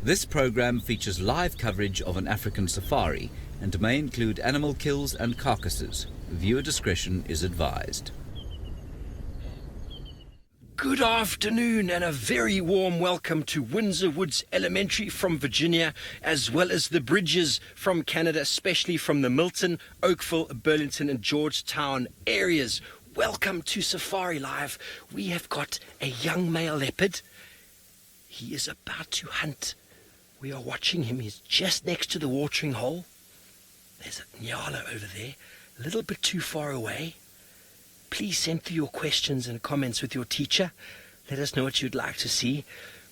This program features live coverage of an African safari and may include animal kills and carcasses. Viewer discretion is advised. Good afternoon and a very warm welcome to Windsor Woods Elementary from Virginia, as well as the Bridges from Canada, especially from the Milton, Oakville, Burlington and Georgetown areas. Welcome to Safari Live. We have got a young male leopard. He is about to hunt. We are watching him. He's just next to the watering hole. There's a Nyala over there, a little bit too far away. Please send through your questions and comments with your teacher. Let us know what you'd like to see.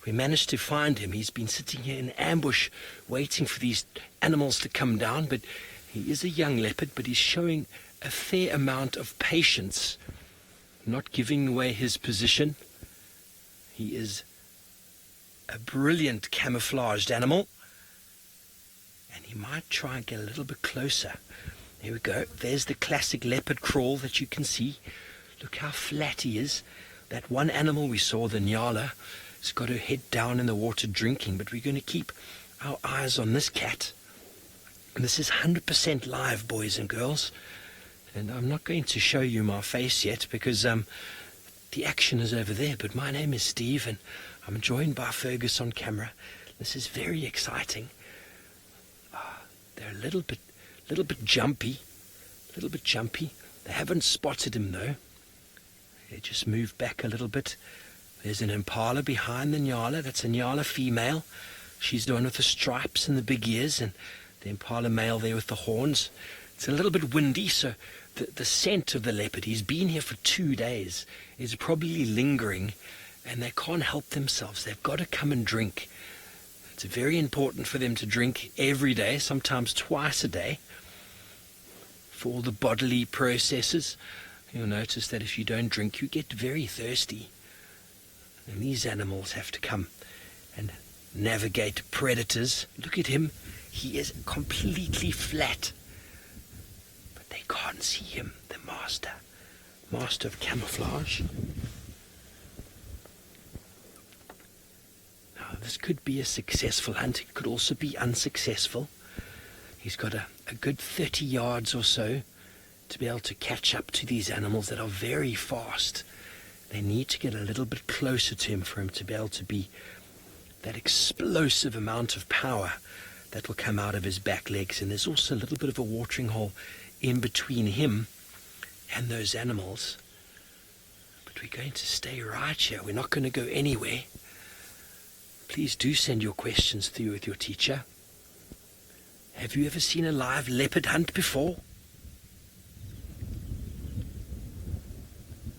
We managed to find him. He's been sitting here in ambush waiting for these animals to come down. But he is a young leopard, but he's showing a fair amount of patience, not giving away his position. He is a brilliant camouflaged animal. And he might try and get a little bit closer. There we go. There's the classic leopard crawl that you can see. Look how flat he is. That one animal we saw, the Nyala, has got her head down in the water drinking, but we're going to keep our eyes on this cat. And this is 100% live, boys and girls. And I'm not going to show you my face yet because the action is over there. But my name is Steve and I'm joined by Fergus on camera. This is very exciting. They're a little bit jumpy. They haven't spotted him though. They just moved back a little bit. There's an Impala behind the Nyala. That's a Nyala female. She's the one with the stripes and the big ears, and the Impala male there with the horns. It's a little bit windy, so the scent of the leopard, he's been here for 2 days, is probably lingering, and they can't help themselves. They've got to come and drink. It's very important for them to drink every day, sometimes twice a day, for all the bodily processes. You'll notice that if you don't drink, you get very thirsty. And these animals have to come and navigate predators. Look at him. He is completely flat. But they can't see him, the master of camouflage. Now, this could be a successful hunt. It could also be unsuccessful. He's got a good 30 yards or so to be able to catch up to these animals that are very fast. They need to get a little bit closer to him for him to be able to be that explosive amount of power that will come out of his back legs. And there's also a little bit of a watering hole in between him and those animals. But we're going to stay right here. We're not going to go anywhere. Please do send your questions through with your teacher. Have you ever seen a live leopard hunt before?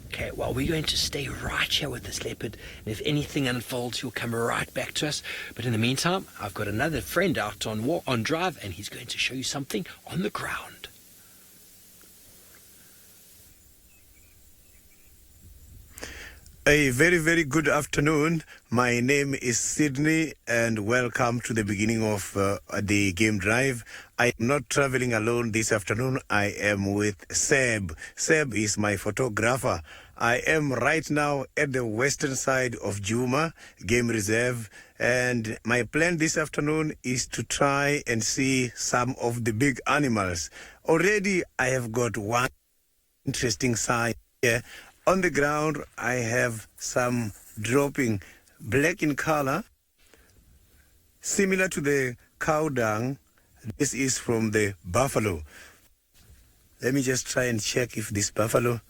Okay, well, we're going to stay right here with this leopard, and if anything unfolds, he'll come right back to us. But in the meantime, I've got another friend out on drive, and he's going to show you something on the ground. A very, very good afternoon. My name is Sydney and welcome to the beginning of the game drive. I am not traveling alone this afternoon. I am with Seb. Seb is my photographer. I am right now at the western side of Juma Game Reserve, and my plan this afternoon is to try and see some of the big animals. Already I have got one interesting sign here. On the ground, I have some dropping, black in color, similar to the cow dung. This is from the buffalo. Let me just try and check if this buffalo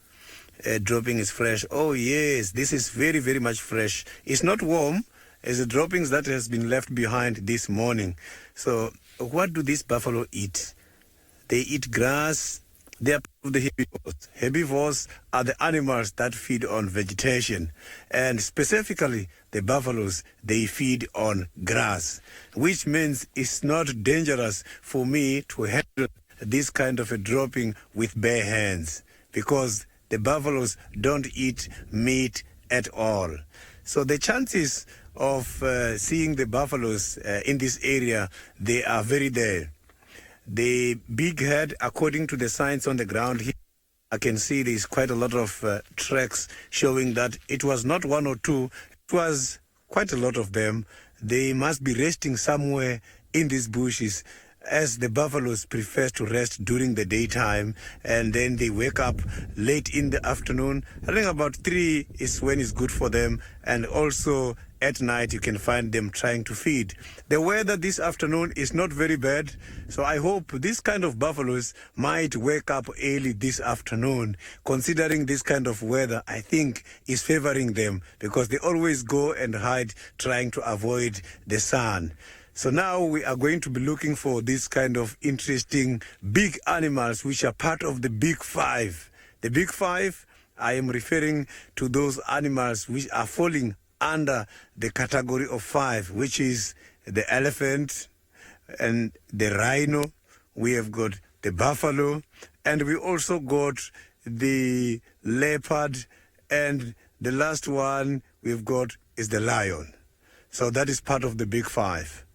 dropping is fresh. Oh yes, this is very, very much fresh. It's not warm. It's the droppings that has been left behind this morning. So what do these buffalo eat? They eat grass. They are part of the herbivores. Herbivores are the animals that feed on vegetation. And specifically, the buffaloes, they feed on grass, which means it's not dangerous for me to handle this kind of a dropping with bare hands, because the buffaloes don't eat meat at all. So the chances of seeing the buffaloes in this area, they are very there. The big head, according to the signs on the ground here, I can see there's quite a lot of tracks showing that it was not one or two, it was quite a lot of them they must be resting somewhere in these bushes, as the buffaloes prefer to rest during the daytime, and then they wake up late in the afternoon. I think about 3 is when it's good for them, and also at night you can find them trying to feed. The weather this afternoon is not very bad, so I hope this kind of buffaloes might wake up early this afternoon. Considering this kind of weather, I think is favoring them, because they always go and hide trying to avoid the sun. So now we are going to be looking for this kind of interesting big animals which are part of the big five. The big five, I am referring to those animals which are falling under the category of 5, which is the elephant and the rhino. We have got the buffalo, and we also got the leopard, and the last one we've got is the lion. So that is part of the big 5.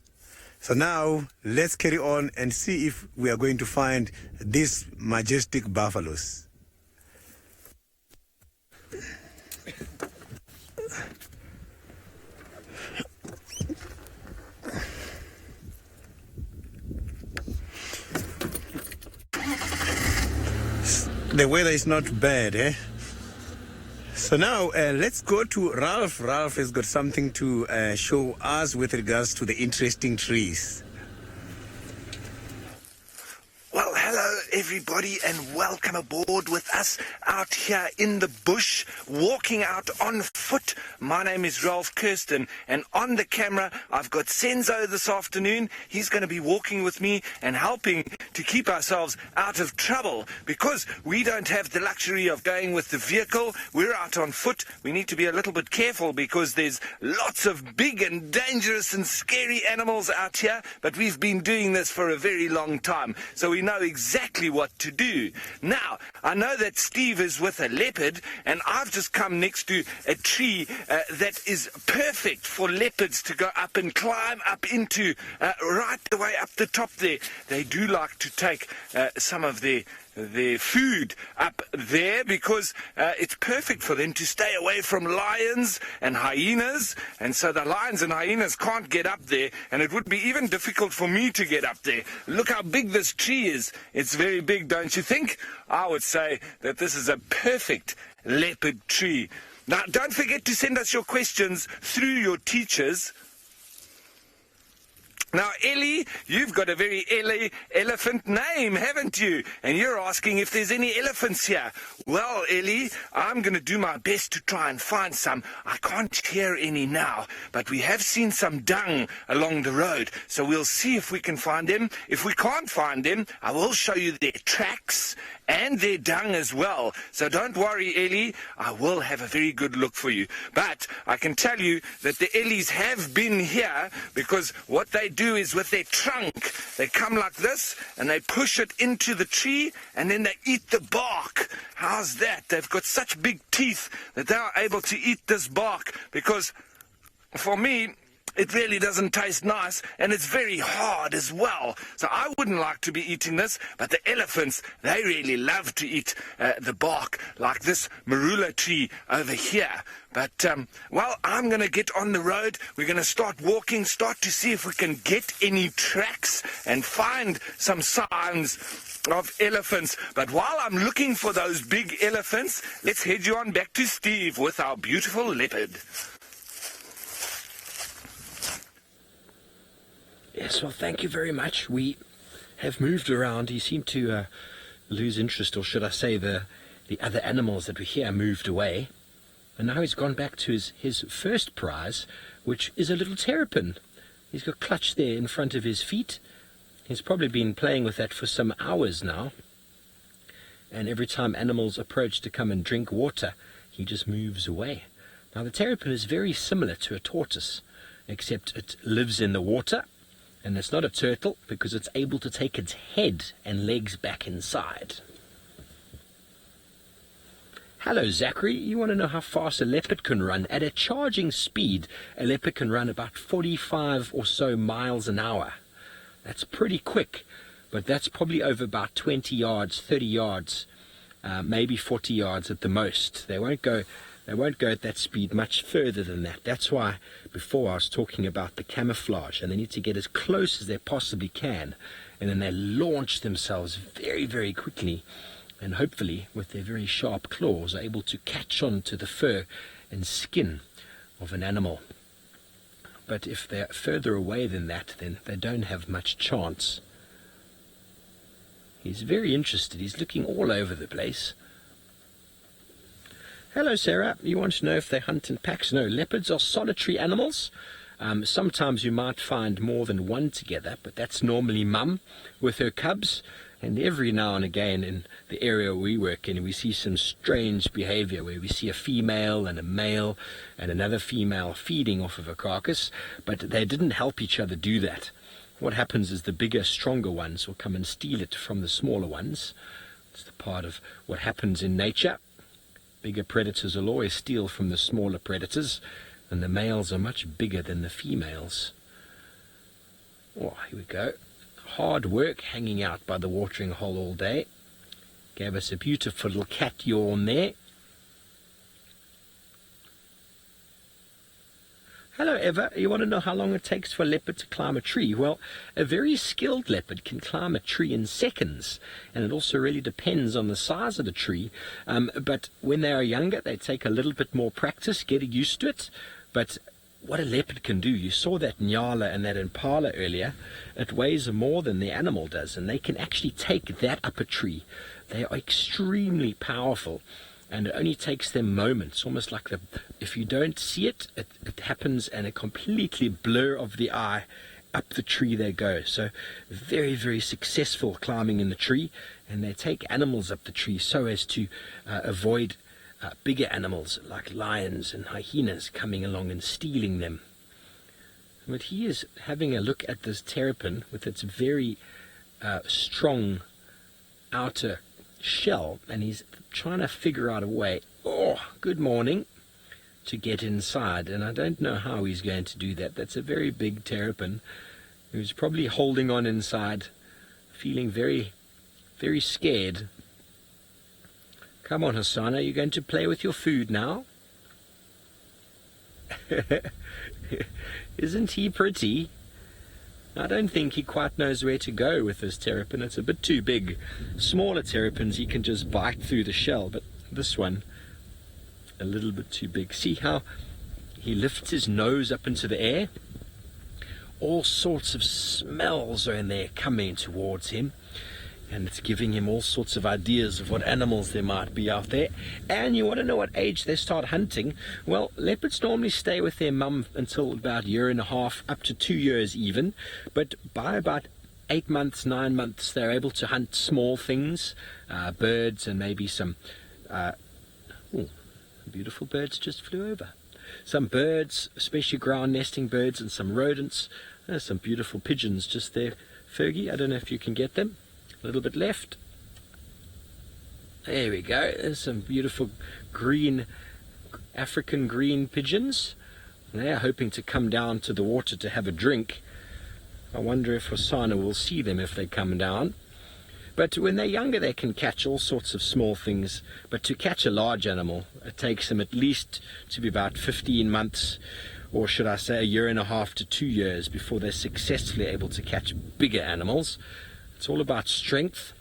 So now let's carry on and see if we are going to find these majestic buffaloes. The weather is not bad, eh? So now let's go to Ralph. Ralph has got something to show us with regards to the interesting trees. Well, hello everybody, and welcome aboard with us out here in the bush, walking out on foot. My name is Ralph Kirsten, and on the camera I've got Senzo this afternoon. He's going to be walking with me and helping to keep ourselves out of trouble, because we don't have the luxury of going with the vehicle. We're out on foot. We need to be a little bit careful because there's lots of big and dangerous and scary animals out here, but we've been doing this for a very long time, so we know exactly what to do. Now, I know that Steve is with a leopard, and I've just come next to a tree that is perfect for leopards to go up and climb up into, right the way up the top there. They do like to take some of their food up there because it's perfect for them to stay away from lions and hyenas, and so the lions and hyenas can't get up there, and it would be even difficult for me to get up there. Look how big this tree is. It's very big, don't you think? I would say that this is a perfect leopard tree. Now, don't forget to send us your questions through your teachers. Now, Ellie, you've got a very elephant name, haven't you? And you're asking if there's any elephants here. Well, Ellie, I'm going to do my best to try and find some. I can't hear any now, but we have seen some dung along the road, so we'll see if we can find them. If we can't find them, I will show you their tracks and their dung as well. So don't worry, Ellie, I will have a very good look for you. But I can tell you that the Ellies have been here, because what they do is with their trunk, they come like this and they push it into the tree, and then they eat the bark. How's that? They've got such big teeth that they are able to eat this bark, because for me, it really doesn't taste nice, and it's very hard as well. So I wouldn't like to be eating this, but the elephants, they really love to eat the bark, like this marula tree over here. But, well, I'm going to get on the road. We're going to start walking, start to see if we can get any tracks and find some signs of elephants. But while I'm looking for those big elephants, let's head you on back to Steve with our beautiful leopard. Yes, well, thank you very much. We have moved around. He seemed to lose interest, or should I say the other animals that were here moved away. And now he's gone back to his first prize, which is a little terrapin. He's got clutch there in front of his feet. He's probably been playing with that for some hours now. And every time animals approach to come and drink water, he just moves away. Now, the terrapin is very similar to a tortoise, except it lives in the water. And it's not a turtle, because it's able to take its head and legs back inside. Hello, Zachary. You want to know how fast a leopard can run? At a charging speed, a leopard can run about 45 or so miles an hour. That's pretty quick, but that's probably over about 20 yards, 30 yards, maybe 40 yards at the most. They won't go They won't go at that speed much further than that. That's why before I was talking about the camouflage, and they need to get as close as they possibly can, and then they launch themselves very, very quickly, and hopefully with their very sharp claws are able to catch on to the fur and skin of an animal. But if they're further away than that, then they don't have much chance. He's very interested. He's looking all over the place. Hello, Sarah. You want to know if they hunt in packs? No, leopards are solitary animals. Sometimes you might find more than one together, but that's normally mum with her cubs. And every now and again in the area we work in, we see some strange behavior where we see a female and a male and another female feeding off of a carcass, but they didn't help each other do that. What happens is the bigger, stronger ones will come and steal it from the smaller ones. It's the part of what happens in nature. Bigger predators will always steal from the smaller predators, and the males are much bigger than the females. Oh, here we go. Hard work hanging out by the watering hole all day. Gave us a beautiful little cat yawn there. Hello, Eva. You want to know how long it takes for a leopard to climb a tree? Well, a very skilled leopard can climb a tree in seconds, and it also really depends on the size of the tree. But when they are younger, they take a little bit more practice, getting used to it. But what a leopard can do, you saw that Nyala and that Impala earlier, it weighs more than the animal does, and they can actually take that up a tree. They are extremely powerful. And it only takes them moments, almost like if you don't see it, it happens, and a completely blur of the eye, up the tree they go. So very, very successful climbing in the tree, and they take animals up the tree so as to avoid bigger animals like lions and hyenas coming along and stealing them. But he is having a look at this terrapin with its very strong outer shell, and he's trying to figure out a way, good morning, to get inside, and I don't know how he's going to do that. That's a very big terrapin who's probably holding on inside, feeling very, very scared. Come on, Hasana, you're going to play with your food now? Isn't he pretty? I don't think he quite knows where to go with this terrapin. It's a bit too big. Smaller terrapins, he can just bite through the shell, but this one, a little bit too big. See how he lifts his nose up into the air? All sorts of smells are in there coming towards him, and it's giving him all sorts of ideas of what animals there might be out there. And you want to know what age they start hunting? Well, leopards normally stay with their mum until about a year and a half, up to 2 years even. But by about 8 months, 9 months, they're able to hunt small things, birds, and maybe some... beautiful birds just flew over. Some birds, especially ground nesting birds, and some rodents. There's some beautiful pigeons just there. Fergie, I don't know if you can get them. A little bit left. There we go. There's some beautiful green, African green pigeons. They're hoping to come down to the water to have a drink. I wonder if Hosanna will see them if they come down. But when they're younger, they can catch all sorts of small things. But to catch a large animal, it takes them at least to be about 15 months, or should I say a year and a half to 2 years, before they're successfully able to catch bigger animals. It's all about strength,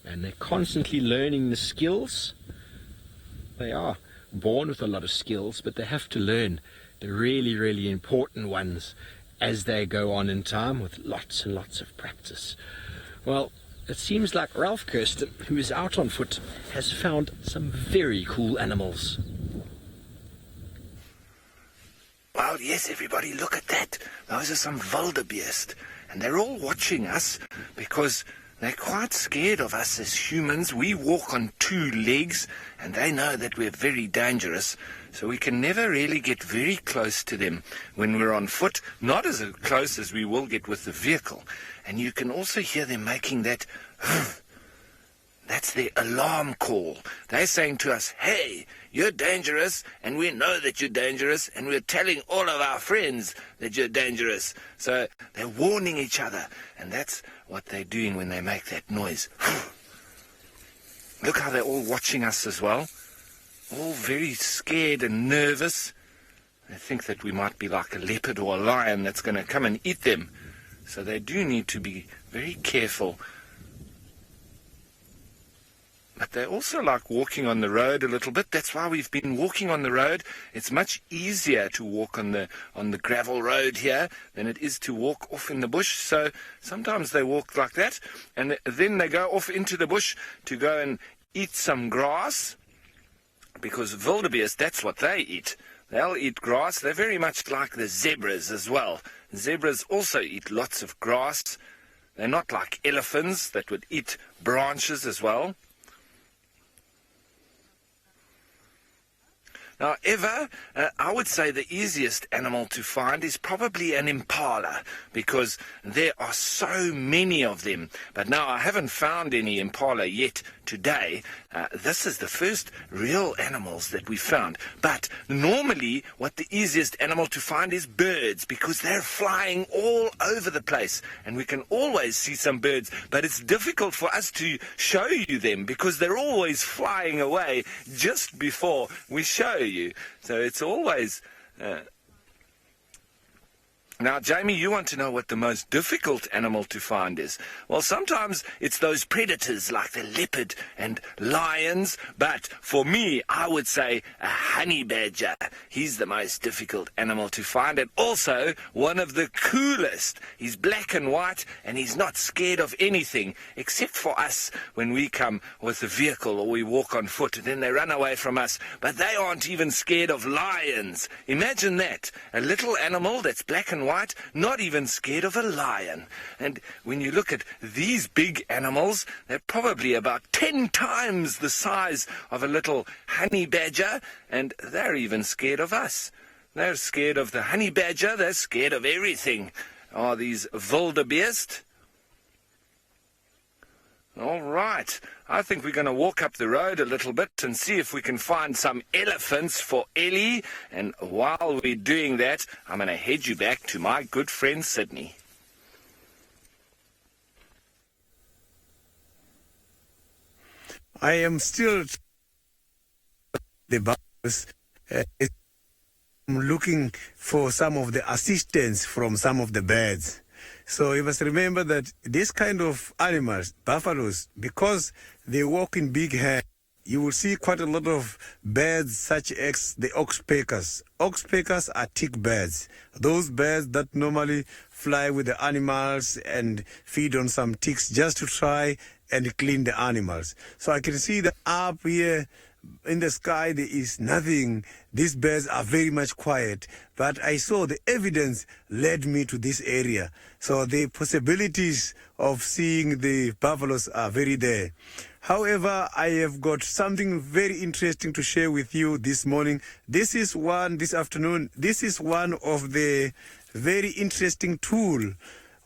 and they're constantly learning the skills. They are born with a lot of skills, but they have to learn the really, really important ones as they go on in time with lots and lots of practice. Well, it seems like Ralph Kirsten, who is out on foot, has found some very cool animals. Well, yes, everybody, look at that. Those are some wildebeest. And they're all watching us because they're quite scared of us as humans. We walk on 2 legs, and they know that we're very dangerous. So we can never really get very close to them when we're on foot, not as close as we will get with the vehicle. And you can also hear them making that... That's their alarm call. They're saying to us, hey, you're dangerous, and we know that you're dangerous, and we're telling all of our friends that you're dangerous. So they're warning each other, and that's what they're doing when they make that noise. Look how they're all watching us as well. all very scared and nervous. They think that we might be like a leopard or a lion that's going to come and eat them. So they do need to be very careful. But they also like walking on the road a little bit. That's why we've been walking on the road. It's much easier to walk on the gravel road here than it is to walk off in the bush. So sometimes they walk like that, and then they go off into the bush to go and eat some grass, because wildebeest, that's what they eat. They'll eat grass. They're very much like the zebras as well. Zebras also eat lots of grass. They're not like elephants that would eat branches as well. Now, I would say the easiest animal to find is probably an impala, because there are so many of them. But now I haven't found any impala yet today. This is the first real animals that we found. But normally, what the easiest animal to find is birds, because they're flying all over the place, and we can always see some birds. But it's difficult for us to show you them, because they're always flying away just before we show you. So it's always... Now, Jamie, you want to know what the most difficult animal to find is. Well, sometimes it's those predators like the leopard and lions, but for me, I would say a honey badger. He's the most difficult animal to find, and also one of the coolest. He's black and white, and he's not scared of anything, except for us when we come with a vehicle or we walk on foot, and then they run away from us. But they aren't even scared of lions. Imagine that, a little animal that's black and white, not even scared of a lion. And when you look at these big animals, they're probably about 10 times the size of a little honey badger, and they're even scared of us. They're scared of the honey badger, they're scared of everything. Are these wildebeest? All right, I think we're going to walk up the road a little bit and see if we can find some elephants for Ellie. And while we're doing that, I'm going to head you back to my good friend Sydney. I am still the buffaloes. I'm looking for some of the assistance from some of the birds. So you must remember that this kind of animals, buffaloes, because they walk in big herds, you will see quite a lot of birds such as the oxpeckers. Oxpeckers are tick birds. Those birds that normally fly with the animals and feed on some ticks just to try and clean the animals. So I can see that up here in the sky there is nothing. These birds are very much quiet. But I saw the evidence led me to this area. So the possibilities of seeing the buffaloes are very there. However, I have got something very interesting to share with you this morning. This afternoon, this is one of the very interesting tool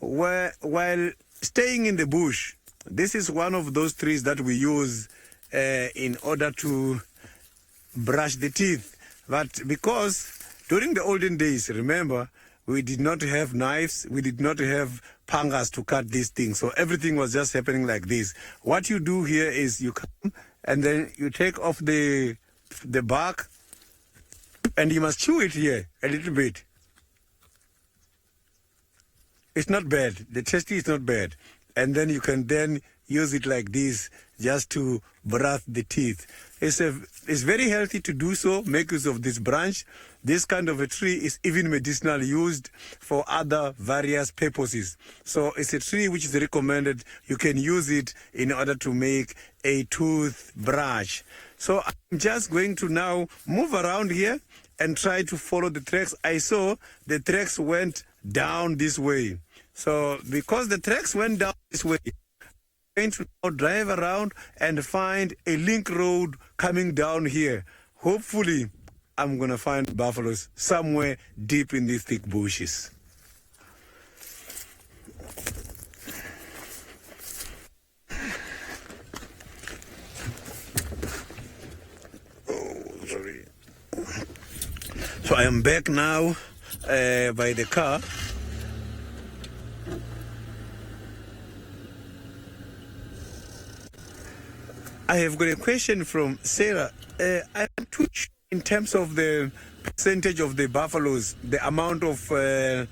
where, while staying in the bush, this is one of those trees that we use in order to brush the teeth. But because during the olden days, remember, we did not have knives, we did not have pangas to cut these things, so everything was just happening like this. What you do here is you come and then you take off the bark, and you must chew it here a little bit. It's not bad, the taste is not bad. And then you can then use it like this just to brush the teeth. It's very healthy to do so, make use of this branch. This kind of a tree is even medicinal, used for other various purposes. So it's a tree which is recommended. You can use it in order to make a toothbrush. So I'm just going to now move around here and try to follow the tracks. I saw the tracks went down this way. So because the tracks went down this way, I'm going to now drive around and find a link road coming down here. Hopefully, I'm going to find buffaloes somewhere deep in these thick bushes. Oh, sorry. So I am back now by the car. I have got a question from Sarah. I'm too sure in terms of the percentage of the buffaloes, the amount of a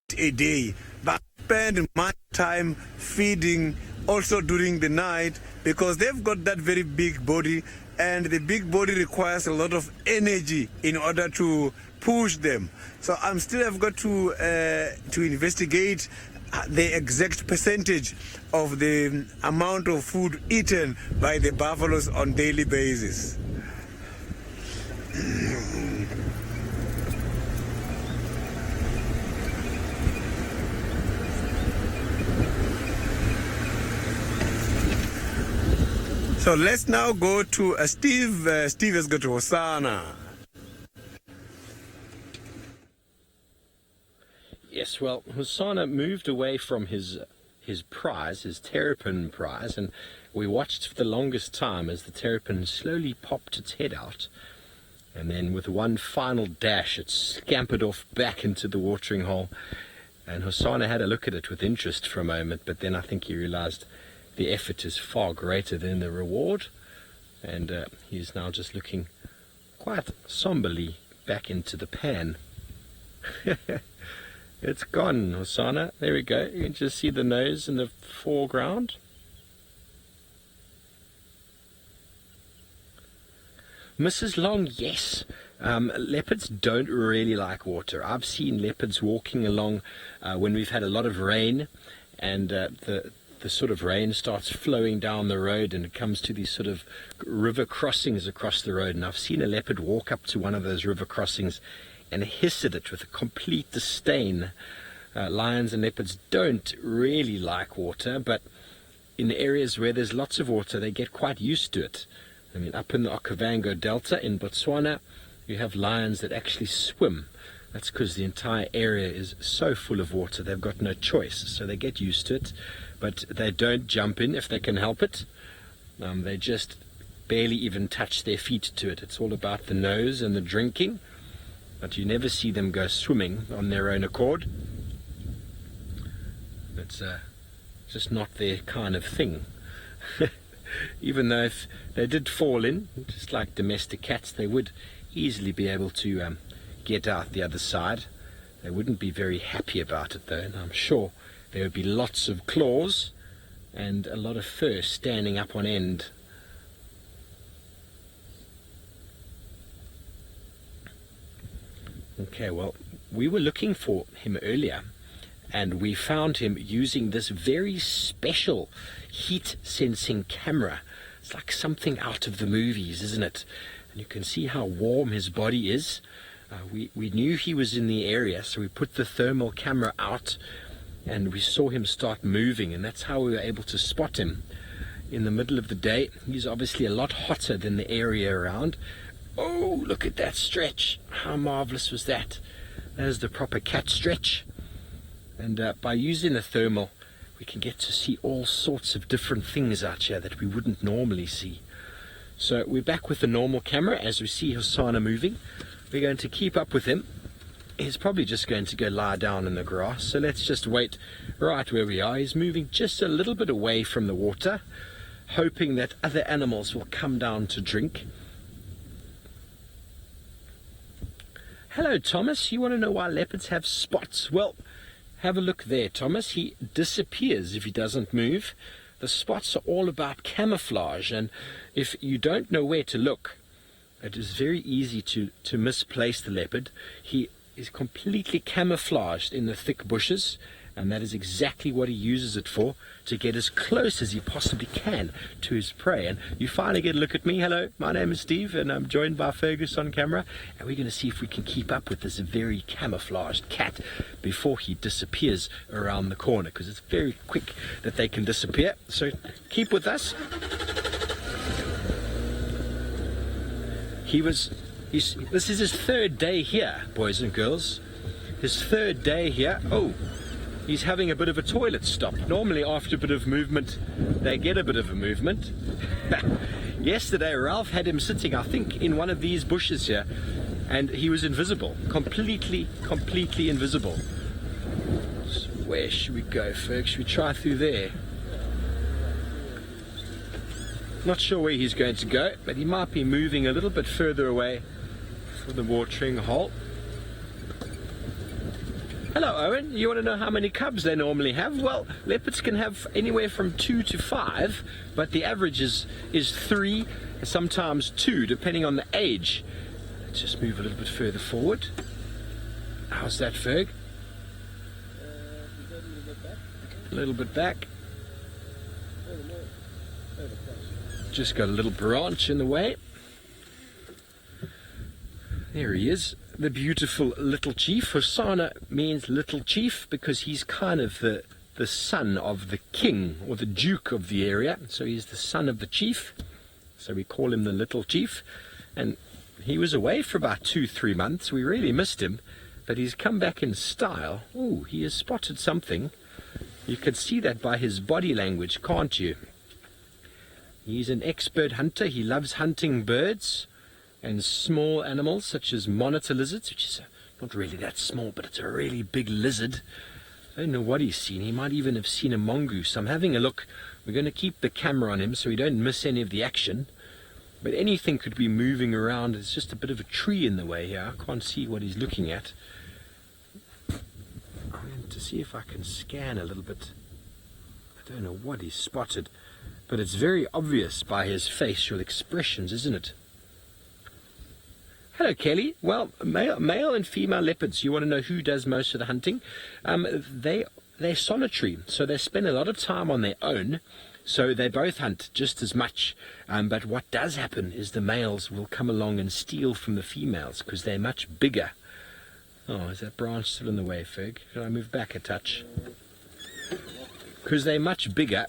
day, but I spend much time feeding also during the night because they've got that very big body, and the big body requires a lot of energy in order to push them. So I'm still have got to investigate the exact percentage of the amount of food eaten by the buffaloes on daily basis. So let's now go to Steve. Steve has got to Hosanna. Yes, well, Hosanna moved away from his prize, his Terrapin prize, and we watched for the longest time as the Terrapin slowly popped its head out, and then with one final dash it scampered off back into the watering hole, and Hosanna had a look at it with interest for a moment, but then I think he realized the effort is far greater than the reward, and he's now just looking quite somberly back into the pan. It's gone, Hosanna. There we go. You can just see the nose in the foreground. Mrs. Long, yes. Leopards don't really like water. I've seen leopards walking along when we've had a lot of rain, and the sort of rain starts flowing down the road, and it comes to these sort of river crossings across the road. And I've seen a leopard walk up to one of those river crossings and hiss at it with a complete disdain. Lions and leopards don't really like water, but in areas where there's lots of water, they get quite used to it. I mean, up in the Okavango Delta in Botswana, you have lions that actually swim. That's because the entire area is so full of water, they've got no choice. So they get used to it, but they don't jump in if they can help it. They just barely even touch their feet to it. It's all about the nose and the drinking. But you never see them go swimming on their own accord. It's just not their kind of thing. Even though if they did fall in, just like domestic cats, they would easily be able to get out the other side. They wouldn't be very happy about it though, and I'm sure there would be lots of claws and a lot of fur standing up on end. Okay, well, we were looking for him earlier, and we found him using this very special heat-sensing camera. It's like something out of the movies, isn't it? And you can see how warm his body is. We knew he was in the area, so we put the thermal camera out, and we saw him start moving, and that's how we were able to spot him. In the middle of the day, he's obviously a lot hotter than the area around. Oh, look at that stretch. How marvelous was that? That is the proper cat stretch. And by using the thermal, we can get to see all sorts of different things out here that we wouldn't normally see. So we're back with the normal camera as we see Hosanna moving. We're going to keep up with him. He's probably just going to go lie down in the grass. So let's just wait right where we are. He's moving just a little bit away from the water, hoping that other animals will come down to drink. Hello, Thomas. You want to know why leopards have spots? Well, have a look there, Thomas. He disappears if he doesn't move. The spots are all about camouflage, and if you don't know where to look, it is very easy to misplace the leopard. He is completely camouflaged in the thick bushes, and that is exactly what he uses it for, to get as close as he possibly can to his prey. And you finally get a look at me. Hello, my name is Steve, and I'm joined by Fergus on camera, and we're going to see if we can keep up with this very camouflaged cat before he disappears around the corner, because it's very quick that they can disappear. So keep with us. This is his third day here, boys and girls. His third day here. Oh, he's having a bit of a toilet stop. Normally after a bit of movement, they get a bit of a movement. Yesterday, Ralph had him sitting, I think, in one of these bushes here, and he was invisible. Completely invisible. So where should we go, Ferg? Should we try through there? Not sure where he's going to go, but he might be moving a little bit further away for the watering hole. Hello, Owen. You want to know how many cubs they normally have? Well, leopards can have anywhere from 2 to 5, but the average is 3, sometimes 2, depending on the age. Let's just move a little bit further forward. How's that, Ferg? A little bit back. Just got a little branch in the way. There he is, the beautiful little chief. Hosana means little chief because he's kind of the son of the king or the duke of the area. So he's the son of the chief. So we call him the little chief. And he was away for about 2-3 months. We really missed him, but he's come back in style. Ooh, he has spotted something. You can see that by his body language, can't you? He's an expert hunter. He loves hunting birds and small animals such as monitor lizards, which is not really that small, but it's a really big lizard. I don't know what he's seen. He might even have seen a mongoose. I'm having a look. We're going to keep the camera on him so we don't miss any of the action. But anything could be moving around. There's just a bit of a tree in the way here. I can't see what he's looking at. I'm going to see if I can scan a little bit. I don't know what he's spotted, but it's very obvious by his facial expressions, isn't it? Hello, Kelly. Well, male and female leopards, you want to know who does most of the hunting? They're solitary, so they spend a lot of time on their own, so they both hunt just as much. But what does happen is the males will come along and steal from the females because they're much bigger. Oh, is that branch still in the way, Ferg? Should I move back a touch? Because they're much bigger,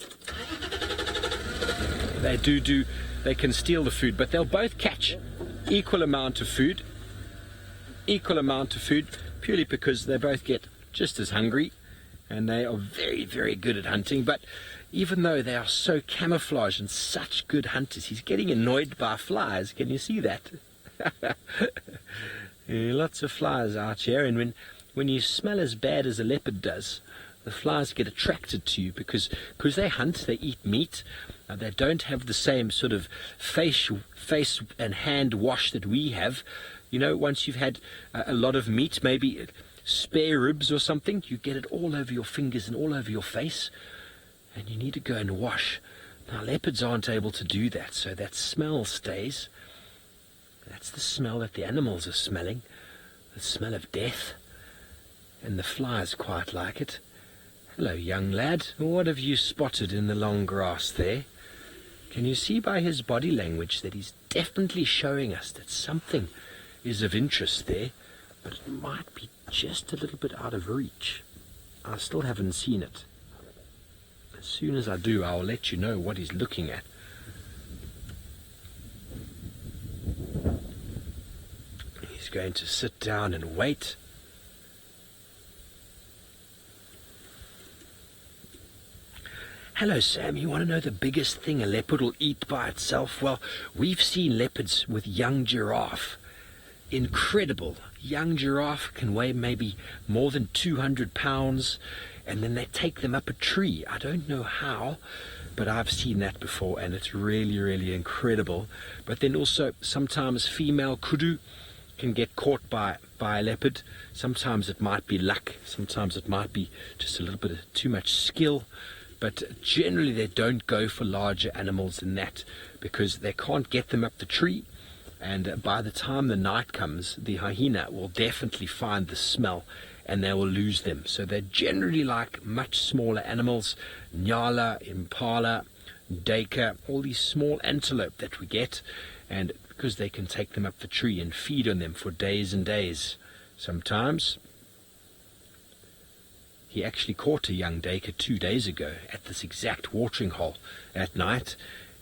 they can steal the food, but they'll both catch equal amount of food, purely because they both get just as hungry, and they are very, very good at hunting. But even though they are so camouflaged and such good hunters, he's getting annoyed by flies. Can you see that? Lots of flies out here, and when you smell as bad as a leopard does, the flies get attracted to you because they hunt, they eat meat. They don't have the same sort of face and hand wash that we have. You know, once you've had a lot of meat, maybe spare ribs or something, you get it all over your fingers and all over your face, and you need to go and wash. Now, leopards aren't able to do that, so that smell stays. That's the smell that the animals are smelling, the smell of death, and the flies quite like it. Hello, young lad. What have you spotted in the long grass there? Can you see by his body language that he's definitely showing us that something is of interest there, but it might be just a little bit out of reach. I still haven't seen it. As soon as I do, I'll let you know what he's looking at. He's going to sit down and wait. Hello, Sam. You want to know the biggest thing a leopard will eat by itself? Well, we've seen leopards with young giraffe. Incredible. Young giraffe can weigh maybe more than 200 pounds, and then they take them up a tree. I don't know how, but I've seen that before, and it's really, really incredible. But then also sometimes female kudu can get caught by a leopard. Sometimes it might be luck. Sometimes it might be just a little bit of too much skill. But generally they don't go for larger animals than that because they can't get them up the tree. And by the time the night comes, the hyena will definitely find the smell and they will lose them. So they generally like much smaller animals, Nyala, Impala, Duiker, all these small antelope that we get. And because they can take them up the tree and feed on them for days and days. Sometimes he actually caught a young Duiker 2 days ago at this exact watering hole at night,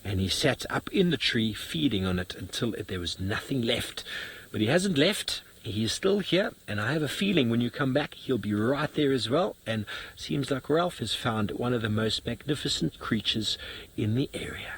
and he sat up in the tree feeding on it until there was nothing left. But he hasn't left. He is still here, and I have a feeling when you come back he'll be right there as well. And seems like Ralph has found one of the most magnificent creatures in the area.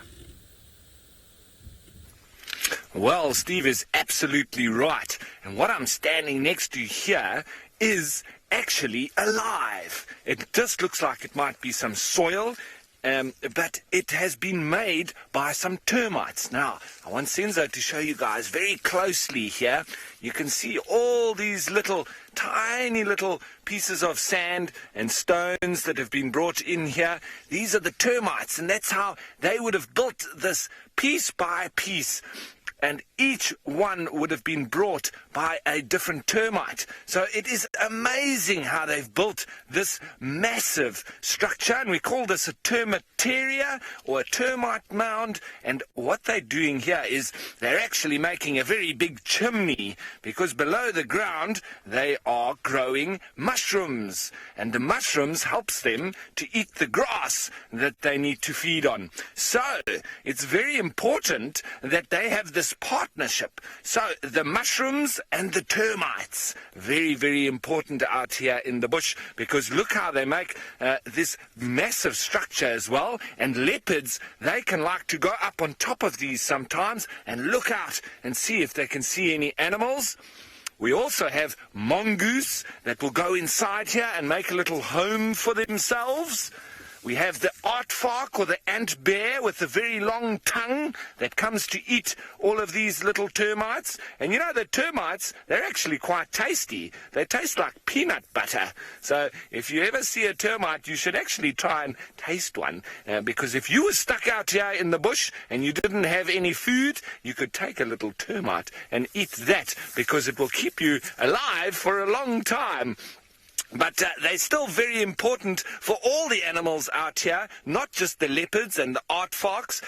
Well, Steve is absolutely right. And what I'm standing next to here is actually alive. It just looks like it might be some soil, but it has been made by some termites. Now, I want Senzo to show you guys very closely here. You can see all these tiny little pieces of sand and stones that have been brought in here. These are the termites, and that's how they would have built this piece by piece. And each one would have been brought by a different termite. So it is amazing how they've built this massive structure, and we call this a termitaria or a termite mound. And what they're doing here is they're actually making a very big chimney, because below the ground they are growing mushrooms, and the mushrooms helps them to eat the grass that they need to feed on. So it's very important that they have this partnership. So the mushrooms and the termites, very, very important out here in the bush, because look how they make this massive structure as well. And leopards, they can like to go up on top of these sometimes and look out and see if they can see any animals. We also have mongoose that will go inside here and make a little home for themselves. We have the aardvark, or the ant bear, with a very long tongue that comes to eat all of these little termites. And you know, the termites, they're actually quite tasty. They taste like peanut butter. So if you ever see a termite, you should actually try and taste one. Because if you were stuck out here in the bush and you didn't have any food, you could take a little termite and eat that, because it will keep you alive for a long time. But they're still very important for all the animals out here, not just the leopards and the aardvarks,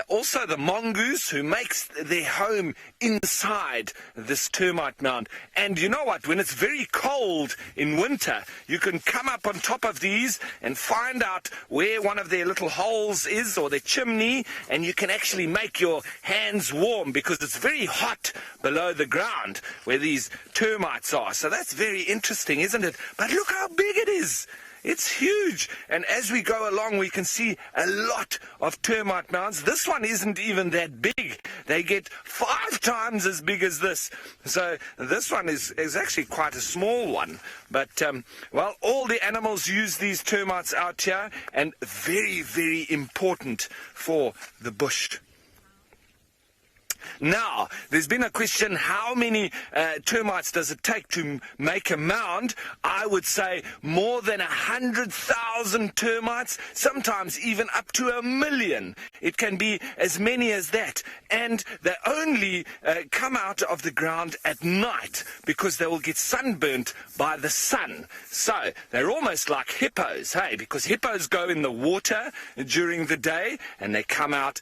also the mongoose, who makes their home inside this termite mound. And you know what? When it's very cold in winter, you can come up on top of these and find out where one of their little holes is, or their chimney, and you can actually make your hands warm, because it's very hot below the ground where these termites are. So that's very interesting, isn't it? But look how big it is. It's huge. And as we go along, we can see a lot of termite mounds. This one isn't even that big. They get 5 times as big as this. So this one is actually quite a small one. But, well, all the animals use these termites out here, and very, very important for the bush. Now, there's been a question, how many termites does it take to make a mound? I would say more than 100,000 termites, sometimes even up to 1 million. It can be as many as that. And they only come out of the ground at night, because they will get sunburnt by the sun. So they're almost like hippos, hey? Because hippos go in the water during the day, and they come out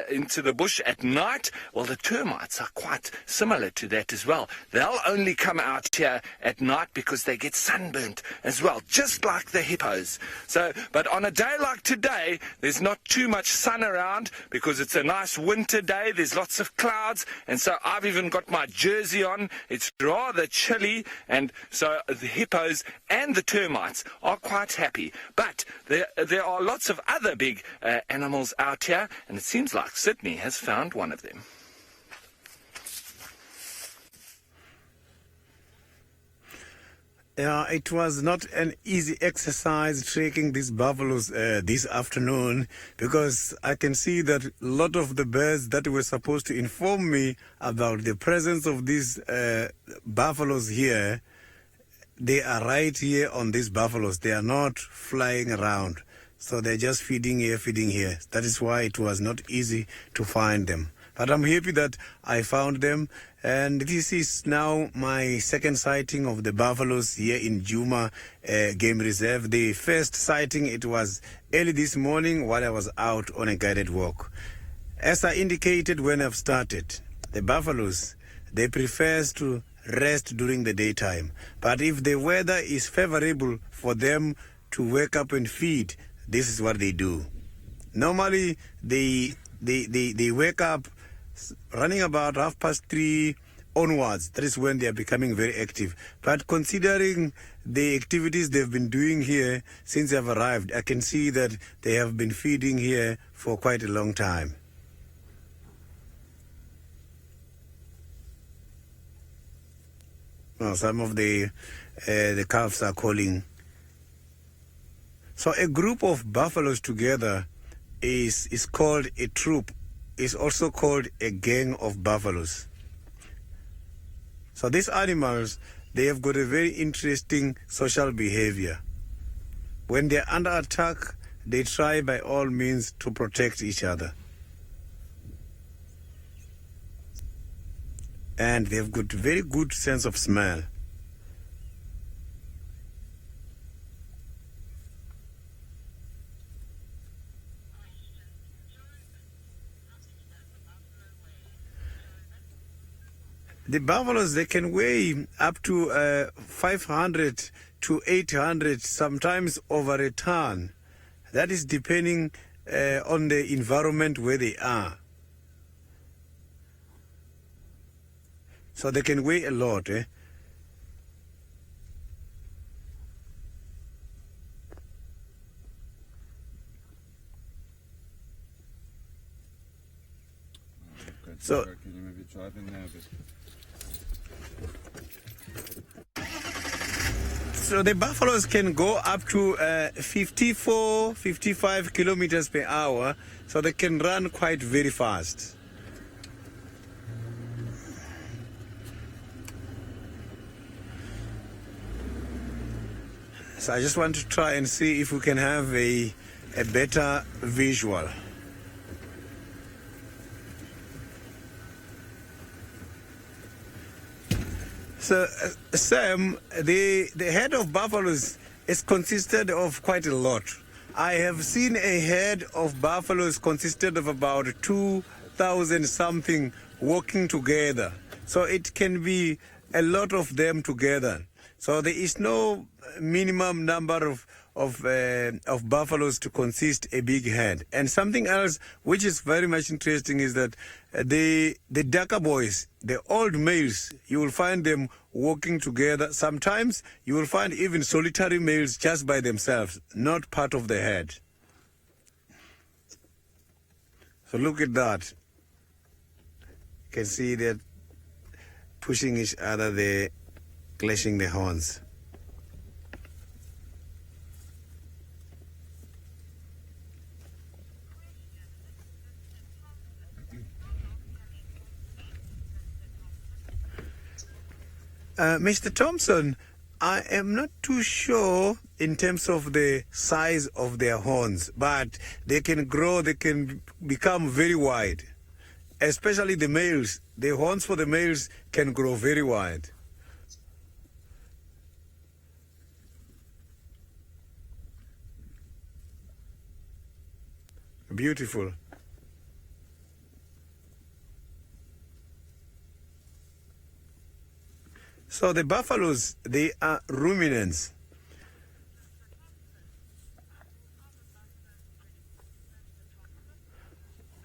into the bush at night. Well, the termites are quite similar to that as well. They'll only come out here at night because they get sunburnt as well, just like the hippos. So, but on a day like today, there's not too much sun around, because it's a nice winter day. There's lots of clouds, and so I've even got my jersey on. It's rather chilly, and so the hippos and the termites are quite happy. But there are lots of other big animals out here, and it seems like Sydney has found one of them. It was not an easy exercise tracking these buffaloes this afternoon, because I can see that a lot of the birds that were supposed to inform me about the presence of these buffaloes here, they are right here on these buffaloes. They are not flying around. So they're just feeding here, feeding here. That is why it was not easy to find them. But I'm happy that I found them. And this is now my second sighting of the buffaloes here in Juma Game Reserve. The first sighting, it was early this morning while I was out on a guided walk. As I indicated when I've started, the buffaloes, they prefer to rest during the daytime. But if the weather is favorable for them to wake up and feed, this is what they do. Normally, they wake up running about 3:30 onwards. That is when they are becoming very active. But considering the activities they've been doing here since they've arrived, I can see that they have been feeding here for quite a long time. Now, some of the calves are calling. So a group of buffaloes together is called a troop. Is also called a gang of buffaloes. So these animals, they have got a very interesting social behavior. When they're under attack, they try by all means to protect each other. And they've got very good sense of smell. The buffaloes, they can weigh up to 500 to 800, sometimes over a ton. That is depending on the environment where they are. So they can weigh a lot. So, can you maybe drive in there a bit? So the buffaloes can go up to 54, 55 kilometers per hour, so they can run quite very fast. So I just want to try and see if we can have a better visual. So, Sam, the head of buffaloes is consisted of quite a lot. I have seen a head of buffaloes consisted of about 2,000 something walking together. So it can be a lot of them together. So there is no minimum number of buffaloes to consist a big herd. And something else which is very much interesting is that the darker boys, the old males, you will find them walking together. Sometimes you will find even solitary males just by themselves, not part of the herd. So look at that. You can see they're pushing each other, they're clashing the horns. Mr. Thompson, I am not too sure in terms of the size of their horns, but they can grow, they can become very wide. Especially the males. The horns for the males can grow very wide. Beautiful. So the buffaloes, they are ruminants.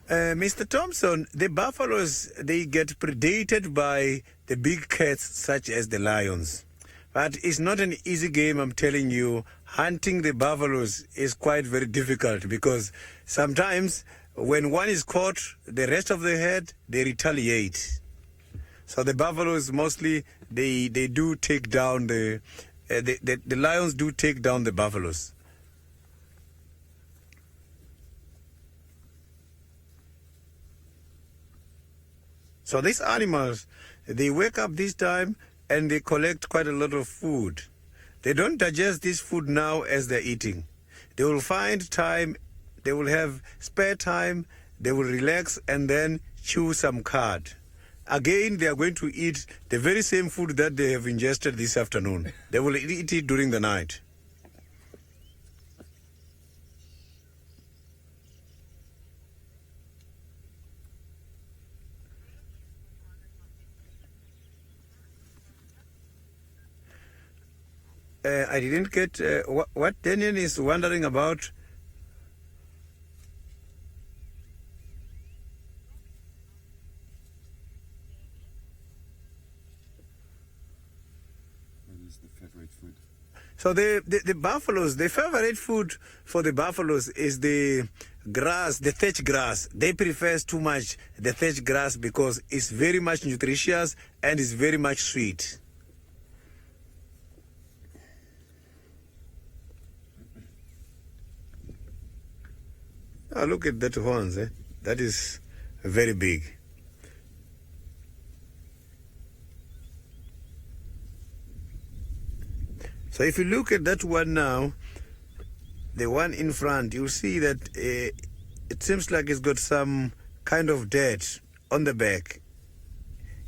Mr. Thompson, the buffaloes, they get predated by the big cats such as the lions. But it's not an easy game, I'm telling you. Hunting the buffaloes is quite very difficult because sometimes when one is caught, the rest of the herd, they retaliate. So the buffaloes mostly, they do take down the lions do take down the buffaloes. So these animals, they wake up this time and they collect quite a lot of food. They don't digest this food now as they're eating. They will find time, they will have spare time, they will relax and then chew some cud. Again, they are going to eat the very same food that they have ingested this afternoon. They will eat it during the night. I didn't get what Daniel is wondering about. So the buffaloes, the favorite food for the buffaloes is the grass, the thatch grass. They prefer too much the thatch grass because it's very much nutritious and it's very much sweet. Oh, look at that horns, eh? That is very big. So if you look at that one now, the one in front, you'll see that it seems like it's got some kind of dirt on the back.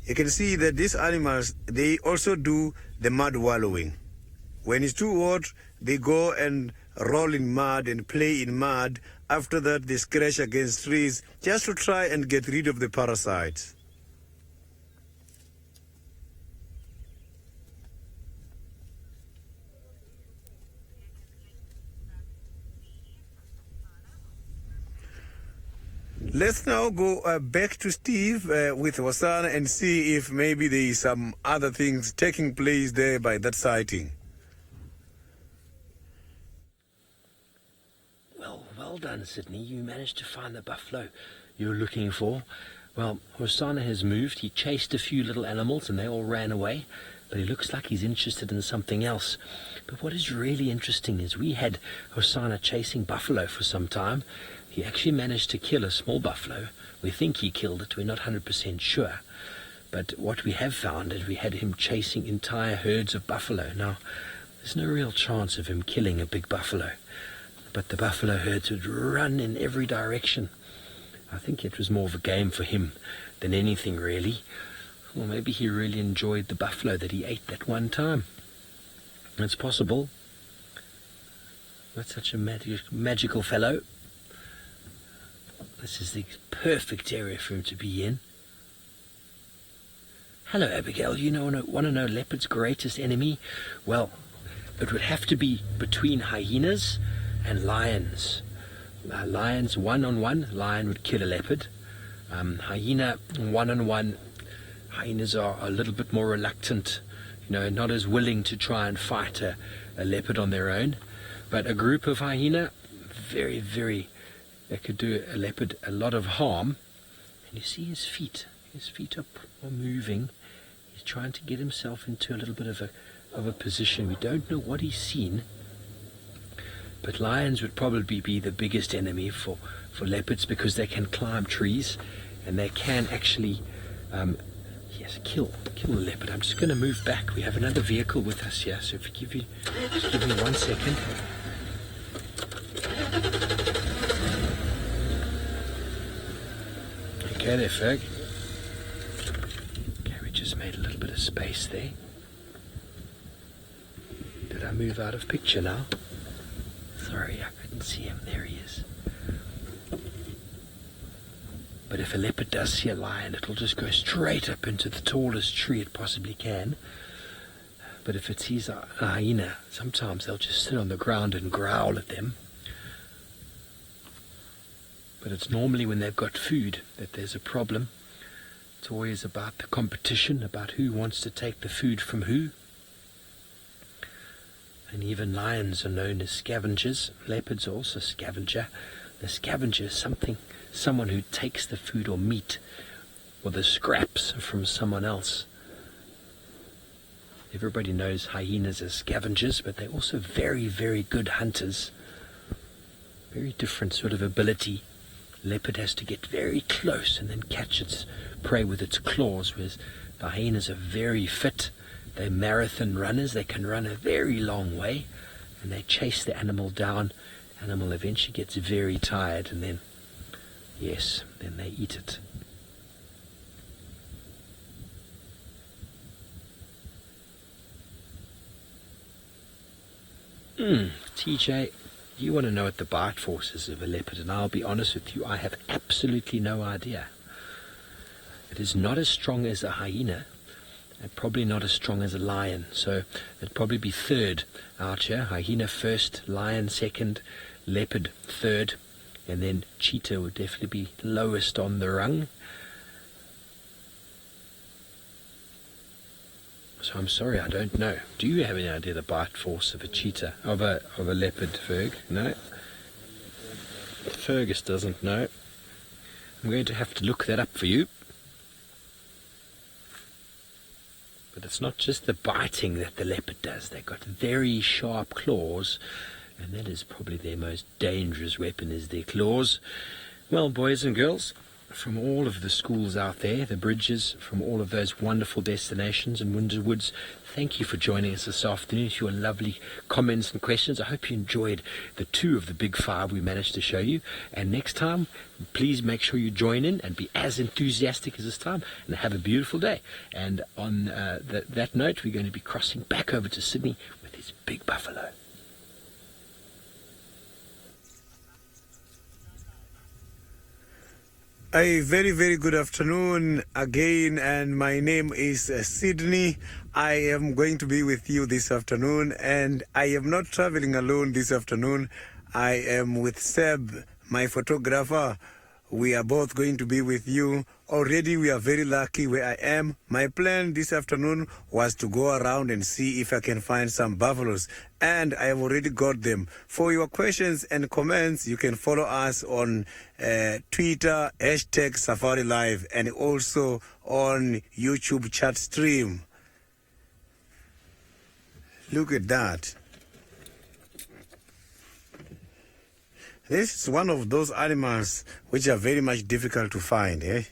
You can see that these animals, they also do the mud wallowing. When it's too hot, they go and roll in mud and play in mud. After that, they scratch against trees just to try and get rid of the parasites. Let's now go back to Steve with Hosanna and see if maybe there is some other things taking place there by that sighting. Well done, Sydney. You managed to find the buffalo you were looking for. Well, Hosanna has moved. He chased a few little animals and they all ran away. But he looks like he's interested in something else. But what is really interesting is we had Hosanna chasing buffalo for some time. He actually managed to kill a small buffalo. We think he killed it. We're not 100% sure. But what we have found is we had him chasing entire herds of buffalo. Now, there's no real chance of him killing a big buffalo. But the buffalo herds would run in every direction. I think it was more of a game for him than anything, really. Or maybe he really enjoyed the buffalo that he ate that one time. It's possible. Not such a magical fellow. This is the perfect area for him to be in. Hello, Abigail. You want to know leopard's greatest enemy? Well, it would have to be between hyenas and lions. Lions one-on-one, lion would kill a leopard. Hyena one-on-one, hyenas are a little bit more reluctant, not as willing to try and fight a leopard on their own. But a group of hyena, very, very, they could do a leopard a lot of harm. And you see his feet are moving. He's trying to get himself into a little bit of a position. We don't know what he's seen. But lions would probably be the biggest enemy for leopards because they can climb trees and they can actually, kill a leopard. I'm just going to move back. We have another vehicle with us here, so if you just give me 1 second. Okay there, Ferg. Okay, we just made a little bit of space there. Did I move out of picture now? Sorry, I couldn't see him. There he is. But if a leopard does see a lion, it'll just go straight up into the tallest tree it possibly can. But if it sees a hyena, sometimes they'll just sit on the ground and growl at them. But it's normally when they've got food that there's a problem. It's always about the competition, about who wants to take the food from who. And even lions are known as scavengers. Leopards are also scavenger. The scavenger is someone who takes the food or meat or the scraps from someone else. Everybody knows hyenas as scavengers, but they're also very, very good hunters. Very different sort of ability. Leopard has to get very close and then catch its prey with its claws, whereas the hyenas are very fit. They're marathon runners. They can run a very long way and they chase the animal down. Animal eventually gets very tired and then they eat it. TJ, you want to know what the bite force is of a leopard, and I'll be honest with you, I have absolutely no idea. It is not as strong as a hyena, and probably not as strong as a lion, so it'd probably be third out here. Hyena first, lion second, leopard third, and then cheetah would definitely be lowest on the rung. So I'm sorry, I don't know. Do you have any idea the bite force of a cheetah, of a leopard, Ferg? No? Fergus doesn't know. I'm going to have to look that up for you. But it's not just the biting that the leopard does. They've got very sharp claws, And that is probably their most dangerous weapon, is their claws. Well, boys and girls, from all of the schools out there, the bridges, from all of those wonderful destinations in Windsor Woods, thank you for joining us this afternoon with your lovely comments and questions. I hope you enjoyed the 2 of the big 5 we managed to show you. And next time, please make sure you join in and be as enthusiastic as this time, and have a beautiful day. And on that note, we're going to be crossing back over to Sydney with his big buffalo. A very, very good afternoon again, and my name is Sydney. I am going to be with you this afternoon, and I am not traveling alone this afternoon. I am with Seb, my photographer. We are both going to be with you. Already we are very lucky where I am. My plan this afternoon was to go around and see if I can find some buffaloes, and I have already got them. For your questions and comments, you can follow us on Twitter, #SafariLive, and also on YouTube chat stream. Look at that. This is one of those animals which are very much difficult to find, eh?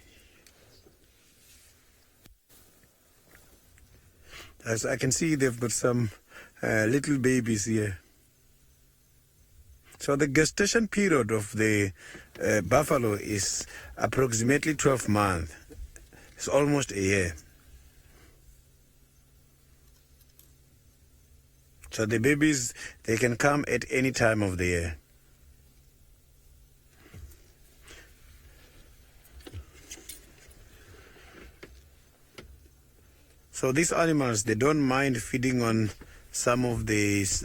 As I can see, they've got some little babies here. So the gestation period of the buffalo is approximately 12 months. It's almost a year. So the babies, they can come at any time of the year. So these animals, they don't mind feeding on some of these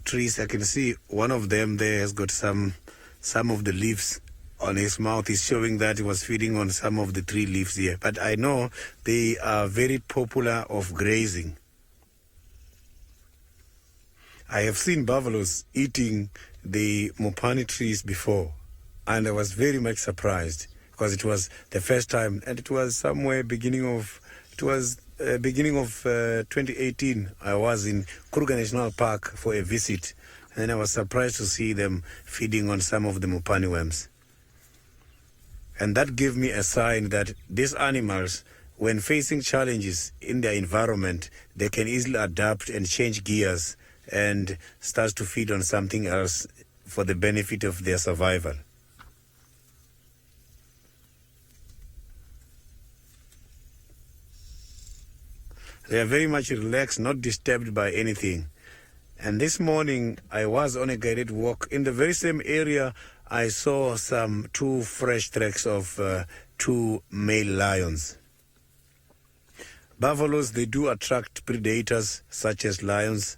trees. I can see one of them there has got some of the leaves on his mouth. He's showing that he was feeding on some of the tree leaves here. But I know they are very popular of grazing. I have seen buffaloes eating the mopane trees before, and I was very much surprised because it was the first time, and it was somewhere beginning of 2018. I was in Kruger National Park for a visit, and I was surprised to see them feeding on some of the mopane worms. And that gave me a sign that these animals, when facing challenges in their environment, they can easily adapt and change gears and start to feed on something else for the benefit of their survival. They are very much relaxed, not disturbed by anything. And this morning, I was on a guided walk. In the very same area, I saw 2 fresh tracks of 2 male lions. Buffaloes, they do attract predators such as lions,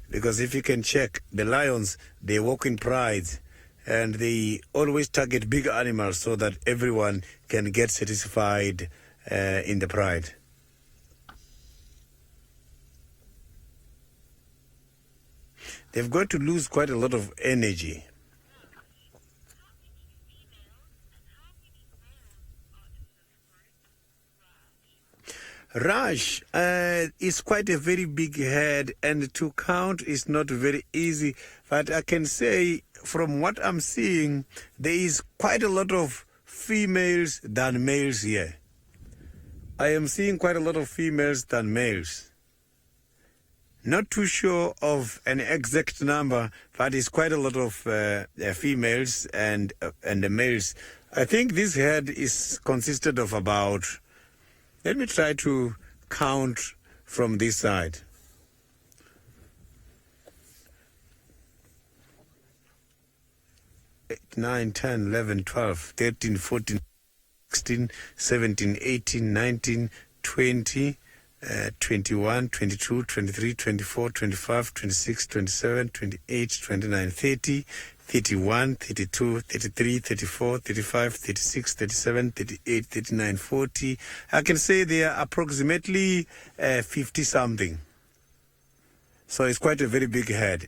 because if you can check, the lions, they walk in pride, and they always target big animals so that everyone can get satisfied in the pride. They've got to lose quite a lot of energy. Rush is quite a very big herd, and to count is not very easy. But I can say, from what I'm seeing, there is quite a lot of females than males here. I am seeing quite a lot of females than males. Not too sure of an exact number, but it's quite a lot of females and the males. I think this herd is consisted of about, let me try to count from this side. 8, 9, 10, 11, 12, 13, 14, 16, 17, 18, 19, 20, 21, 22, 23, 24, 25, 26, 27, 28, 29, 30, 31, 32, 33, 34, 35, 36, 37, 38, 39, 40. I can say they are approximately 50 something. So it's quite a very big herd.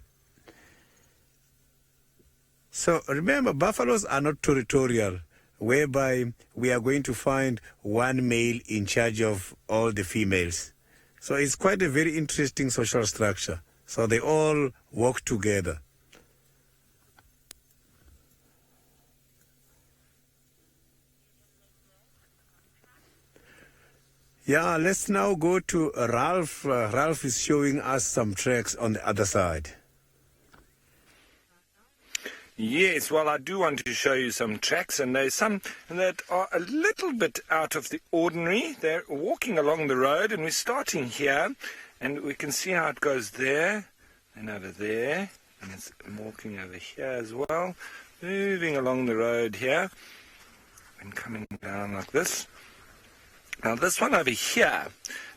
So remember, buffaloes are not territorial, whereby we are going to find one male in charge of all the females. So it's quite a very interesting social structure. So they all work together. Yeah, let's now go to Ralph. Ralph is showing us some tracks on the other side. Yes, well, I do want to show you some tracks, and there's some that are a little bit out of the ordinary. They're walking along the road, and we're starting here, and we can see how it goes there and over there, and it's walking over here as well, moving along the road here and coming down like this. Now, this one over here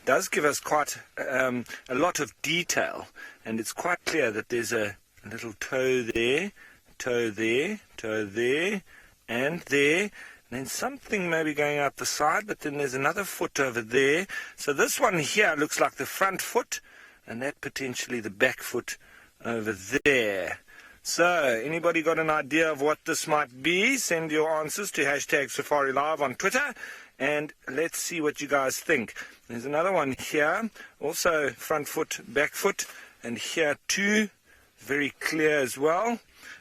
does give us quite a lot of detail, and it's quite clear that there's a little toe there, toe there, toe there, and there, and then something maybe going out the side, but then there's another foot over there. So this one here looks like the front foot, and that potentially the back foot over there. So, anybody got an idea of what this might be? Send your answers to #SafariLive on Twitter, and let's see what you guys think. There's another one here, also front foot, back foot, and here too, very clear as well.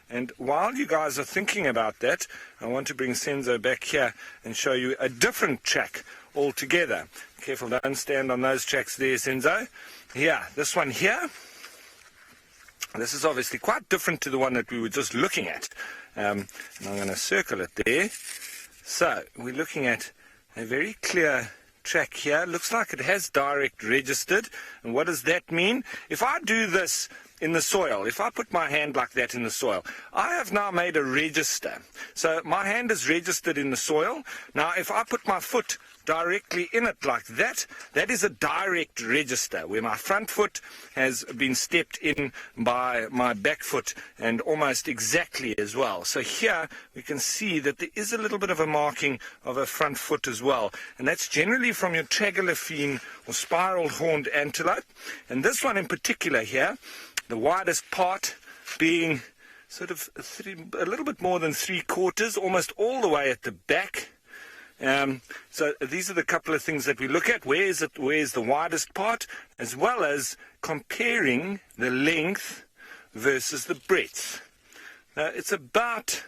And while you guys are thinking about that, I want to bring Senzo back here and show you a different track altogether. Careful, don't stand on those tracks there, Senzo. Here, this one here. This is obviously quite different to the one that we were just looking at. And I'm going to circle it there. So, we're looking at a very clear track here. Looks like it has direct registered. And what does that mean? If I do this in the soil, if I put my hand like that in the soil, I have now made a register. So my hand is registered in the soil. Now if I put my foot directly in it like that, that is a direct register, where my front foot has been stepped in by my back foot, and almost exactly as well. So here we can see that there is a little bit of a marking of a front foot as well, and that's generally from your tragelaphene or spiral horned antelope. And this one in particular here, the widest part being sort of a little bit more than 3/4, almost all the way at the back. So these are the couple of things that we look at. Where's the widest part, as well as comparing the length versus the breadth. It's about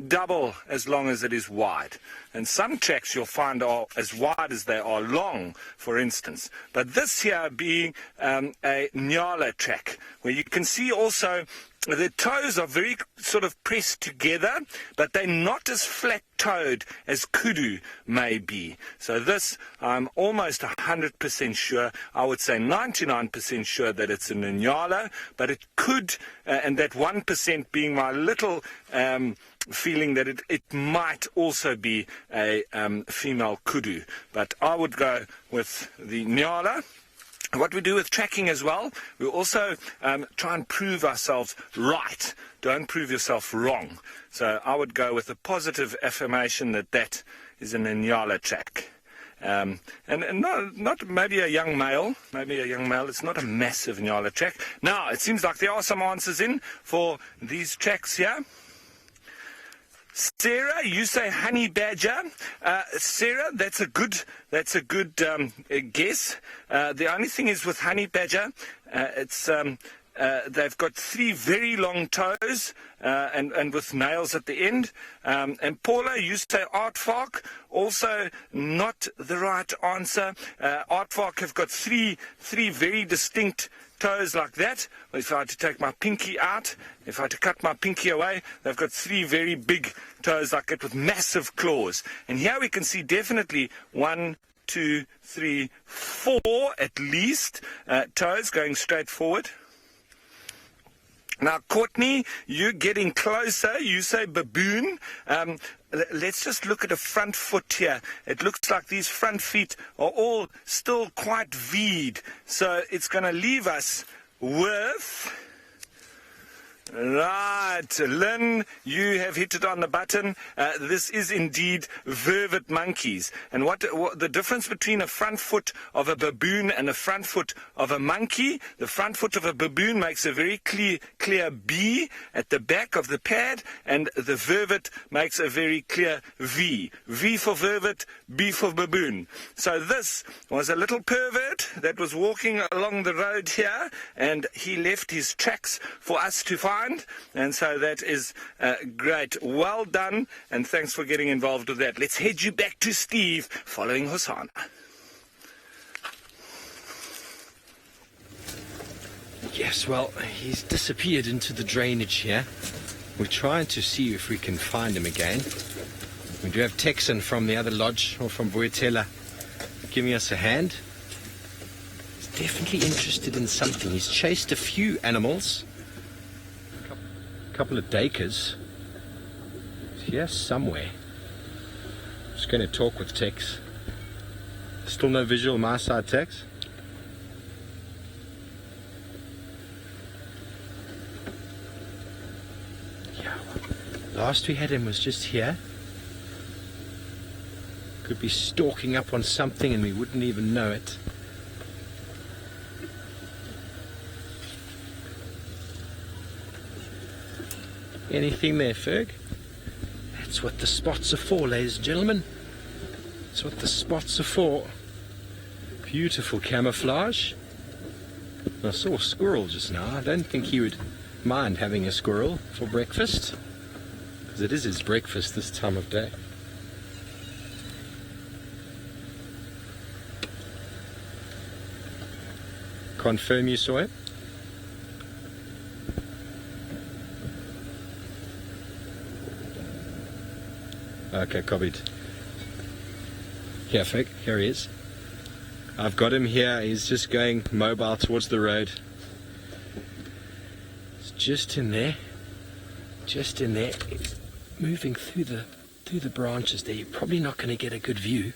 double as long as it is wide. And some tracks you'll find are as wide as they are long, for instance. But this here being a Nyala track, where you can see also the toes are very sort of pressed together, but they're not as flat-toed as kudu may be. So this, I'm almost 100% sure, I would say 99% sure that it's a Nyala, but it could, and that 1% being my little feeling that it might also be a female kudu. But I would go with the Nyala. What we do with tracking as well, we also try and prove ourselves right. Don't prove yourself wrong. So I would go with a positive affirmation that that is an Nyala track. And not maybe a young male. It's not a massive Nyala track. Now, it seems like there are some answers in for these tracks here. Sarah, you say honey badger. Sarah, that's a good guess. The only thing is with honey badger, they've got 3 very long toes and with nails at the end. And Paula, you say aardvark. Also not the right answer. Aardvark have got three very distinct toes like that. If I had to take my pinky out, if I had to cut my pinky away, they've got 3 very big toes like that with massive claws. And here we can see definitely 1, 2, 3, 4 at least toes going straight forward. Now, Courtney, you're getting closer. You say baboon. Let's just look at a front foot here. It looks like these front feet are all still quite V'd. So it's going to leave us with Right, Lynn, you have hit it on the button. This is indeed vervet monkeys. And what the difference between a front foot of a baboon and a front foot of a monkey? The front foot of a baboon makes a very clear B at the back of the pad, and the vervet makes a very clear V. V for vervet, B for baboon. So this was a little pervert that was walking along the road here, and he left his tracks for us to find. And so that is great. Well done, and thanks for getting involved with that. Let's head you back to Steve following Hosanna. Yes, well, he's disappeared into the drainage here. We're trying to see if we can find him again. We do have Texan from the other lodge, or from Voitela, giving us a hand. He's definitely interested in something. He's chased a few animals. Couple of dakers here somewhere. Just going to talk with Tex. Still no visual on my side, Tex. Yeah, last we had him was just here. Could be stalking up on something and we wouldn't even know it. Anything there, Ferg? That's what the spots are for, ladies and gentlemen. That's what the spots are for. Beautiful camouflage. I saw a squirrel just now. I don't think he would mind having a squirrel for breakfast, because it is his breakfast this time of day. Confirm you saw it? Okay, copied. Here, Fig, here he is. I've got him here. He's just going mobile towards the road. It's just in there. Just in there. Moving through the branches there. You're probably not going to get a good view.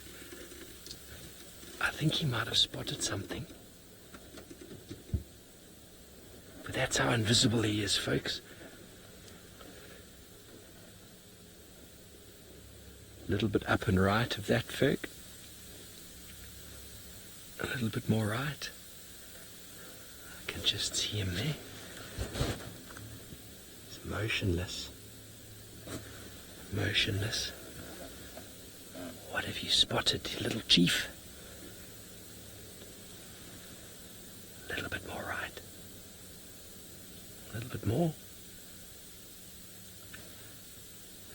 I think he might have spotted something. But that's how invisible he is, folks. A little bit up and right of that, Ferg. A little bit more right. I can just see him there. He's motionless. Motionless. What have you spotted, little chief? A little bit more right. A little bit more.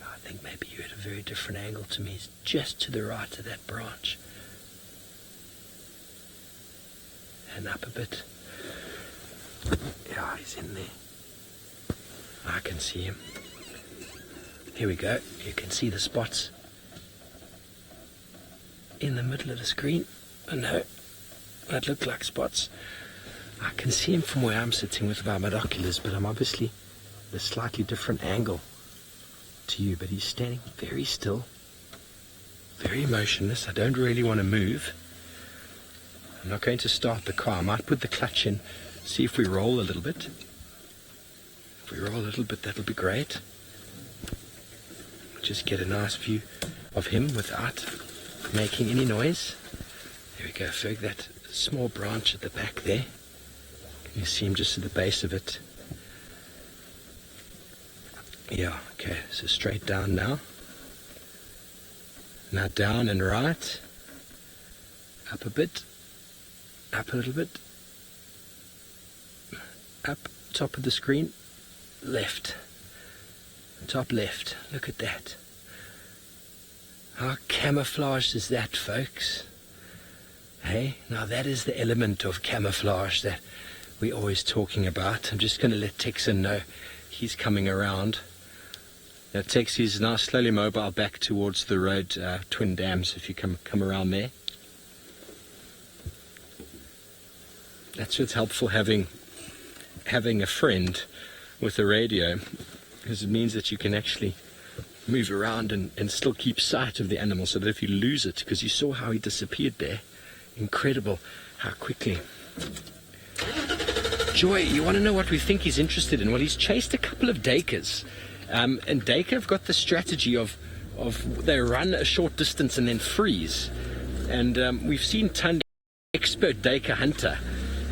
I think maybe you're at a very different angle to me. It's just to the right of that branch. And up a bit. Yeah, he's in there. I can see him. Here we go. You can see the spots in the middle of the screen. Oh no, that look like spots. I can see him from where I'm sitting with my binoculars, but I'm obviously at a slightly different angle to you. But he's standing very still, very motionless. I don't really want to move. I'm not going to start the car. I might put the clutch in, see if we roll a little bit. If we roll a little bit, that'll be great. Just get a nice view of him without making any noise. There we go, Ferg, that small branch at the back there. Can you see him just at the base of it? Yeah, okay, so straight down now. Now down and right. Up a bit. Up a little bit. Up, top of the screen. Left. Top left. Look at that. How camouflaged is that, folks? Hey, now that is the element of camouflage that we're always talking about. I'm just going to let Texan know he's coming around. Now Tex is now slowly mobile back towards the road, Twin Dams, if you come around there. That's what's helpful having a friend with a radio, because it means that you can actually move around and still keep sight of the animal, so that if you lose it, because you saw how he disappeared there, incredible how quickly. Joy, you want to know what we think he's interested in? Well, he's chased a couple of duikers. And duiker have got the strategy of they run a short distance and then freeze. And we've seen expert duiker hunter.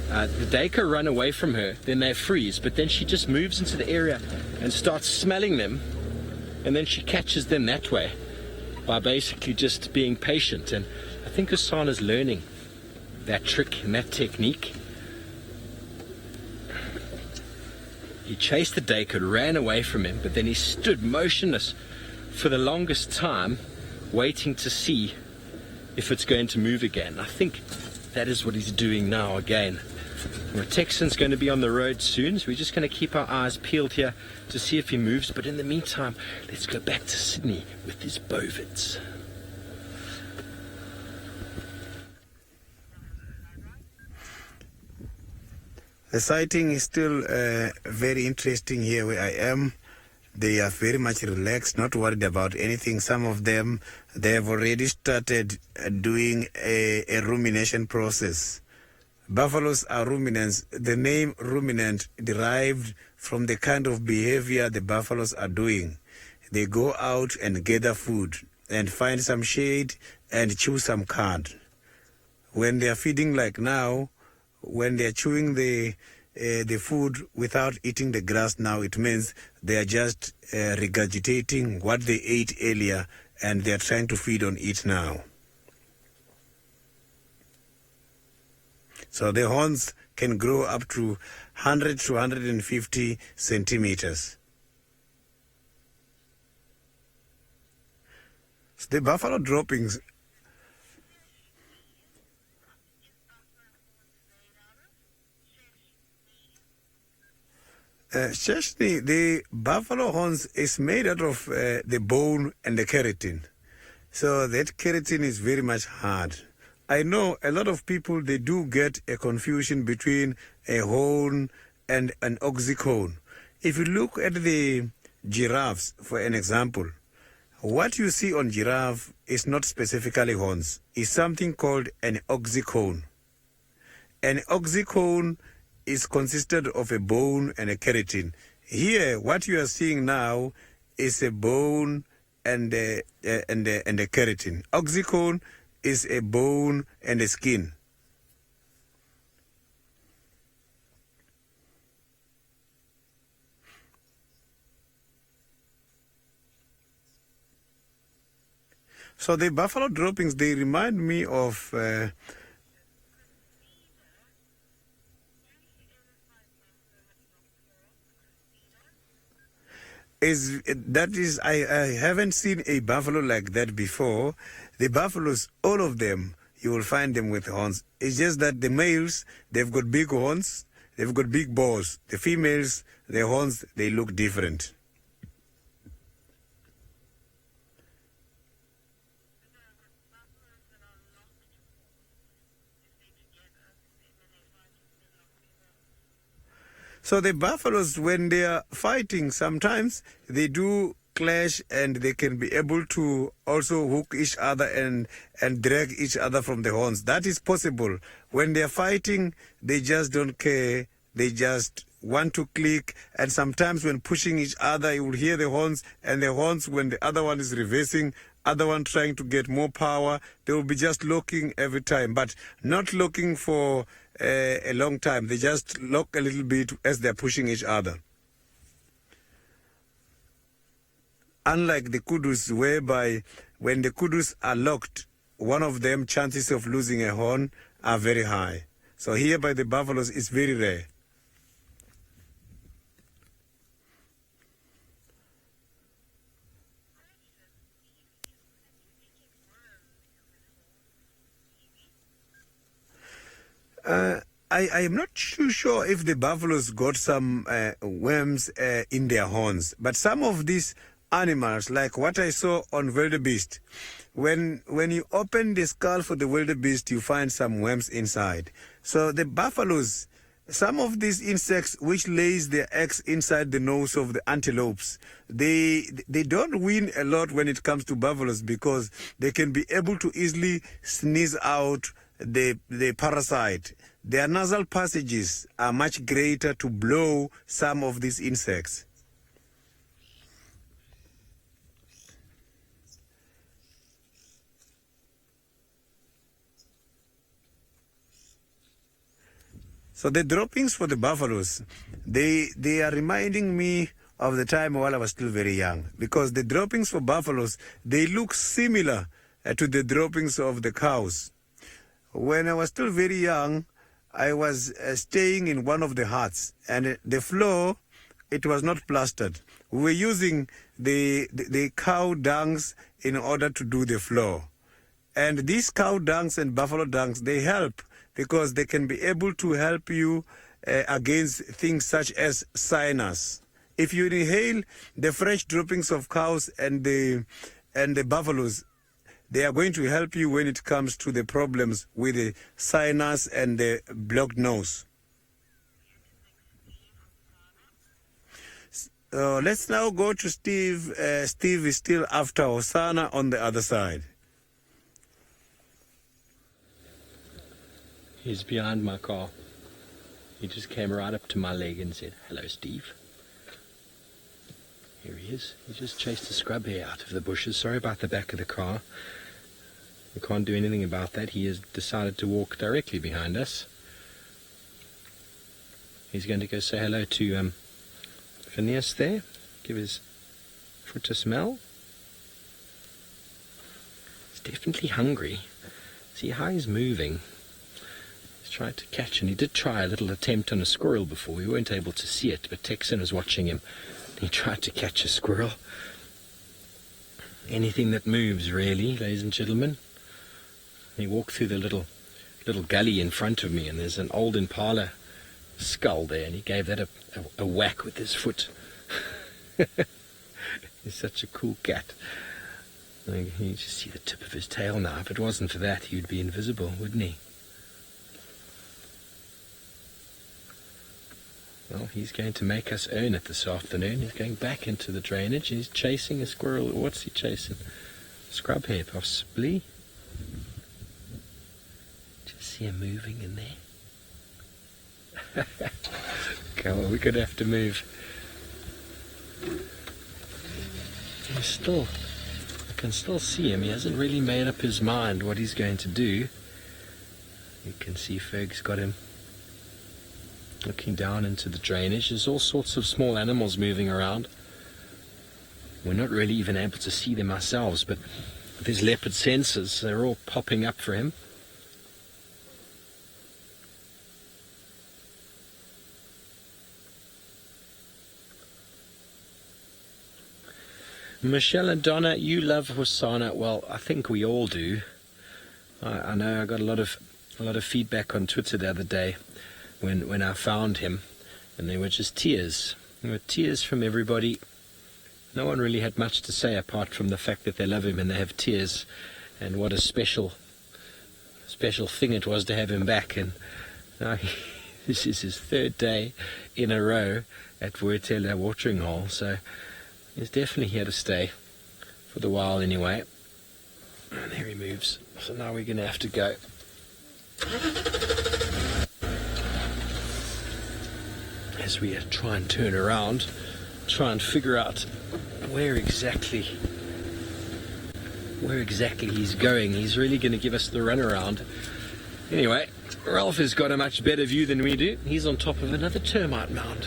The duiker run away from her, then they freeze, but then she just moves into the area and starts smelling them, and then she catches them that way by basically just being patient. And I think Osana's learning that trick and that technique. He chased the duiker, ran away from him, but then he stood motionless for the longest time, waiting to see if it's going to move again. I think that is what he's doing now again. The Texan's going to be on the road soon, so we're just going to keep our eyes peeled here to see if he moves. But in the meantime, let's go back to Sydney with his bovids. The sighting is still very interesting here where I am. They are very much relaxed, not worried about anything. Some of them, they have already started doing a rumination process. Buffaloes are ruminants. The name ruminant derived from the kind of behavior the buffaloes are doing. They go out and gather food and find some shade and chew some cud. When they are feeding like now, when they are chewing the food without eating the grass now, it means they are just regurgitating what they ate earlier and they are trying to feed on it now. So the horns can grow up to 100 to 150 centimeters. So the buffalo droppings, Sheshni, the buffalo horns is made out of the bone and the keratin. So that keratin is very much hard. I know a lot of people, they do get a confusion between a horn and an oxycone. If you look at the giraffes, for an example, what you see on giraffe is not specifically horns. It's something called an oxycone. An oxycone is consisted of a bone and a keratin. Here, what you are seeing now is a bone and a keratin. Oxycone is a bone and a skin. So the buffalo droppings, they remind me of I haven't seen a buffalo like that before. The buffaloes, all of them, you will find them with horns. It's just that the males, they've got big horns, they've got big balls. The females, their horns, they look different. So the buffaloes, when they are fighting, sometimes they do clash and they can be able to also hook each other and drag each other from the horns. That is possible. When they are fighting, they just don't care. They just want to click. And sometimes when pushing each other, you will hear the horns, and the horns, when the other one is reversing, other one trying to get more power, they will be just locking every time, but not locking for a long time. They just lock a little bit as they're pushing each other. Unlike the kudus, whereby when the kudus are locked, one of them, chances of losing a horn are very high. So here by the buffaloes, it's very rare. I am not too sure if the buffaloes got some worms in their horns, but some of these animals, like what I saw on wildebeest, when you open the skull for the wildebeest, you find some worms inside. So the buffaloes, some of these insects which lays their eggs inside the nose of the antelopes, they don't win a lot when it comes to buffaloes, because they can be able to easily sneeze out the parasite, their nasal passages are much greater to blow some of these insects. So the droppings for the buffaloes, they are reminding me of the time while I was still very young, because the droppings for buffaloes, they look similar to the droppings of the cows. When I was still very young, I was staying in one of the huts, and the floor, it was not plastered. We were using the cow dungs in order to do the floor. And these cow dungs and buffalo dungs, they help because they can be able to help you against things such as sinus. If you inhale the fresh droppings of cows and the buffaloes, they are going to help you when it comes to the problems with the sinus and the blocked nose. Let's now go to Steve. Steve is still after Hosanna on the other side. He's behind my car. He just came right up to my leg and said, "Hello, Steve." Here he is. He just chased a scrub hare out of the bushes. Sorry about the back of the car. We can't do anything about that. He has decided to walk directly behind us. He's going to go say hello to Phineas there. Give his foot a smell. He's definitely hungry. See how he's moving. He's tried to catch, and he did try a little attempt on a squirrel before. We weren't able to see it, but Texan was watching him. He tried to catch a squirrel. Anything that moves, really, ladies and gentlemen. He walked through the little gully in front of me, and there's an old Impala skull there, and he gave that a whack with his foot. He's such a cool cat. You just see the tip of his tail now. If it wasn't for that, he would be invisible, wouldn't he? Well, he's going to make us earn it this afternoon. He's going back into the drainage. He's chasing a squirrel. What's he chasing? Scrub hare, possibly. Just see him moving in there. Come on, we're going to have to move. I can still see him. He hasn't really made up his mind what he's going to do. You can see Ferg's got him looking down into the drainage. There's all sorts of small animals moving around. We're not really even able to see them ourselves, but with his leopard sensors, they're all popping up for him. Michelle and Donna, you love Hosanna. Well, I think we all do. I know I got a lot of feedback on Twitter the other day when I found him, and there were just tears. There were tears from everybody. No one really had much to say apart from the fact that they love him and they have tears, and what a special thing it was to have him back. And this is his third day in a row at Vuetela watering hole, so he's definitely here to stay for the while anyway. And there he moves. So now we're going to have to go. As we try and turn around, try and figure out where exactly he's going. He's really going to give us the runaround. Anyway, Ralph has got a much better view than we do. He's on top of another termite mound.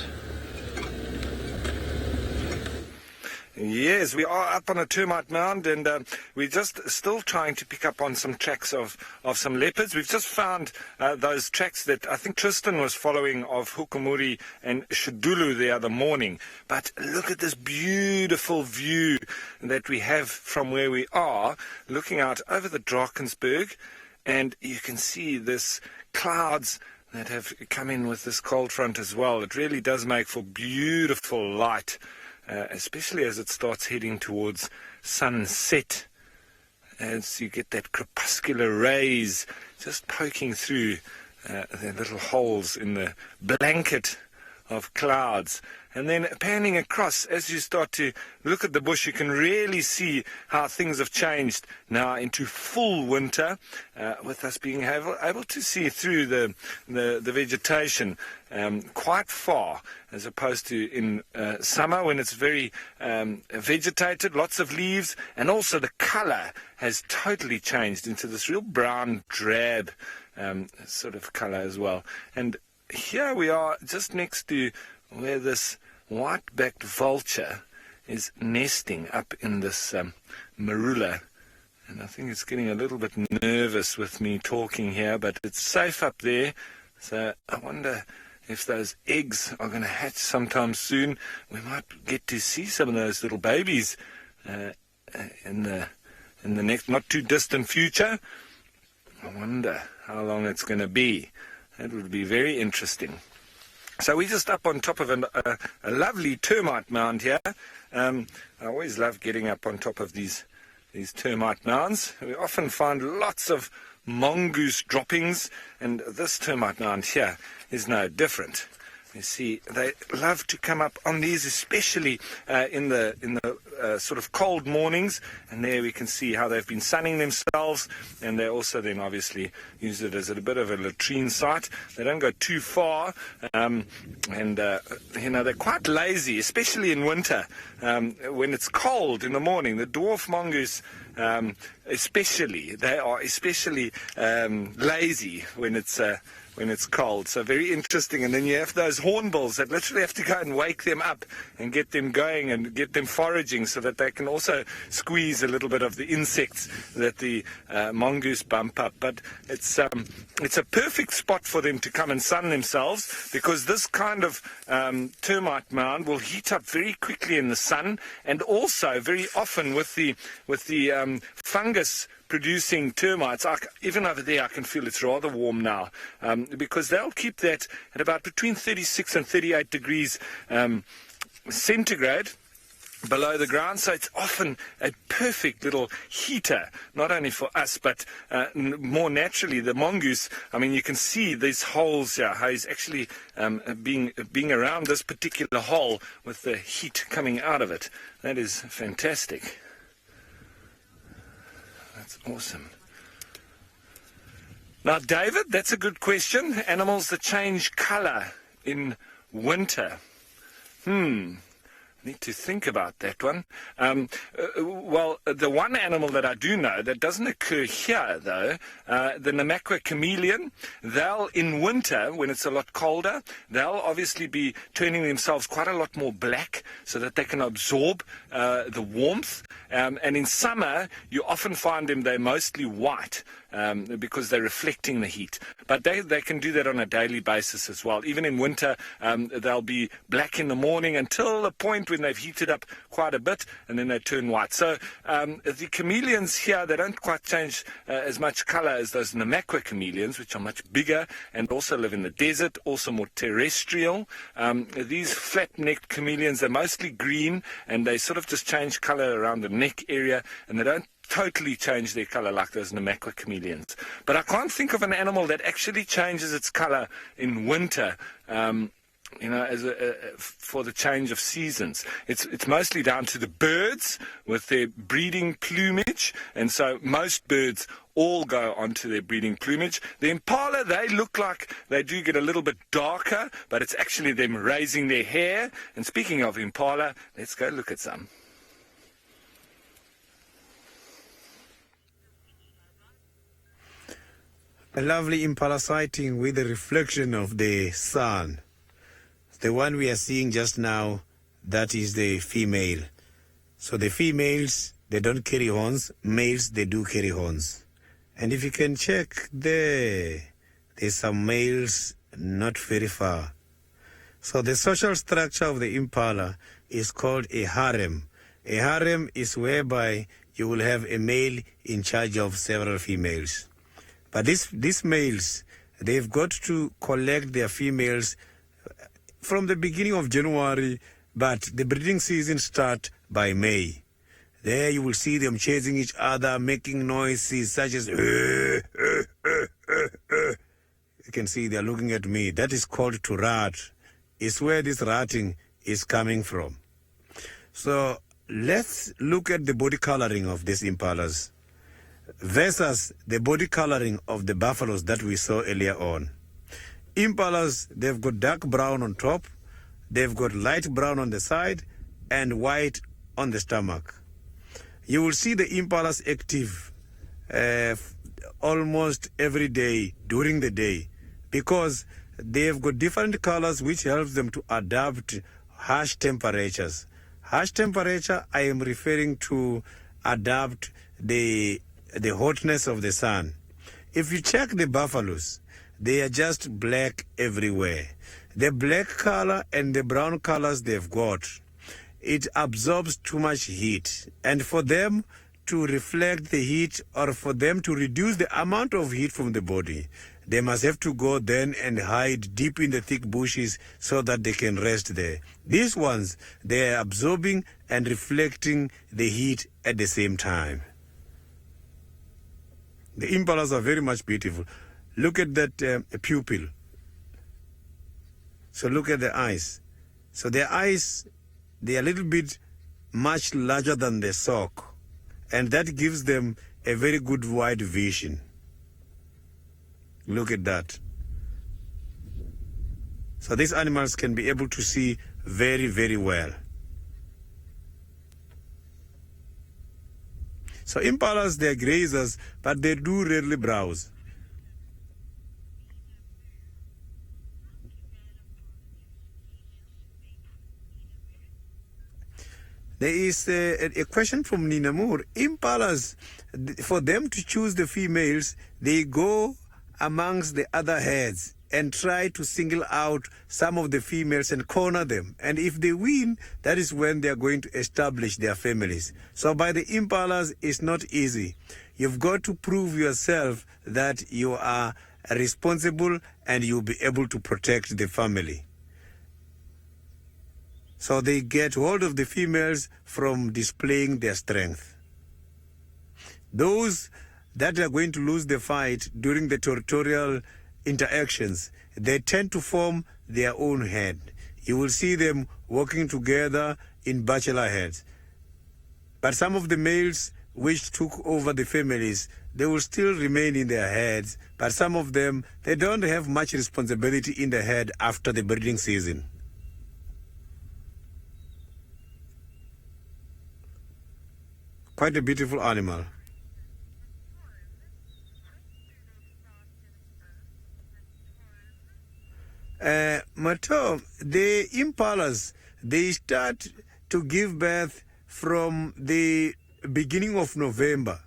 Yes, we are up on a termite mound, and we're just still trying to pick up on some tracks of some leopards. We've just found those tracks that I think Tristan was following of Hukumuri and Shidulu the other morning. But look at this beautiful view that we have from where we are, looking out over the Drakensberg, and you can see this clouds that have come in with this cold front as well. It really does make for beautiful light. Especially as it starts heading towards sunset, as you get that crepuscular rays just poking through the little holes in the blanket of clouds. And then panning across, as you start to look at the bush, you can really see how things have changed now into full winter, with us being able to see through the vegetation quite far, as opposed to in summer when it's very vegetated, lots of leaves, and also the color has totally changed into this real brown drab sort of color as well. And here we are just next to where this white-backed vulture is nesting up in this marula. And I think it's getting a little bit nervous with me talking here, but it's safe up there. So I wonder if those eggs are going to hatch sometime soon. We might get to see some of those little babies in the next not too distant future. I wonder how long it's going to be. That would be very interesting. So we're just up on top of a lovely termite mound here. I always love getting up on top of these termite mounds. We often find lots of mongoose droppings, and this termite mound here is no different. You see, they love to come up on these, especially in the sort of cold mornings. And there we can see how they've been sunning themselves, and they also then obviously use it as a bit of a latrine site. They don't go too far, and they're quite lazy, especially in winter when it's cold in the morning. The dwarf mongoose, especially, they are especially lazy when it's cold. So very interesting. And then you have those hornbills that literally have to go and wake them up and get them going and get them foraging so that they can also squeeze a little bit of the insects that the mongoose bump up. But it's a perfect spot for them to come and sun themselves, because this kind of termite mound will heat up very quickly in the sun, and also very often with the fungus producing termites. Even over there I can feel it's rather warm now, because they'll keep that at about between 36 and 38 degrees centigrade below the ground. So it's often a perfect little heater, not only for us, but more naturally the mongoose. I mean, you can see these holes here, how he's actually being around this particular hole with the heat coming out of it. That is fantastic. That's awesome. Now, David, that's a good question. Animals that change color in winter. Need to think about that one. Well, the one animal that I do know that doesn't occur here, though, the Namaqua chameleon, they'll, in winter, when it's a lot colder, they'll obviously be turning themselves quite a lot more black so that they can absorb the warmth. And in summer, you often find them, they're mostly white because they're reflecting the heat. But they can do that on a daily basis as well. Even in winter, they'll be black in the morning until the point when they've heated up quite a bit, and then they turn white. So the chameleons here, they don't quite change as much color as those Namaqua chameleons, which are much bigger and also live in the desert, also more terrestrial. These flat-necked chameleons, they're mostly green, and they sort of just change color around the neck area, and they don't totally change their color like those Namaqua chameleons. But I can't think of an animal that actually changes its color in winter, for the change of seasons. It's mostly down to the birds with their breeding plumage, and so most birds all go onto their breeding plumage. The Impala, they look like they do get a little bit darker, but it's actually them raising their hair. And speaking of Impala, let's go look at some. A lovely Impala sighting with the reflection of the sun. The one we are seeing just now, that is the female. So the females, they don't carry horns. Males, they do carry horns. And if you can check there's some males not very far. So the social structure of the Impala is called a harem. A harem is whereby you will have a male in charge of several females. But these males, they've got to collect their females from the beginning of January, but the breeding season starts by May. There you will see them chasing each other, making noises such as You can see they're looking at me. That is called to rat. is where this rutting is coming from. So let's look at the body coloring of these impalas versus the body coloring of the buffaloes that we saw earlier on. Impalas, they've got dark brown on top, they've got light brown on the side, and white on the stomach. You will see the impalas active almost every day during the day because they've got different colors which helps them to adapt harsh temperatures. Harsh temperature, I am referring to adapt the hotness of the sun. If you check the buffaloes, they are just black everywhere. The black color and the brown colors they've got, it absorbs too much heat. And for them to reflect the heat or for them to reduce the amount of heat from the body, they must have to go then and hide deep in the thick bushes so that they can rest there. These ones, they are absorbing and reflecting the heat at the same time. The impalas are very much beautiful. Look at that pupil. So look at the eyes. So their eyes, they are a little bit much larger than the sock. And that gives them a very good wide vision. Look at that. So these animals can be able to see very, very well. So impalas, they're grazers, but they do rarely browse. There is a question from Nina Moore. Impalas, for them to choose the females, they go amongst the other herds and try to single out some of the females and corner them. And if they win, that is when they are going to establish their families. So by the impalas, it's not easy. You've got to prove yourself that you are responsible and you'll be able to protect the family. So they get hold of the females from displaying their strength. Those that are going to lose the fight during the territorial interactions, they tend to form their own herd. You will see them working together in bachelor herds. But some of the males which took over the families, they will still remain in their herds, but some of them, they don't have much responsibility in the herd after the breeding season. Quite a beautiful animal. Mato, the impalas, they start to give birth from the beginning of November.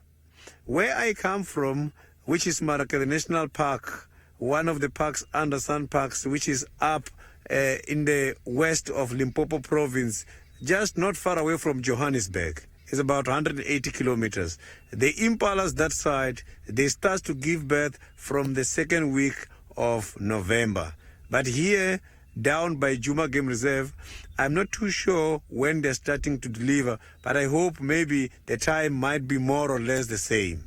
Where I come from, which is Kruger National Park, one of the parks under Sun Parks, which is up in the west of Limpopo province, just not far away from Johannesburg. It's about 180 kilometers. The impalas that side, they start to give birth from the second week of November. But here, down by Juma Game Reserve, I'm not too sure when they're starting to deliver, but I hope maybe the time might be more or less the same.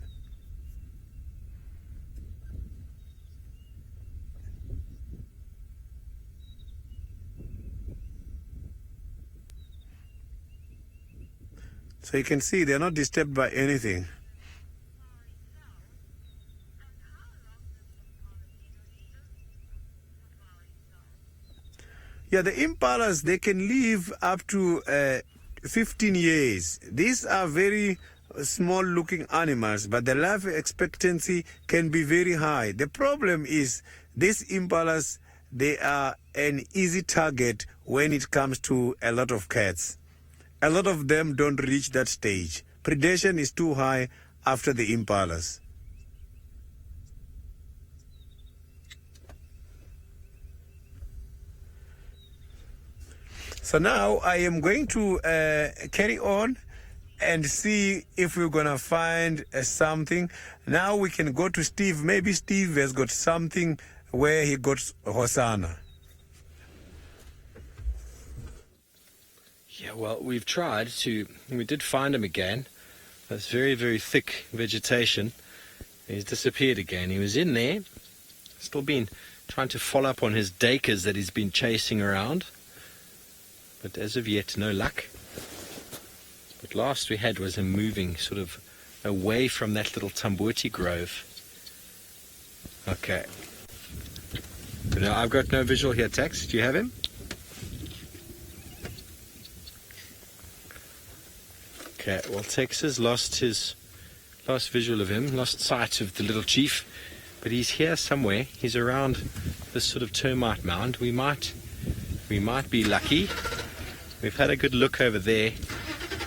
So you can see they're not disturbed by anything. Yeah, the impalas, they can live up to 15 years. These are very small-looking animals, but the life expectancy can be very high. The problem is these impalas, they are an easy target when it comes to a lot of cats. A lot of them don't reach that stage. Predation is too high after the impalas. So now I am going to carry on and see if we're going to find something. Now we can go to Steve. Maybe Steve has got something where he got Hosanna. Yeah, well, we did find him again. That's very, very thick vegetation. He's disappeared again. He was in there, still been trying to follow up on his dacres that he's been chasing around. But as of yet, no luck. What last we had was him moving sort of away from that little Tambuti grove. Okay. No, I've got no visual here, Tax. Do you have him? Okay, well, Tex has lost his last visual of him, lost sight of the little chief, but he's here somewhere. He's around this sort of termite mound. We might be lucky. We've had a good look over there.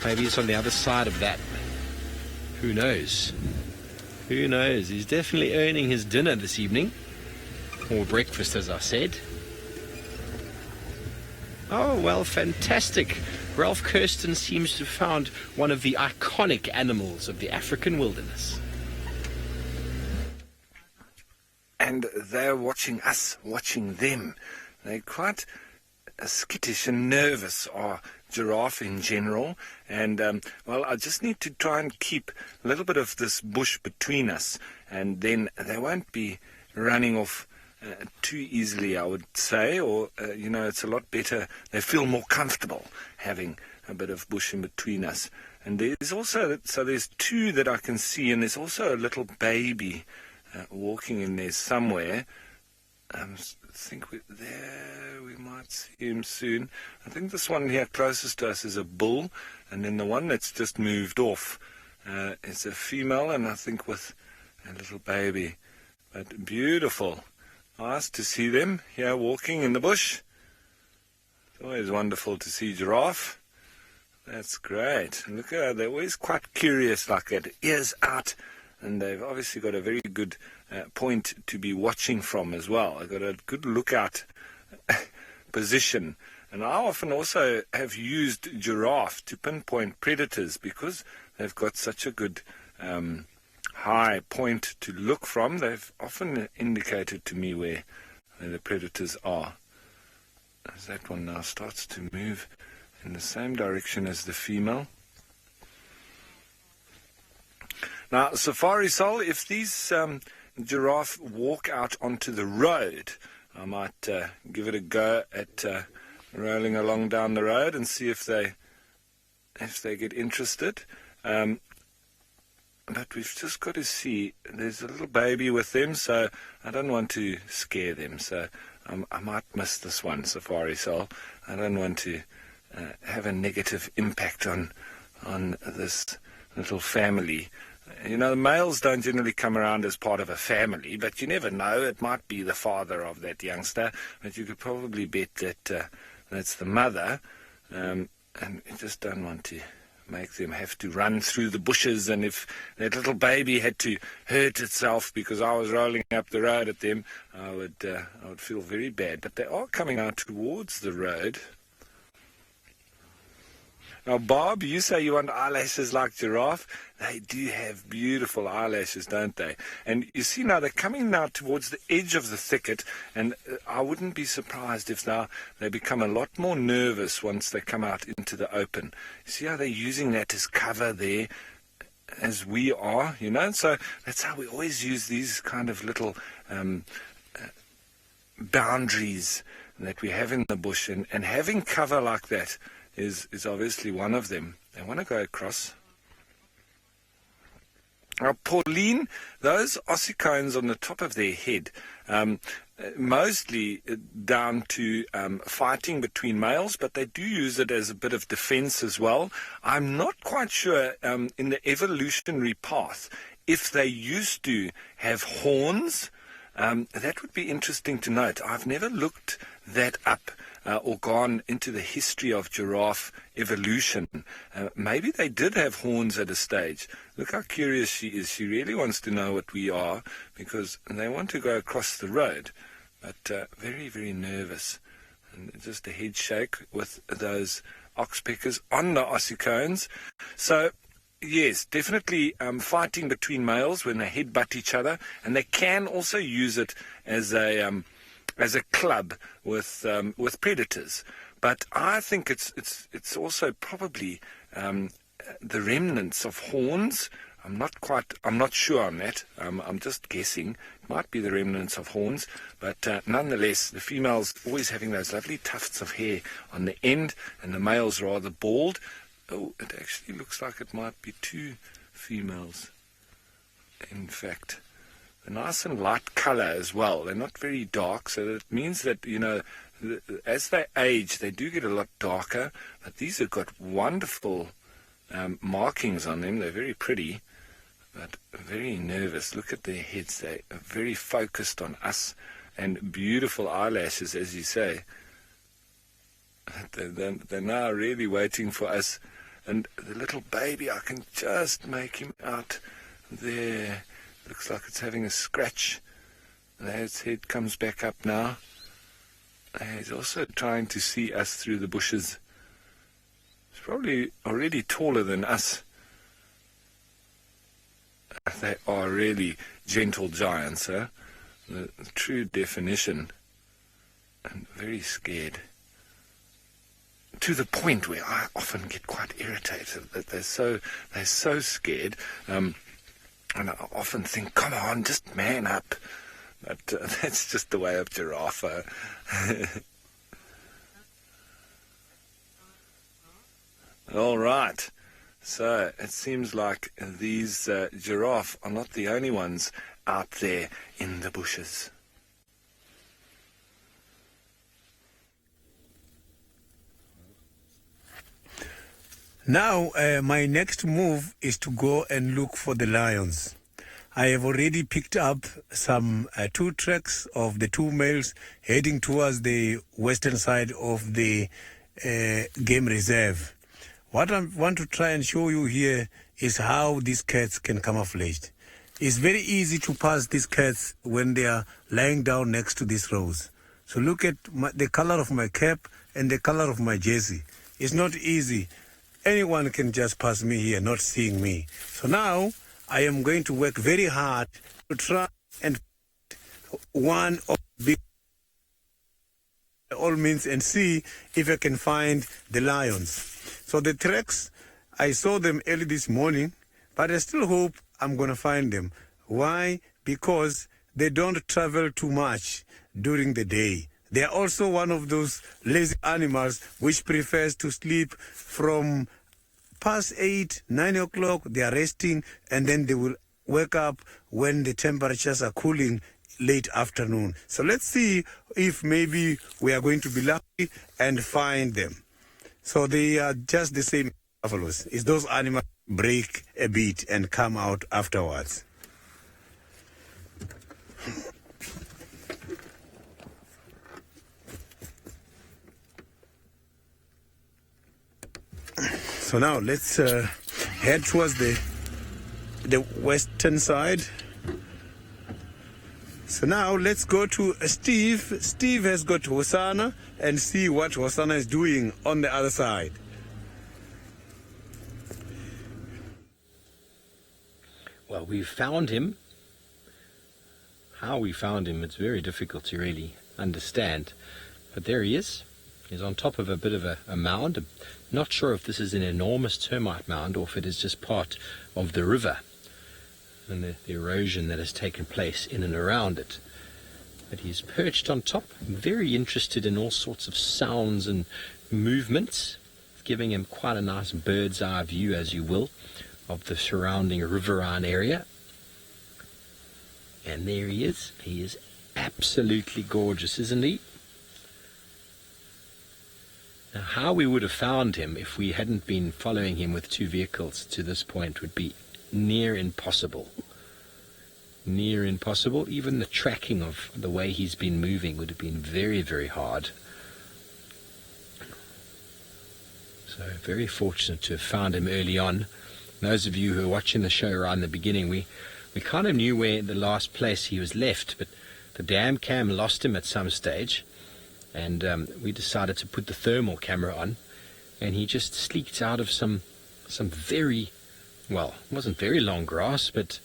Maybe he's on the other side of that. Who knows? Who knows? He's definitely earning his dinner this evening. Or breakfast, as I said. Oh, well, fantastic. Ralph Kirsten seems to have found one of the iconic animals of the African wilderness. And they're watching us, watching them. They're quite skittish and nervous, are giraffe in general. And, well, I just need to try and keep a little bit of this bush between us, and then they won't be running off too easily, I would say, or, it's a lot better. They feel more comfortable having a bit of bush in between us. And there's also, so there's two that I can see, and there's also a little baby walking in there somewhere. I think we might see him soon. I think this one here closest to us is a bull, and then the one that's just moved off is a female, and I think with a little baby. But beautiful. Nice to see them here walking in the bush. It's always wonderful to see giraffe. That's great. And look at how they're always quite curious like that, ears out, and they've obviously got a very good point to be watching from as well. They've got a good lookout position. And I often also have used giraffe to pinpoint predators because they've got such a good high point to look from. They've often indicated to me where the predators are. As that one now starts to move in the same direction as the female. Now, Safari Sol, if these giraffe walk out onto the road, I might give it a go at rolling along down the road and see if they get interested. But we've just got to see, there's a little baby with them, so I don't want to scare them. So I might miss this one, Safari Sol. I don't want to have a negative impact on this little family. The males don't generally come around as part of a family, but you never know. It might be the father of that youngster, but you could probably bet that that's the mother. And you just don't want to make them have to run through the bushes, and if that little baby had to hurt itself because I was rolling up the road at them, I would feel very bad. But they are coming out towards the road. Now, Bob, you say you want eyelashes like giraffe. They do have beautiful eyelashes, don't they? And you see now they're coming now towards the edge of the thicket, and I wouldn't be surprised if now they become a lot more nervous once they come out into the open. You see how they're using that as cover there, as we are, So that's how we always use these kind of little boundaries that we have in the bush, and having cover like that is obviously one of them. They want to go across. Now, Pauline, those ossicones on the top of their head, mostly down to fighting between males, but they do use it as a bit of defense as well. I'm not quite sure in the evolutionary path if they used to have horns. That would be interesting to note. I've never looked that up or gone into the history of giraffe evolution. Maybe they did have horns at a stage. Look how curious she is. She really wants to know what we are because they want to go across the road, but very, very nervous. And just a head shake with those oxpeckers on the ossicones. So, yes, definitely fighting between males when they headbutt each other, and they can also use it as a club with predators. But I think it's also probably the remnants of horns. I'm not sure on that. I'm just guessing. It might be the remnants of horns, but nonetheless, the female's always having those lovely tufts of hair on the end, and the male's rather bald. Oh, it actually looks like it might be two females. In fact, a nice and light colour as well. They're not very dark, so that means that, as they age, they do get a lot darker. But these have got wonderful markings on them. They're very pretty, but very nervous. Look at their heads. They are very focused on us, and beautiful eyelashes, as you say. They're now really waiting for us. And the little baby, I can just make him out there. Looks like it's having a scratch. And its head comes back up now. And he's also trying to see us through the bushes. He's probably already taller than us. They are really gentle giants, huh? The true definition. And very scared. To the point where I often get quite irritated that they're so scared. And I often think, come on, just man up. But that's just the way of giraffe. All right. So it seems like these giraffe are not the only ones out there in the bushes. Now, my next move is to go and look for the lions. I have already picked up some 2 tracks of the 2 males heading towards the western side of the game reserve. What I want to try and show you here is how these cats can camouflage. It's very easy to pass these cats when they are lying down next to these rows. So look at the color of my cap and the color of my jersey. It's not easy. Anyone can just pass me here, not seeing me. So now I am going to work very hard to try and one of the all means and see if I can find the lions. So the tracks, I saw them early this morning, but I still hope I'm going to find them. Why? Because they don't travel too much during the day. They are also one of those lazy animals which prefers to sleep from past 8, 9 o'clock. They are resting, and then they will wake up when the temperatures are cooling late afternoon. So let's see if maybe we are going to be lucky and find them. So they are just the same buffaloes. It's those animals break a bit and come out afterwards. So now let's head towards the western side. So now let's go to Steve. Steve has got Hosanna and see what Hosanna is doing on the other side. Well, we've found him. How we found him, it's very difficult to really understand. But there he is. He's on top of a bit of a mound. I'm not sure if this is an enormous termite mound or if it is just part of the river and the erosion that has taken place in and around it. But he's perched on top, very interested in all sorts of sounds and movements, giving him quite a nice bird's eye view, as you will, of the surrounding riverine area. And there he is. He is absolutely gorgeous, isn't he? Now, how we would have found him if we hadn't been following him with 2 vehicles to this point would be near impossible. Near impossible. Even the tracking of the way he's been moving would have been very, very hard. So very fortunate to have found him early on. Those of you who are watching the show around the beginning, we kind of knew where the last place he was left, but the dam cam lost him at some stage, and we decided to put the thermal camera on, and he just sleeked out of some very, well, it wasn't very long grass, but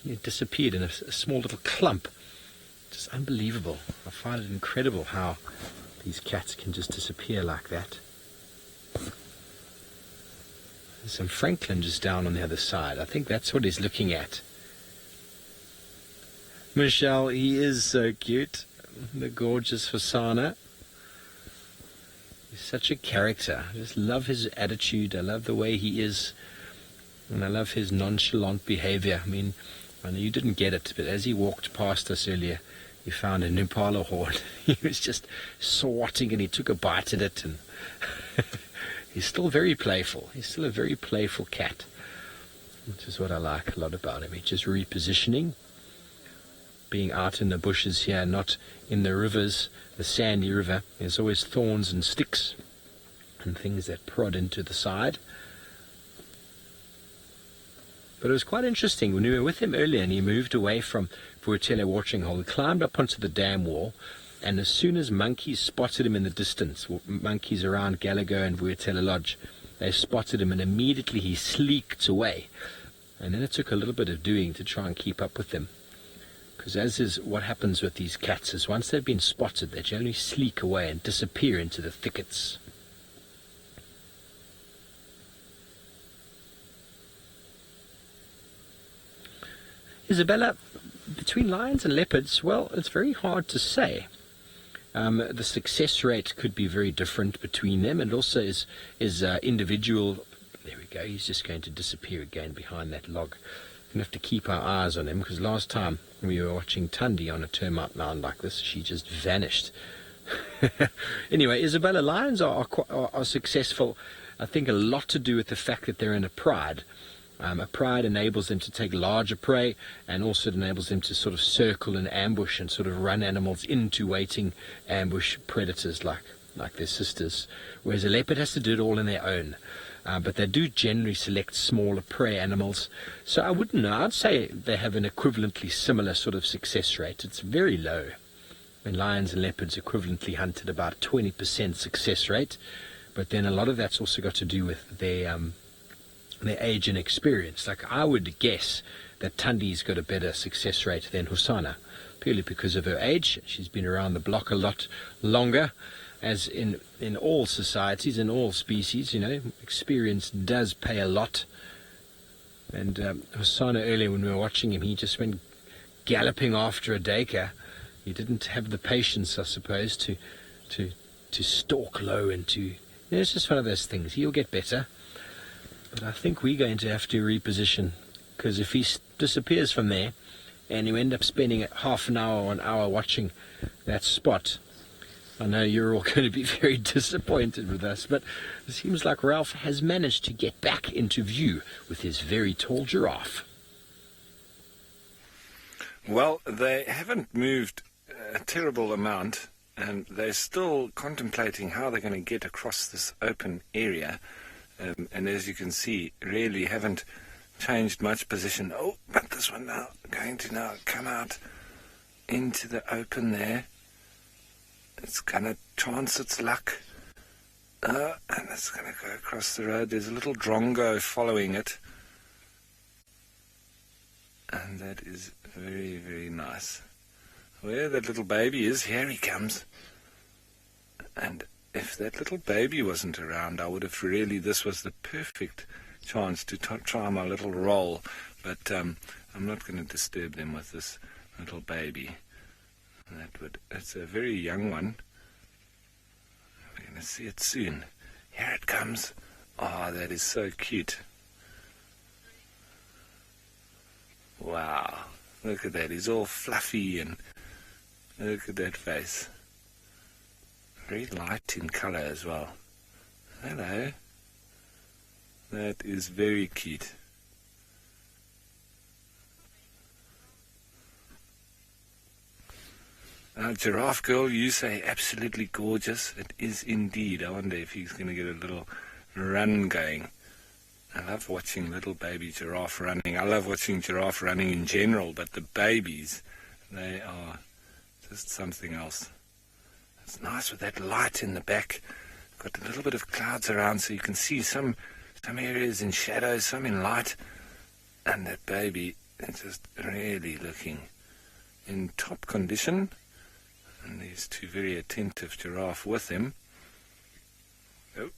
he disappeared in a small little clump. Just unbelievable. I find it incredible how these cats can just disappear like that. Some Franklin just down on the other side. I think that's what he's looking at. Michelle, he is so cute. The gorgeous Hosanna. He's such a character. I just love his attitude. I love the way he is. And I love his nonchalant behavior. I mean, I know you didn't get it, but as he walked past us earlier, he found an Impala horn. He was just swatting and he took a bite at it. And he's still very playful. He's still a very playful cat, which is what I like a lot about him. He's just repositioning, being out in the bushes here, not in the rivers, the sandy river. There's always thorns and sticks and things that prod into the side. But it was quite interesting when we were with him earlier and he moved away from Vuatela watering hole. He climbed up onto the dam wall, and as soon as monkeys spotted him in the distance, monkeys around Gallagher and Vuatela Lodge, they spotted him and immediately he sleeked away. And then it took a little bit of doing to try and keep up with them. Because as is what happens with these cats is once they've been spotted, they generally sleek away and disappear into the thickets. Isabella, between lions and leopards, well, it's very hard to say. The success rate could be very different between them, and also is individual. There we go, he's just going to disappear again behind that log. We're going to have to keep our eyes on him, because last time we were watching Tundi on a termite mound like this, she just vanished. Anyway, Isabella, lions are successful. I think a lot to do with the fact that they're in a pride. A pride enables them to take larger prey, and also it enables them to sort of circle and ambush and sort of run animals into waiting ambush predators like their sisters, whereas a leopard has to do it all on their own. But they do generally select smaller prey animals. So I wouldn't know. I'd say they have an equivalently similar sort of success rate. It's very low. When lions and leopards equivalently hunt at about 20% success rate, but then a lot of that's also got to do with their age and experience. Like I would guess that Tundi's got a better success rate than Hosanna, purely because of her age. She's been around the block a lot longer, as in all societies, in all species, experience does pay a lot. And Hosanna earlier when we were watching him, he just went galloping after a duiker. He didn't have the patience, I suppose, to stalk low and to, it's just one of those things. He'll get better. But I think we're going to have to reposition, because if he disappears from there and you end up spending half an hour or an hour watching that spot, I know you're all going to be very disappointed with us, but it seems like Ralph has managed to get back into view with his very tall giraffe. Well, they haven't moved a terrible amount, and they're still contemplating how they're going to get across this open area. And as you can see, really haven't changed much position. Oh, but this one now going to now come out into the open there. It's going to chance its luck. And it's going to go across the road. There's a little drongo following it. And that is very, very nice. Where that little baby is, here he comes. And if that little baby wasn't around, I would have really, this was the perfect chance to try my little roll. But I'm not going to disturb them with this little baby. It's a very young one. We're going to see it soon. Here it comes. Oh, that is so cute. Wow. Look at that. He's all fluffy and look at that face. Very light in colour as well. Hello. That is very cute. Giraffe girl, you say absolutely gorgeous. It is indeed. I wonder if he's going to get a little run going. I love watching little baby giraffe running. I love watching giraffe running in general, but the babies, they are just something else. It's nice with that light in the back. Got a little bit of clouds around so you can see some areas in shadow, some in light. And that baby is just really looking in top condition. And these two very attentive giraffe with him. Oh,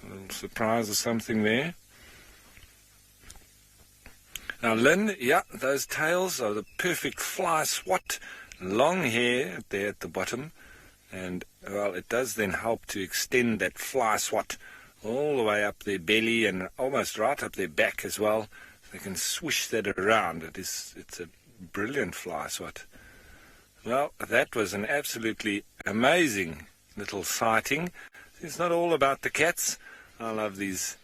a little surprise or something there. Now, Lynn, yeah, those tails are the perfect fly swat. Long hair there at the bottom. And, well, it does then help to extend that fly swat all the way up their belly and almost right up their back as well. They can swish that around. It's a brilliant fly swat. Well, that was an absolutely amazing little sighting. It's not all about the cats. I love these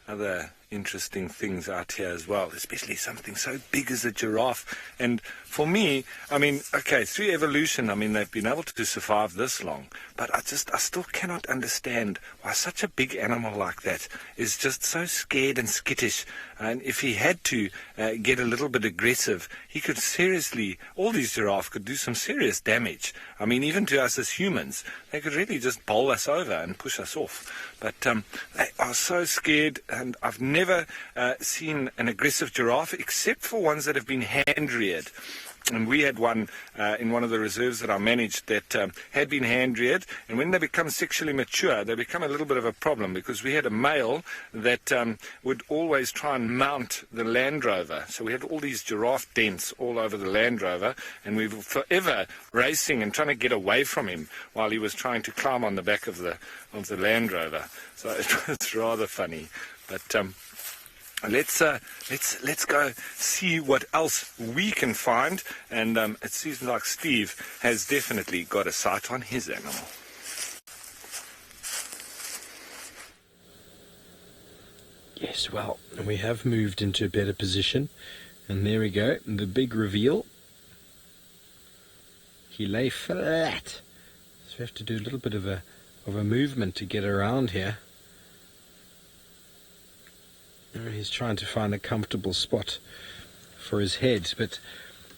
other interesting things out here as well, especially something so big as a giraffe. And for me, I mean, okay, through evolution, I mean, they've been able to survive this long, but I still cannot understand why such a big animal like that is just so scared and skittish. And if he had to get a little bit aggressive, he could seriously, all these giraffes could do some serious damage. I mean, even to us as humans, they could really just bowl us over and push us off. But they are so scared, and I've never seen an aggressive giraffe except for ones that have been hand-reared. And we had one in one of the reserves that I managed that had been hand-reared, and when they become sexually mature, they become a little bit of a problem, because we had a male that would always try and mount the Land Rover. So we had all these giraffe dents all over the Land Rover, and we were forever racing and trying to get away from him while he was trying to climb on the back of the Land Rover. So it was rather funny. But let's go see what else we can find, and it seems like Steve has definitely got a sight on his animal. Yes, well, we have moved into a better position, and there we go, the big reveal. He lay flat, so we have to do a little bit of a movement to get around here. He's trying to find a comfortable spot for his head, but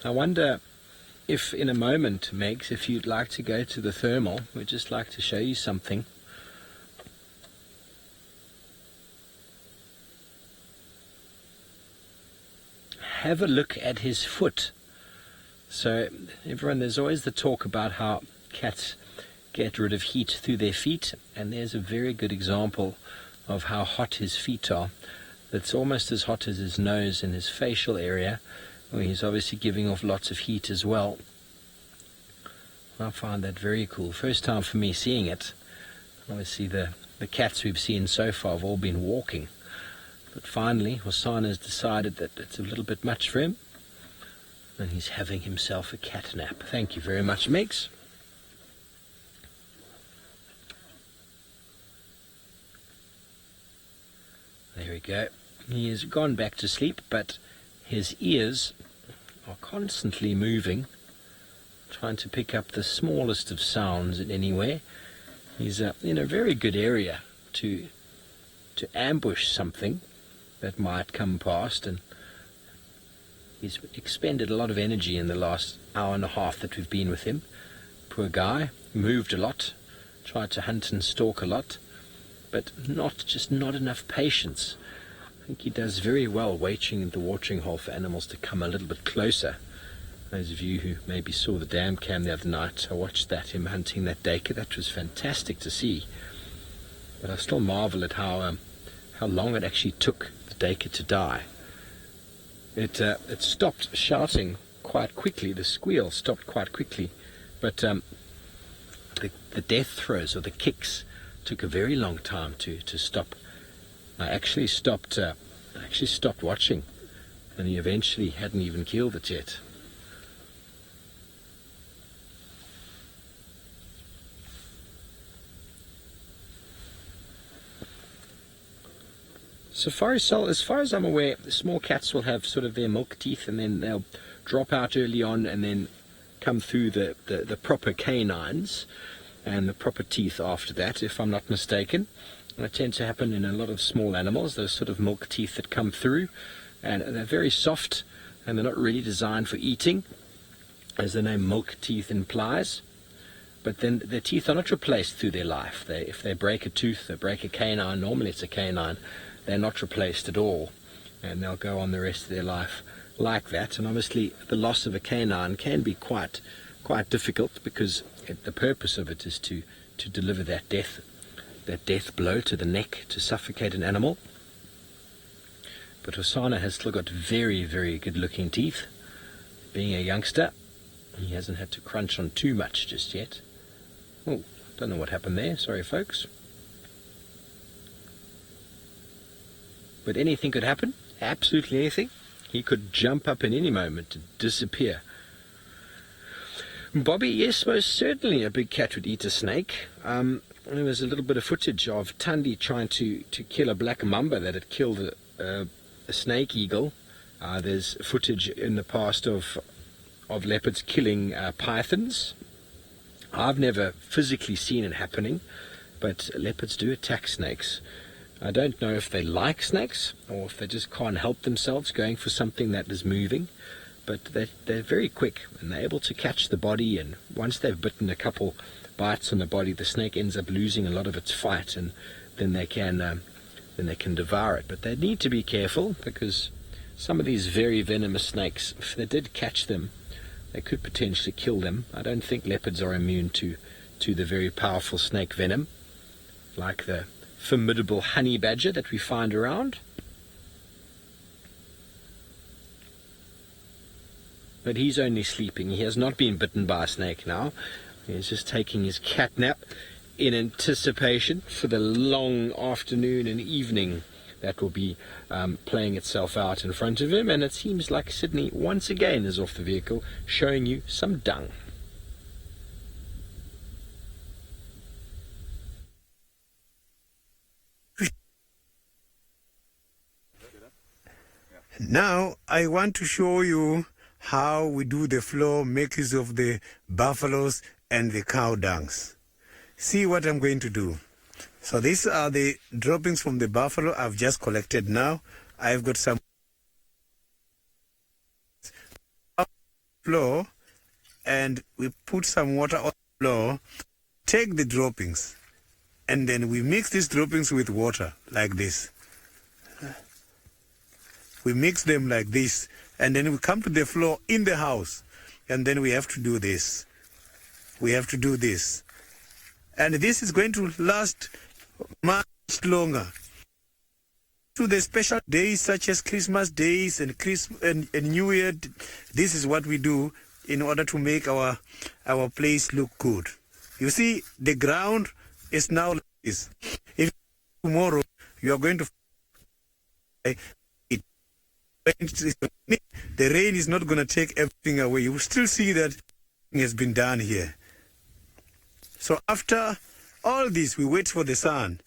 I wonder if in a moment, Megs, if you'd like to go to the thermal, we'd just like to show you something. Have a look at his foot. So everyone, there's always the talk about how cats get rid of heat through their feet, and there's a very good example of how hot his feet are. It's almost as hot as his nose and his facial area, where he's obviously giving off lots of heat as well. I find that very cool. First time for me seeing it. Obviously the cats we've seen so far have all been walking, but finally Hossan has decided that it's a little bit much for him, and he's having himself a cat nap. Thank you very much, Megs. There we go. He has gone back to sleep, but his ears are constantly moving, trying to pick up the smallest of sounds in anywhere. He's in a very good area to ambush something that might come past, and he's expended a lot of energy in the last hour and a half that we've been with him. Poor guy, moved a lot, tried to hunt and stalk a lot, but not enough patience. I think he does very well waiting in the watering hole for animals to come a little bit closer. Those of you who maybe saw the dam cam the other night, I watched him hunting that duiker. That was fantastic to see. But I still marvel at how long it actually took the duiker to die. It stopped shouting quite quickly. The squeal stopped quite quickly, but the death throes or the kicks took a very long time to stop. I actually stopped watching, and he eventually hadn't even killed it yet. So as far as I'm aware, the small cats will have sort of their milk teeth, and then they'll drop out early on and then come through the proper canines and the proper teeth after that, if I'm not mistaken. And it tends to happen in a lot of small animals, those sort of milk teeth that come through, and they're very soft, and they're not really designed for eating, as the name milk teeth implies. But then their teeth are not replaced through their life. If they break a tooth, they break a canine, normally it's a canine, they're not replaced at all, and they'll go on the rest of their life like that. And obviously the loss of a canine can be quite difficult, because the purpose of it is to deliver that death that death blow to the neck to suffocate an animal. But Hosana has still got very, very good looking teeth. Being a youngster, he hasn't had to crunch on too much just yet. Oh, don't know what happened there, sorry folks. But anything could happen, absolutely anything. He could jump up in any moment to disappear. Bobby, yes, most certainly a big cat would eat a snake. There was a little bit of footage of Tundi trying to kill a black mamba that had killed a snake eagle. There's footage in the past of leopards killing pythons. I've never physically seen it happening, but leopards do attack snakes. I don't know if they like snakes or if they just can't help themselves going for something that is moving, but they're very quick and they're able to catch the body, and once they've bitten a couple bites on the body, the snake ends up losing a lot of its fight, and then they can devour it. But they need to be careful, because some of these very venomous snakes, if they did catch them, they could potentially kill them. I don't think leopards are immune to the very powerful snake venom, like the formidable honey badger that we find around. But he's only sleeping. He has not been bitten by a snake now. He's just taking his cat nap in anticipation for the long afternoon and evening that will be playing itself out in front of him. And it seems like Sydney once again is off the vehicle, showing you some dung. Now I want to show you how we do the floor, make use of the buffaloes and the cow dungs. See what I'm going to do. So these are the droppings from the buffalo I've just collected now. I've got some floor, and we put some water on the floor. Take the droppings, and then we mix these droppings with water like this. We mix them like this, and then we come to the floor in the house, and then we have to do this. We have to do this. And this is going to last much longer. To the special days such as Christmas days and New Year, this is what we do in order to make our place look good. You see, the ground is now like this. If tomorrow you are going to the rain is not going to take everything away. You will still see that it has been done here. So after all this, we wait for the sun.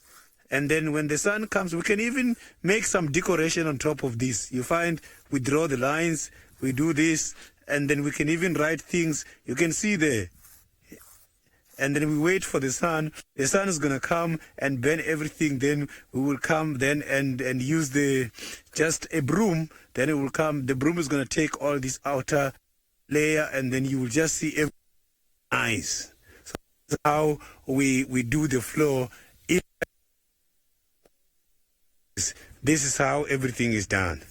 And then when the sun comes, we can even make some decoration on top of this. You find we draw the lines, we do this, and then we can even write things. You can see there. And then we wait for the sun. The sun is going to come and burn everything. Then we will come then and use just a broom. Then it will come. The broom is going to take all this outer layer, and then you will just see everything nice. So that's how we do the floor. This is how everything is done.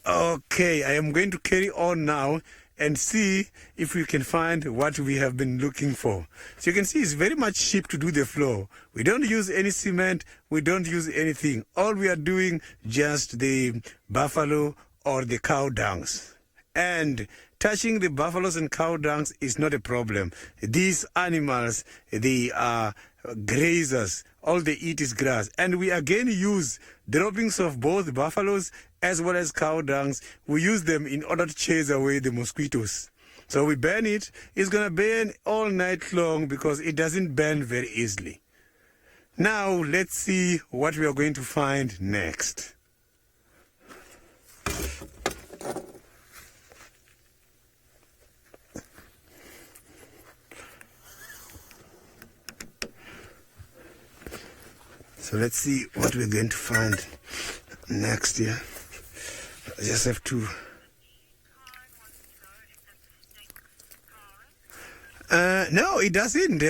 Okay, I am going to carry on now and see if we can find what we have been looking for. So you can see it's very much cheap to do the floor. We don't use any cement, we don't use anything. All we are doing just the buffalo or the cow dungs. And touching the buffaloes and cow dungs is not a problem. These animals, they are grazers. All they eat is grass. And we again use droppings of both buffaloes as well as cow dungs. We use them in order to chase away the mosquitoes. So we burn it. It's going to burn all night long because it doesn't burn very easily. Now let's see what we are going to find next. So let's see what we're going to find next here. I just have to... No, it doesn't.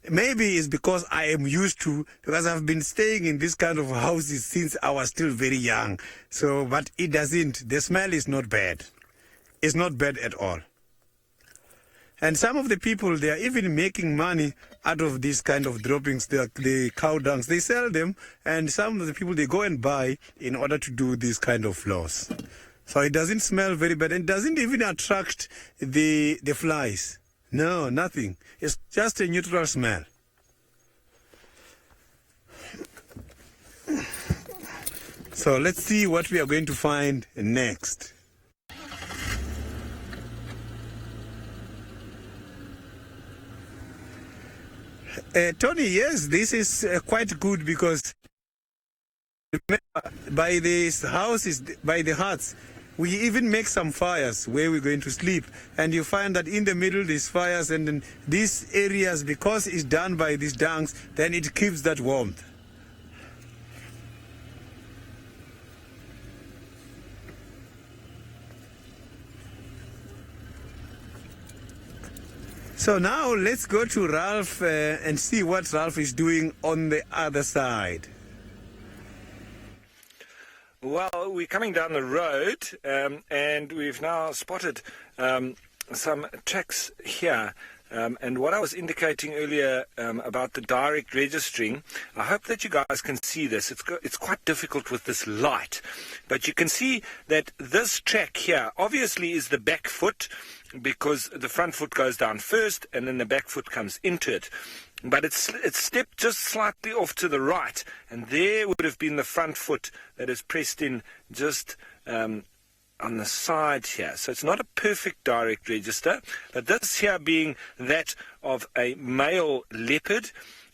Maybe it's because I am used to, because I've been staying in this kind of houses since I was still very young. So, but it doesn't. The smell is not bad. It's not bad at all. And some of the people, they are even making money out of these kind of droppings, the cow dungs. They sell them, and some of the people, they go and buy in order to do these kind of floors. So it doesn't smell very bad, and it doesn't even attract the flies. No, nothing. It's just a neutral smell. So let's see what we are going to find next. Tony, yes, this is quite good because by this houses, by the huts, we even make some fires where we're going to sleep. And you find that in the middle there's fires, and then these areas, because it's done by these dungs, then it keeps that warmth. So now let's go to Ralph and see what Ralph is doing on the other side. Well, we're coming down the road and we've now spotted some tracks here. And what I was indicating earlier about the direct registering, I hope that you guys can see this. It's quite difficult with this light. But you can see that this track here obviously is the back foot, because the front foot goes down first and then the back foot comes into it. But it's stepped just slightly off to the right, and there would have been the front foot that is pressed in just on the side here. So it's not a perfect direct register, but this here being that of a male leopard,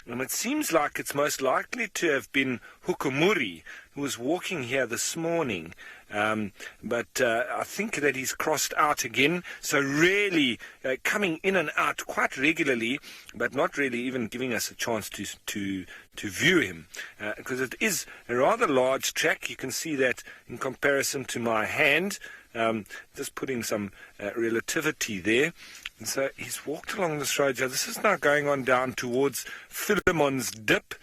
and it seems like it's most likely to have been Hukumuri, who was walking here this morning. But I think that he's crossed out again, so really coming in and out quite regularly, but not really even giving us a chance to view him, because it is a rather large track. You can see that in comparison to my hand, just putting some relativity there. And so he's walked along this road here. This is now going on down towards Philemon's Dip.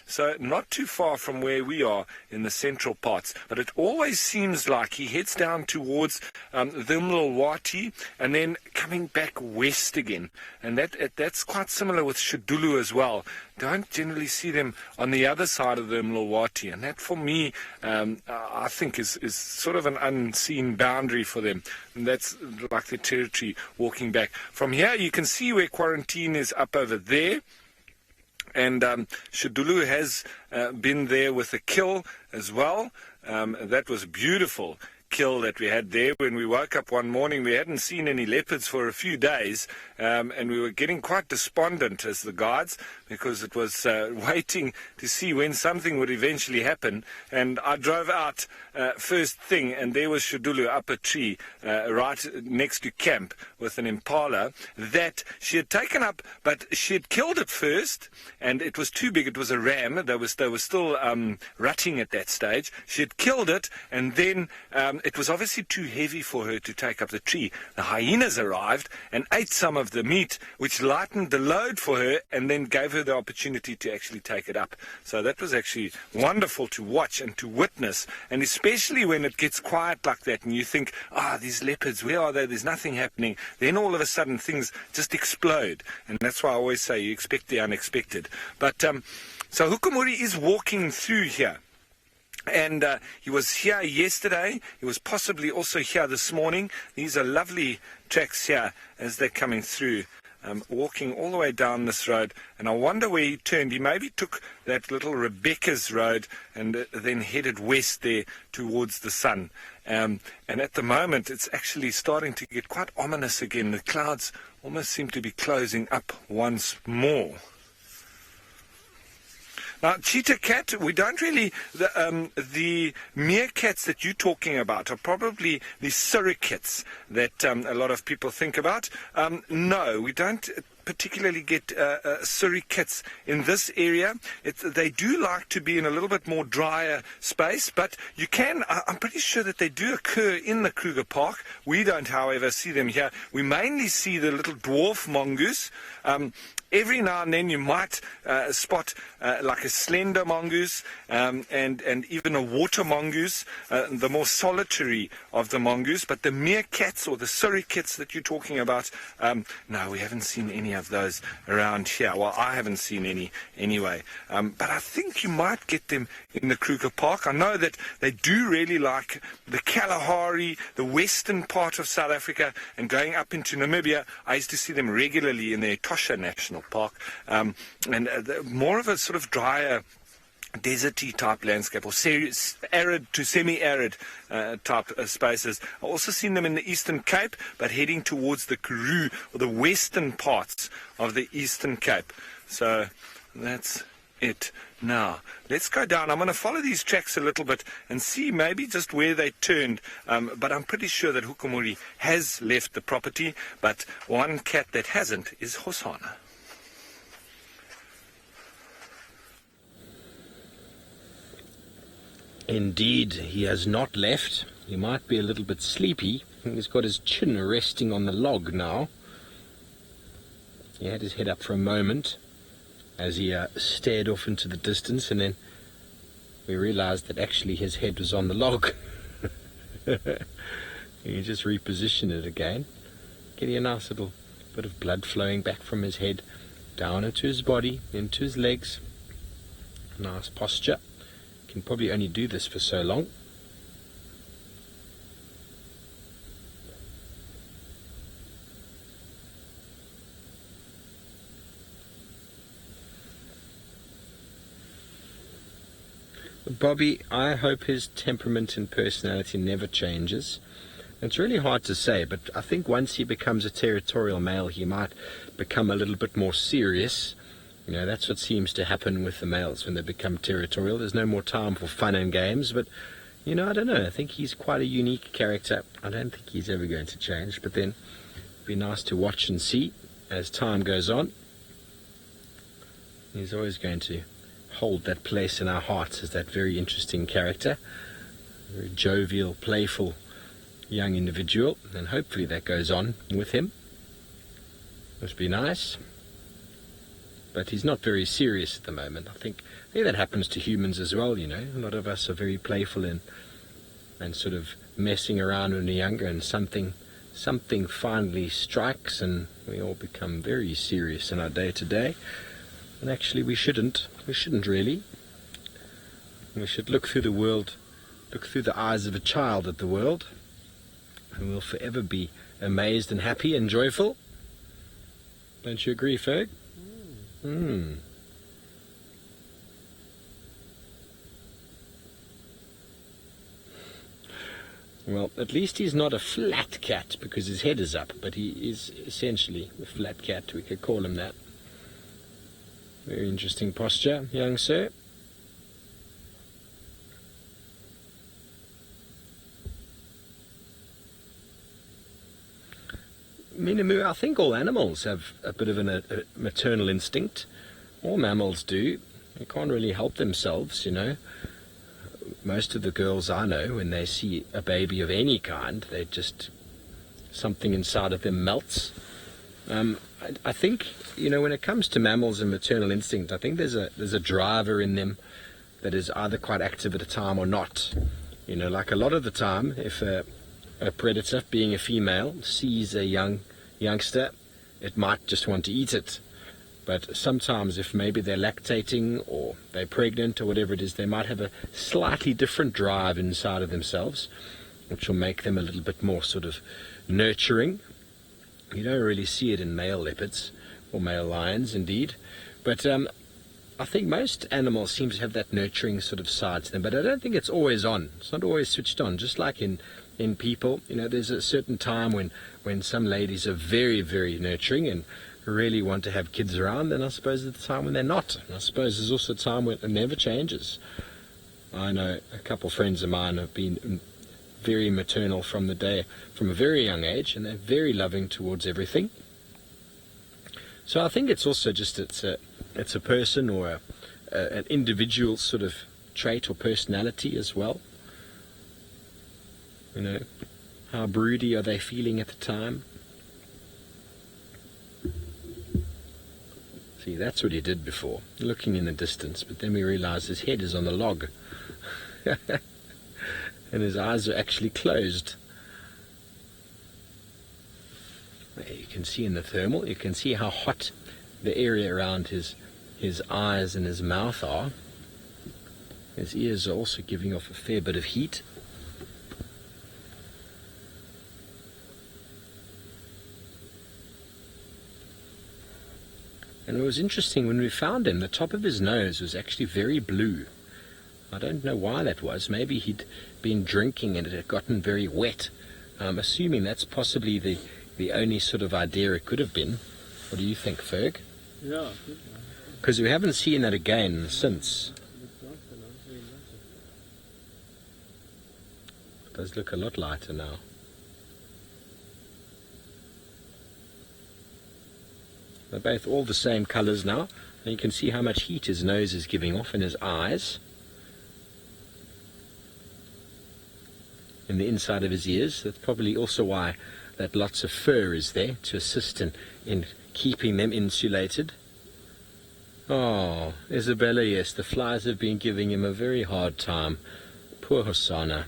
So not too far from where we are in the central parts, but it always seems like he heads down towards Wati and then coming back west again, and that's quite similar with Shadulu as well. Don't generally see them on the other side of the Wati, and that for me I think is sort of an unseen boundary for them, and that's like the territory walking back. From here you can see where quarantine is up over there. And Shadulu has been there with a kill as well. That was a beautiful kill that we had there. When we woke up one morning, we hadn't seen any leopards for a few days, and we were getting quite despondent as the guides, because it was waiting to see when something would eventually happen. And I drove out first thing, and there was Shadulu up a tree right next to camp with an Impala that she had taken up, but she had killed it first, and it was too big. It was a ram. They were still rutting at that stage. She had killed it, and then it was obviously too heavy for her to take up the tree. The hyenas arrived and ate some of the meat, which lightened the load for her and then gave her the opportunity to actually take it up. So that was actually wonderful to watch and to witness, and especially when it gets quiet like that and you think, these leopards, where are they? There's nothing happening. Then all of a sudden things just explode, and that's why I always say you expect the unexpected. But so Hukumuri is walking through here. And he was here yesterday. He was possibly also here this morning. These are lovely tracks here as they're coming through, walking all the way down this road. And I wonder where he turned. He maybe took that little Rebecca's road and then headed west there towards the sun. And at the moment, it's actually starting to get quite ominous again. The clouds almost seem to be closing up once more. Now, cheetah cat, we don't really, the meerkats that you're talking about are probably the surrogates that a lot of people think about. No, we don't particularly get surrogates in this area. They do like to be in a little bit more drier space, but you can, I'm pretty sure that they do occur in the Kruger Park. We don't, however, see them here. We mainly see the little dwarf mongoose, every now and then you might spot like a slender mongoose and even a water mongoose, the more solitary of the mongoose. But the meerkats or the suricats that you're talking about, no, we haven't seen any of those around here. Well, I haven't seen any anyway. But I think you might get them in the Kruger Park. I know that they do really like the Kalahari, the western part of South Africa, and going up into Namibia. I used to see them regularly in the Etosha National Park, and more of a sort of drier, deserty type landscape, or arid to semi-arid type spaces. I've also seen them in the Eastern Cape, but heading towards the Karoo or the western parts of the Eastern Cape. So that's it. Now, let's go down. I'm going to follow these tracks a little bit and see maybe just where they turned. But I'm pretty sure that Hukumuri has left the property, but one cat that hasn't is Hosana. Indeed, he has not left. He might be a little bit sleepy. He's got his chin resting on the log now. He had his head up for a moment as he stared off into the distance, and then we realized that actually his head was on the log. He just repositioned it again, getting a nice little bit of blood flowing back from his head down into his body, into his legs. Nice posture. Can probably only do this for so long. Bobby, I hope his temperament and personality never changes. It's really hard to say, but I think once he becomes a territorial male, he might become a little bit more serious. You know, that's what seems to happen with the males when they become territorial. There's no more time for fun and games, but, you know, I don't know. I think he's quite a unique character. I don't think he's ever going to change, but then it'd be nice to watch and see as time goes on. He's always going to hold that place in our hearts as that very interesting character, very jovial, playful young individual, and hopefully that goes on with him. Must be nice. But he's not very serious at the moment. I think that happens to humans as well, you know. A lot of us are very playful and sort of messing around when we're younger, and something finally strikes and we all become very serious in our day-to-day. And actually we shouldn't really. We should look through the world, look through the eyes of a child at the world, and we'll forever be amazed and happy and joyful. Don't you agree, Ferg? Well, at least he's not a flat cat because his head is up, but he is essentially a flat cat. We could call him that. Very interesting posture, young sir. Minamu, I think all animals have a bit of a maternal instinct. All mammals do. They can't really help themselves, you know. Most of the girls I know, when they see a baby of any kind, they just, something inside of them melts. I think, you know, when it comes to mammals and maternal instinct, I think there's a driver in them that is either quite active at a time or not. You know, like a lot of the time, if a predator, being a female, sees a youngster, it might just want to eat it. But sometimes if maybe they're lactating or they're pregnant or whatever it is, they might have a slightly different drive inside of themselves, which will make them a little bit more sort of nurturing. You don't really see it in male leopards or male lions, indeed. But I think most animals seem to have that nurturing sort of side to them, but I don't think it's always on. It's not always switched on, just like in people. You know, there's a certain time when some ladies are very, very nurturing and really want to have kids around, and I suppose there's a time when they're not. And I suppose there's also a time when it never changes. I know a couple of friends of mine have been very maternal from a very young age, and they're very loving towards everything. So I think it's also just it's a person or an individual sort of trait or personality as well. You know, how broody are they feeling at the time? See, that's what he did before, looking in the distance, but then we realized his head is on the log. And his eyes are actually closed. There you can see in the thermal, you can see how hot the area around his eyes and his mouth are. His ears are also giving off a fair bit of heat. And it was interesting when we found him, the top of his nose was actually very blue. I don't know why that was. Maybe he'd been drinking and it had gotten very wet. I'm assuming that's possibly the only sort of idea it could have been. What do you think, Ferg? Yeah. Because we haven't seen that again since. It does look a lot lighter now. They're both all the same colours now. And you can see how much heat his nose is giving off in his eyes. In the inside of his ears. That's probably also why that lots of fur is there to assist in keeping them insulated. Oh, Isabella, yes, the flies have been giving him a very hard time. Poor Hosanna.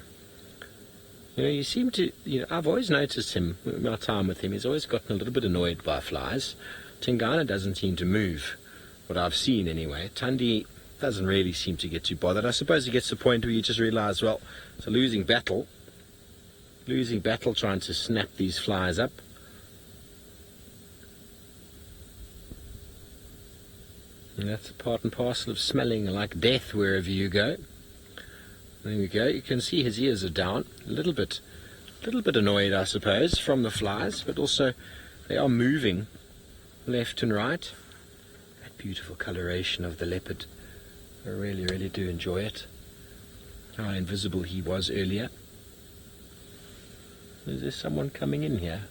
You know, you seem to, I've always noticed him, my time with him, he's always gotten a little bit annoyed by flies. Tingana doesn't seem to move, what I've seen anyway. Tundi doesn't really seem to get too bothered. I suppose he gets to the point where you just realise, well, it's a losing battle trying to snap these flies up. And that's part and parcel of smelling like death wherever you go. There we go. You can see his ears are down. A little bit annoyed, I suppose, from the flies, but also they are moving left and right. That beautiful coloration of the leopard. I really, really do enjoy it. How invisible he was earlier. Is there someone coming in here?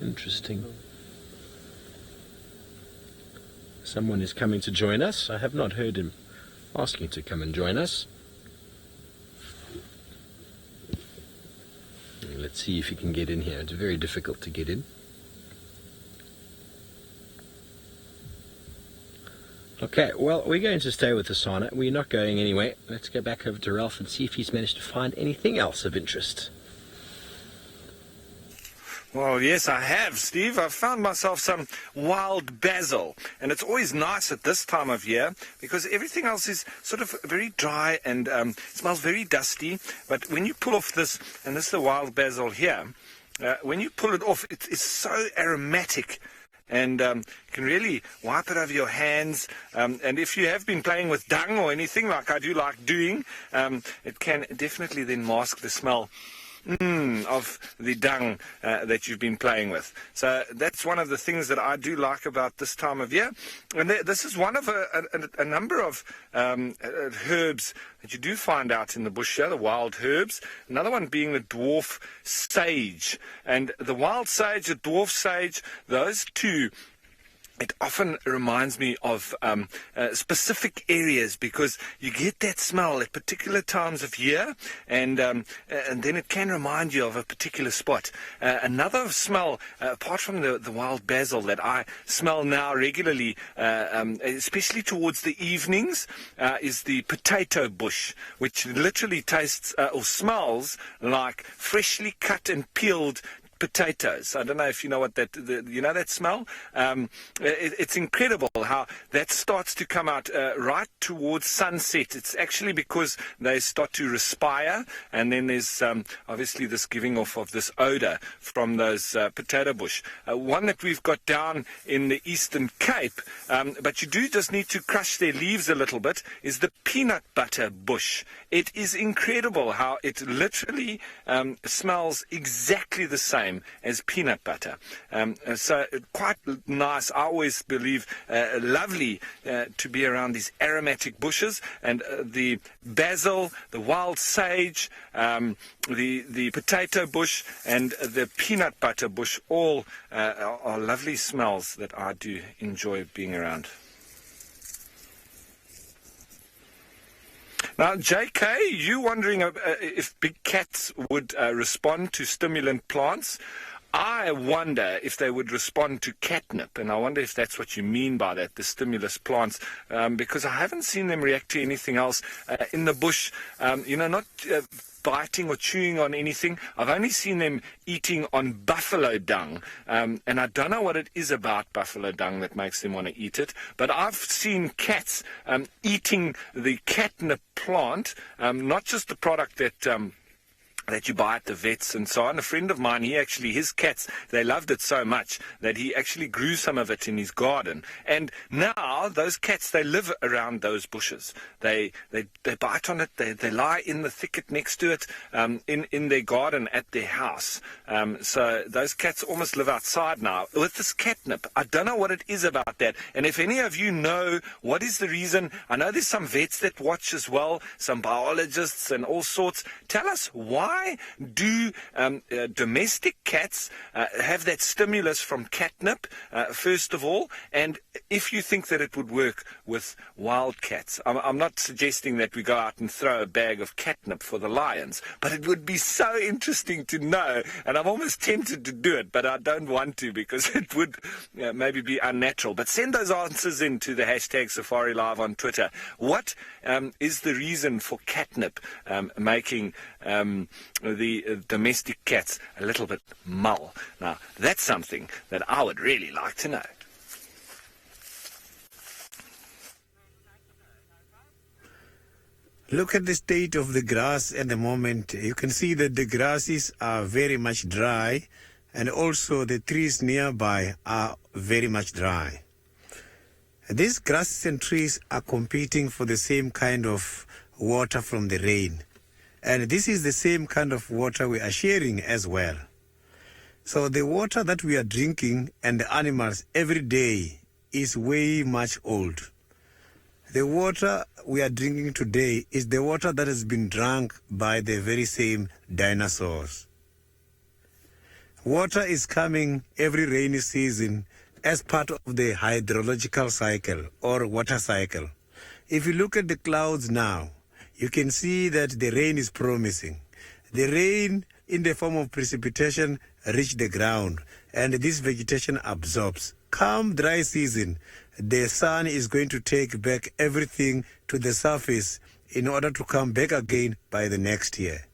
Interesting. Someone is coming to join us. I have not heard him asking to come and join us. Let's see if he can get in here. It's very difficult to get in. Okay, well, we're going to stay with Hosanna. We're not going anywhere. Let's go back over to Ralph and see if he's managed to find anything else of interest. Well, yes, I have, Steve. I've found myself some wild basil, and it's always nice at this time of year because everything else is sort of very dry and smells very dusty. But when you pull off this, and this is the wild basil here, when you pull it off, it's so aromatic. And you can really wipe it over your hands. And if you have been playing with dung or anything like I do like doing, it can definitely then mask the smell of the dung that you've been playing with. So that's one of the things that I do like about this time of year. And this is one of a number of herbs that you do find out in the bush here, the wild herbs. Another one being the dwarf sage. And the wild sage, the dwarf sage, those two, it often reminds me of specific areas because you get that smell at particular times of year, and then it can remind you of a particular spot. Another smell, apart from the wild basil that I smell now regularly, especially towards the evenings, is the potato bush, which literally tastes or smells like freshly cut and peeled potatoes. I don't know if you know what you know that smell. It's incredible how that starts to come out right towards sunset. It's actually because they start to respire, and then there's obviously this giving off of this odor from those potato bush. One that we've got down in the Eastern Cape, but you do just need to crush their leaves a little bit, is the peanut butter bush. It is incredible how it literally smells exactly the same as peanut butter. So quite nice. I always believe lovely to be around these aromatic bushes, and the basil, the wild sage, the potato bush and the peanut butter bush all are lovely smells that I do enjoy being around. Now, JK, you wondering if big cats would respond to stimulant plants? I wonder if they would respond to catnip, and I wonder if that's what you mean by that, the stimulus plants, because I haven't seen them react to anything else in the bush, not biting or chewing on anything. I've only seen them eating on buffalo dung, and I don't know what it is about buffalo dung that makes them want to eat it, but I've seen cats eating the catnip plant, not just the product that you buy at the vets and so on. A friend of mine, his cats, they loved it so much that he actually grew some of it in his garden. And now those cats, they live around those bushes. They bite on it. They lie in the thicket next to it, in their garden at their house. So those cats almost live outside now with this catnip. I don't know what it is about that. And if any of you know what is the reason, I know there's some vets that watch as well, some biologists and all sorts. Tell us, why do domestic cats have that stimulus from catnip, first of all, and if you think that it would work with wild cats? I'm not suggesting that we go out and throw a bag of catnip for the lions, but it would be so interesting to know, and I'm almost tempted to do it, but I don't want to because it would maybe be unnatural. But send those answers in to the hashtag Safari Live on Twitter. What is the reason for catnip making the domestic cats a little bit mull? Now, that's something that I would really like to know. Look at the state of the grass at the moment. You can see that the grasses are very much dry, and also the trees nearby are very much dry. These grasses and trees are competing for the same kind of water from the rain. And this is the same kind of water we are sharing as well. So the water that we are drinking and the animals every day is way much old. The water we are drinking today is the water that has been drunk by the very same dinosaurs. Water is coming every rainy season as part of the hydrological cycle or water cycle. If you look at the clouds now, you can see that the rain is promising. The rain in the form of precipitation reach the ground, and this vegetation absorbs. Come dry season, the sun is going to take back everything to the surface in order to come back again by the next year.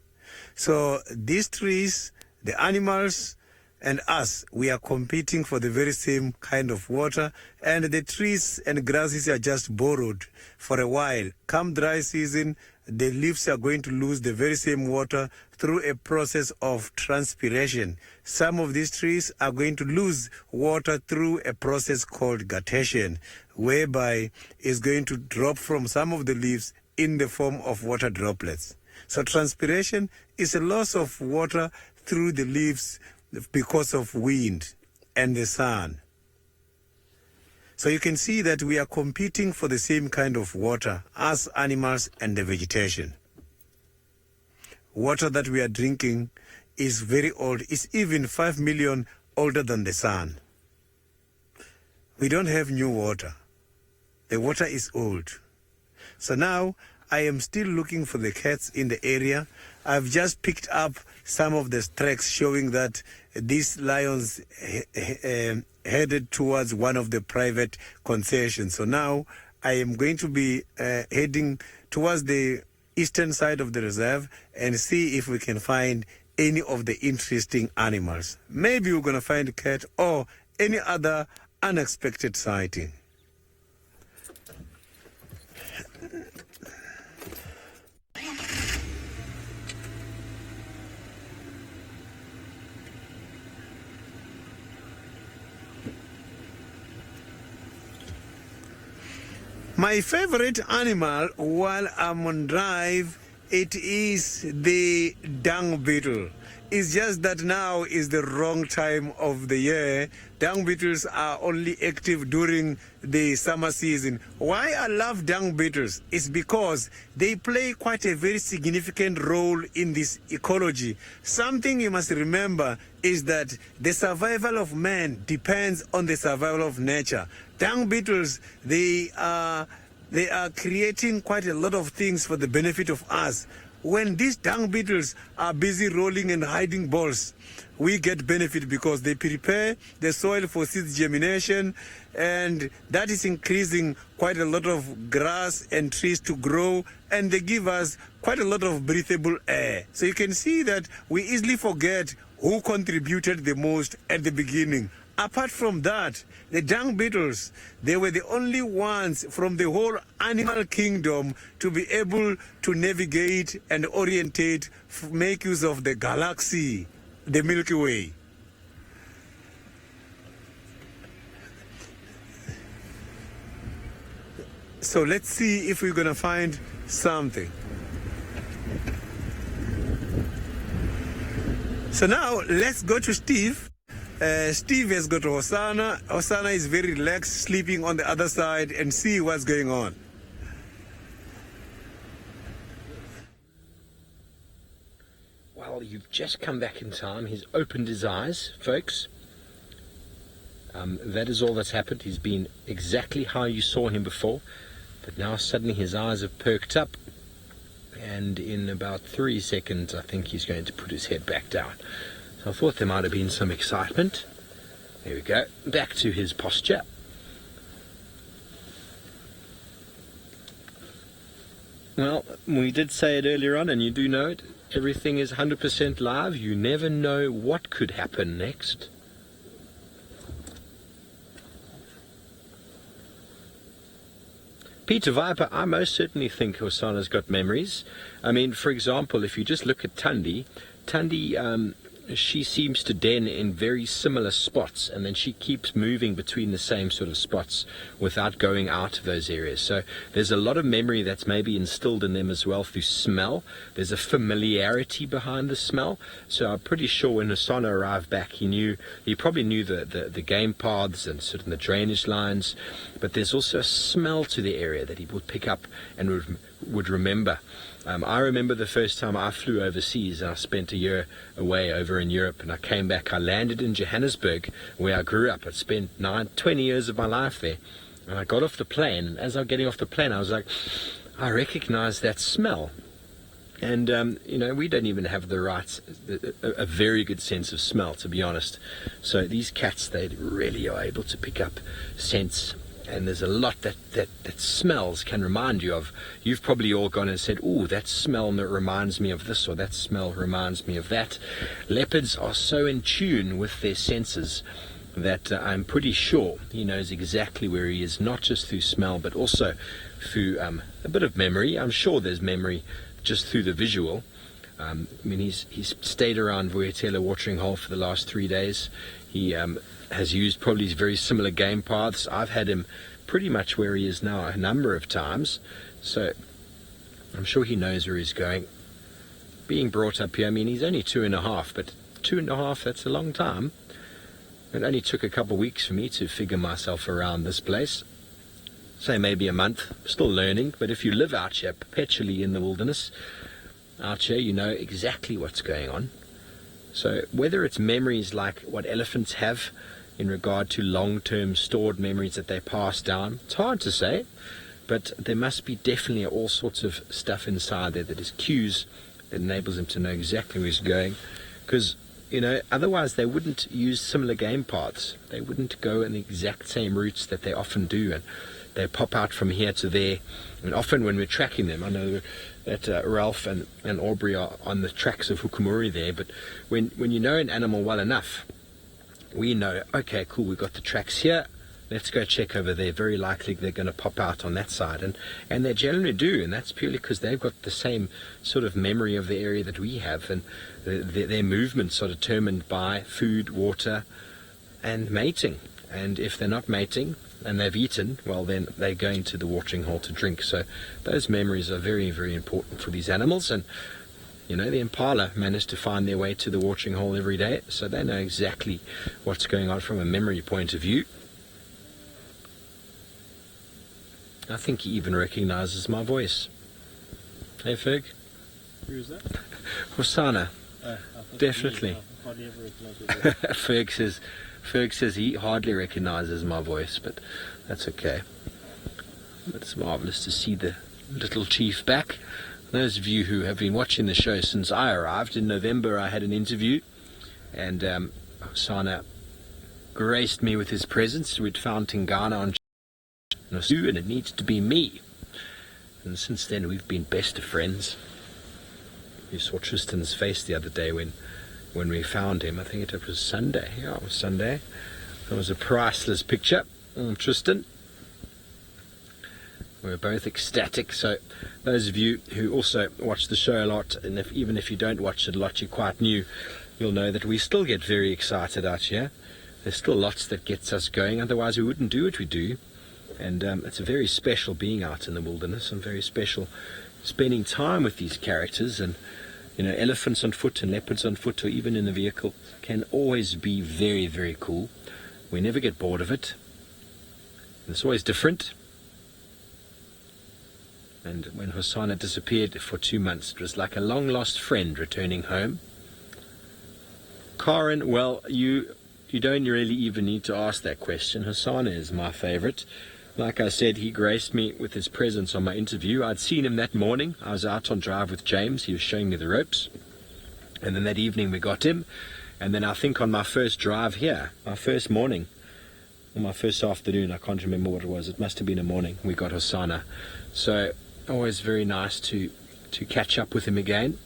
So these trees, the animals, and us, we are competing for the very same kind of water, and the trees and grasses are just borrowed for a while. Come dry season, the leaves are going to lose the very same water through a process of transpiration. Some of these trees are going to lose water through a process called guttation, whereby it's going to drop from some of the leaves in the form of water droplets. So transpiration is a loss of water through the leaves because of wind and the sun. So you can see that we are competing for the same kind of water as animals and the vegetation. Water that we are drinking is very old. It's even 5 million older than the sun. We don't have new water. The water is old. So now I am still looking for the cats in the area. I've just picked up some of the tracks showing that these lions headed towards one of the private concessions. So now I am going to be heading towards the eastern side of the reserve and see if we can find any of the interesting animals. Maybe we're going to find a cat or any other unexpected sighting. My favorite animal while I'm on drive, it is the dung beetle. It's just that now is the wrong time of the year. Dung beetles are only active during the summer season. Why I love dung beetles is because they play quite a very significant role in this ecology. Something you must remember is that the survival of man depends on the survival of nature. Dung beetles, they are they are creating quite a lot of things for the benefit of us. When these dung beetles are busy rolling and hiding balls, we get benefit because they prepare the soil for seed germination, and that is increasing quite a lot of grass and trees to grow, and they give us quite a lot of breathable air. So you can see that we easily forget who contributed the most at the beginning. Apart from that, the dung beetles, they were the only ones from the whole animal kingdom to be able to navigate and orientate, make use of the galaxy, the Milky Way. So let's see if we're going to find something. So now let's go to Steve. Steve has got Hosanna. Hosanna is very relaxed, sleeping on the other side, and see what's going on. Well, you've just come back in time. He's opened his eyes, folks. That is all that's happened. He's been exactly how you saw him before, but now suddenly his eyes have perked up, and in about 3 seconds I think he's going to put his head back down. So I thought there might have been some excitement. There we go, back to his posture. Well, we did say it earlier on, and you do know it, everything is 100% live. You never know what could happen next. Peter Viper, I most certainly think Hosanna's got memories. I mean, for example, if you just look at Tundi, she seems to den in very similar spots, and then she keeps moving between the same sort of spots without going out of those areas. So there's a lot of memory that's maybe instilled in them as well through smell. There's a familiarity behind the smell. So I'm pretty sure when Hosanna arrived back, he probably knew the game paths and sort of the drainage lines, but there's also a smell to the area that he would pick up and would remember. I remember the first time I flew overseas, and I spent a year away over in Europe, and I came back. I landed in Johannesburg, where I grew up. I'd spent 20 years of my life there, and I got off the plane, and as I was getting off the plane, I was like, I recognize that smell. And, we don't even have a very good sense of smell, to be honest. So these cats, they really are able to pick up scents. And there's a lot that smells can remind you of. You've probably all gone and said, "Oh, that smell reminds me of this," or "that smell reminds me of that." Leopards are so in tune with their senses that I'm pretty sure he knows exactly where he is, not just through smell, but also through a bit of memory. I'm sure there's memory just through the visual. He's stayed around Vuyatela watering hole for the last 3 days. He has used probably very similar game paths. I've had him pretty much where he is now a number of times, so I'm sure he knows where he's going. Being brought up here, he's only 2.5, but 2.5, that's a long time. It only took a couple of weeks for me to figure myself around this place. Say maybe a month, still learning, but if you live out here perpetually in the wilderness, out here you know exactly what's going on. So whether it's memories like what elephants have in regard to long-term stored memories that they pass down, it's hard to say, but there must be definitely all sorts of stuff inside there that is cues that enables them to know exactly where he's going, because otherwise they wouldn't use similar game paths. They wouldn't go in the exact same routes that they often do, and they pop out from here to there. And often when we're tracking them, I know that Ralph and Aubrey are on the tracks of Hukumuri there, but when you know an animal well enough, we know, okay, cool, we've got the tracks here, let's go check over there. Very likely they're going to pop out on that side, and they generally do, and that's purely because they've got the same sort of memory of the area that we have, and their movements are determined by food, water, and mating. And if they're not mating and they've eaten, well, then they're going to the watering hole to drink. So those memories are very, very important for these animals. And the Impala managed to find their way to the watering hole every day, so they know exactly what's going on from a memory point of view. I think he even recognizes my voice. Hey, Ferg. Who is that? Hosanna. Definitely. I hardly ever recognize your voice. Ferg says he hardly recognizes my voice, but that's okay. It's marvellous to see the little chief back. Those of you who have been watching the show since I arrived in November, I had an interview, and Hosana graced me with his presence. We'd found Tingana on Nasu, and it needs to be me. And since then we've been best of friends. You saw Tristan's face the other day when we found him. I think it was Sunday. Yeah, it was Sunday. It was a priceless picture. Tristan. We were both ecstatic. So those of you who also watch the show a lot, and even if you don't watch it a lot, you're quite new, you'll know that we still get very excited out here. There's still lots that gets us going, otherwise we wouldn't do what we do. And it's a very special being out in the wilderness, and very special spending time with these characters. And elephants on foot and leopards on foot, or even in a vehicle, can always be very, very cool. We never get bored of it. It's always different. And when Hosana disappeared for 2 months, it was like a long-lost friend returning home. Karen, well, you don't really even need to ask that question. Hosana is my favorite. Like I said, he graced me with his presence on my interview. I'd seen him that morning. I was out on drive with James. He was showing me the ropes. And then that evening we got him. And then I think on my first drive here, my first morning, or my first afternoon, I can't remember what it was. It must have been a morning. We got Hosana. So always very nice to catch up with him again.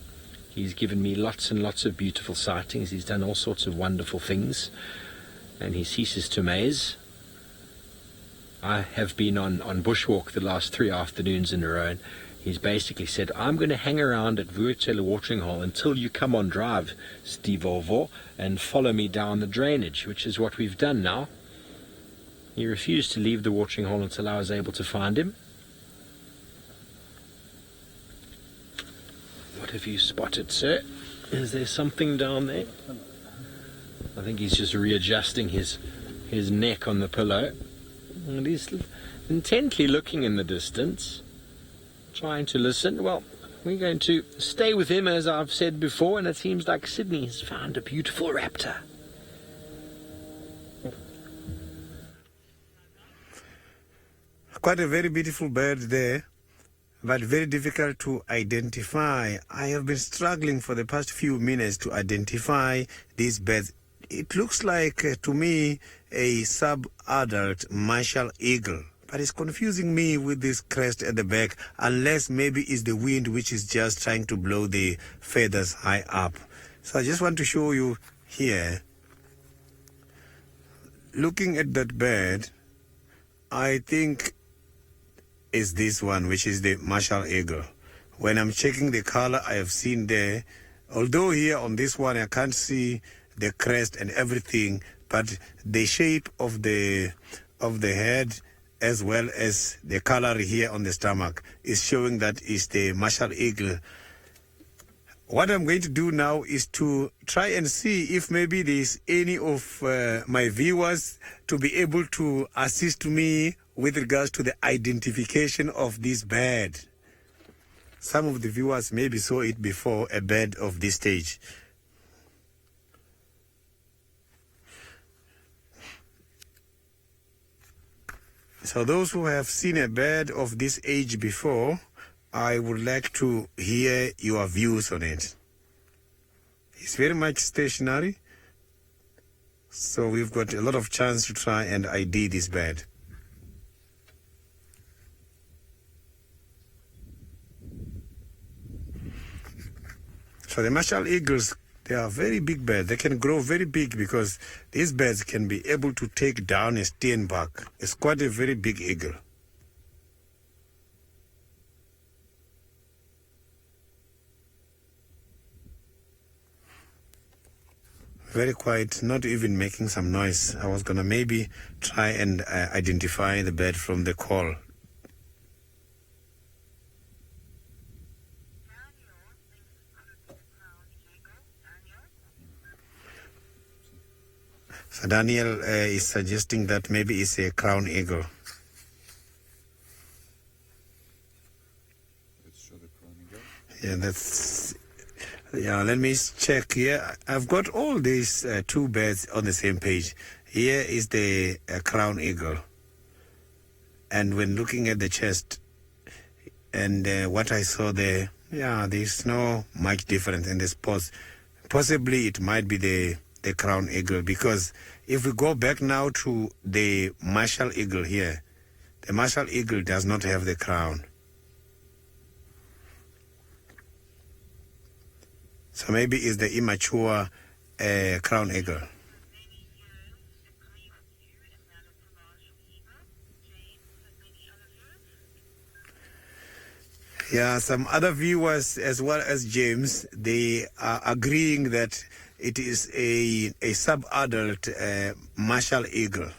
He's given me lots and lots of beautiful sightings. He's done all sorts of wonderful things. And he ceases to amaze. I have been on bushwalk the last 3 afternoons in a row, and he's basically said, I'm going to hang around at Vuurtele watering hole until you come on drive, Steve Ovo, and follow me down the drainage, which is what we've done now. He refused to leave the watering hole until I was able to find him. What have you spotted, sir? Is there something down there? I think he's just readjusting his neck on the pillow. And he's intently looking in the distance, trying to listen. Well, we're going to stay with him, as I've said before, and it seems like Sydney has found a beautiful raptor. Quite a very beautiful bird there, but very difficult to identify. I have been struggling for the past few minutes to identify these birds. It looks like, to me, a sub-adult martial eagle, but it's confusing me with this crest at the back, unless maybe it's the wind which is just trying to blow the feathers high up. So I just want to show you here. Looking at that bird, I think is this one, which is the martial eagle. When I'm checking the color I have seen there, although here on this one I can't see the crest and everything, but the shape of the head as well as the color here on the stomach is showing that is the martial eagle. What I'm going to do now is to try and see if maybe there's any of my viewers to be able to assist me with regards to the identification of this bird. Some of the viewers maybe saw it before, a bird of this stage. So those who have seen a bird of this age before, I would like to hear your views on it. It's very much stationary, so we've got a lot of chance to try and ID this bird. So the martial eagles, they are very big birds. They can grow very big because these birds can be able to take down a steenbok. It's quite a very big eagle. Very quiet, not even making some noise. I was going to maybe try and identify the bird from the call. So Daniel is suggesting that maybe it's a crown eagle. Let's show the crown eagle. Yeah, that's... Yeah, let me check here. I've got all these 2 birds on the same page. Here is the crown eagle. And when looking at the chest and what I saw there, yeah, there's no much difference in the spots. Possibly it might be the crown eagle, because if we go back now to the martial eagle here, the martial eagle does not have the crown. So maybe it's the immature crown eagle. Yeah, some other viewers as well as James, they are agreeing that it is a sub-adult martial eagle.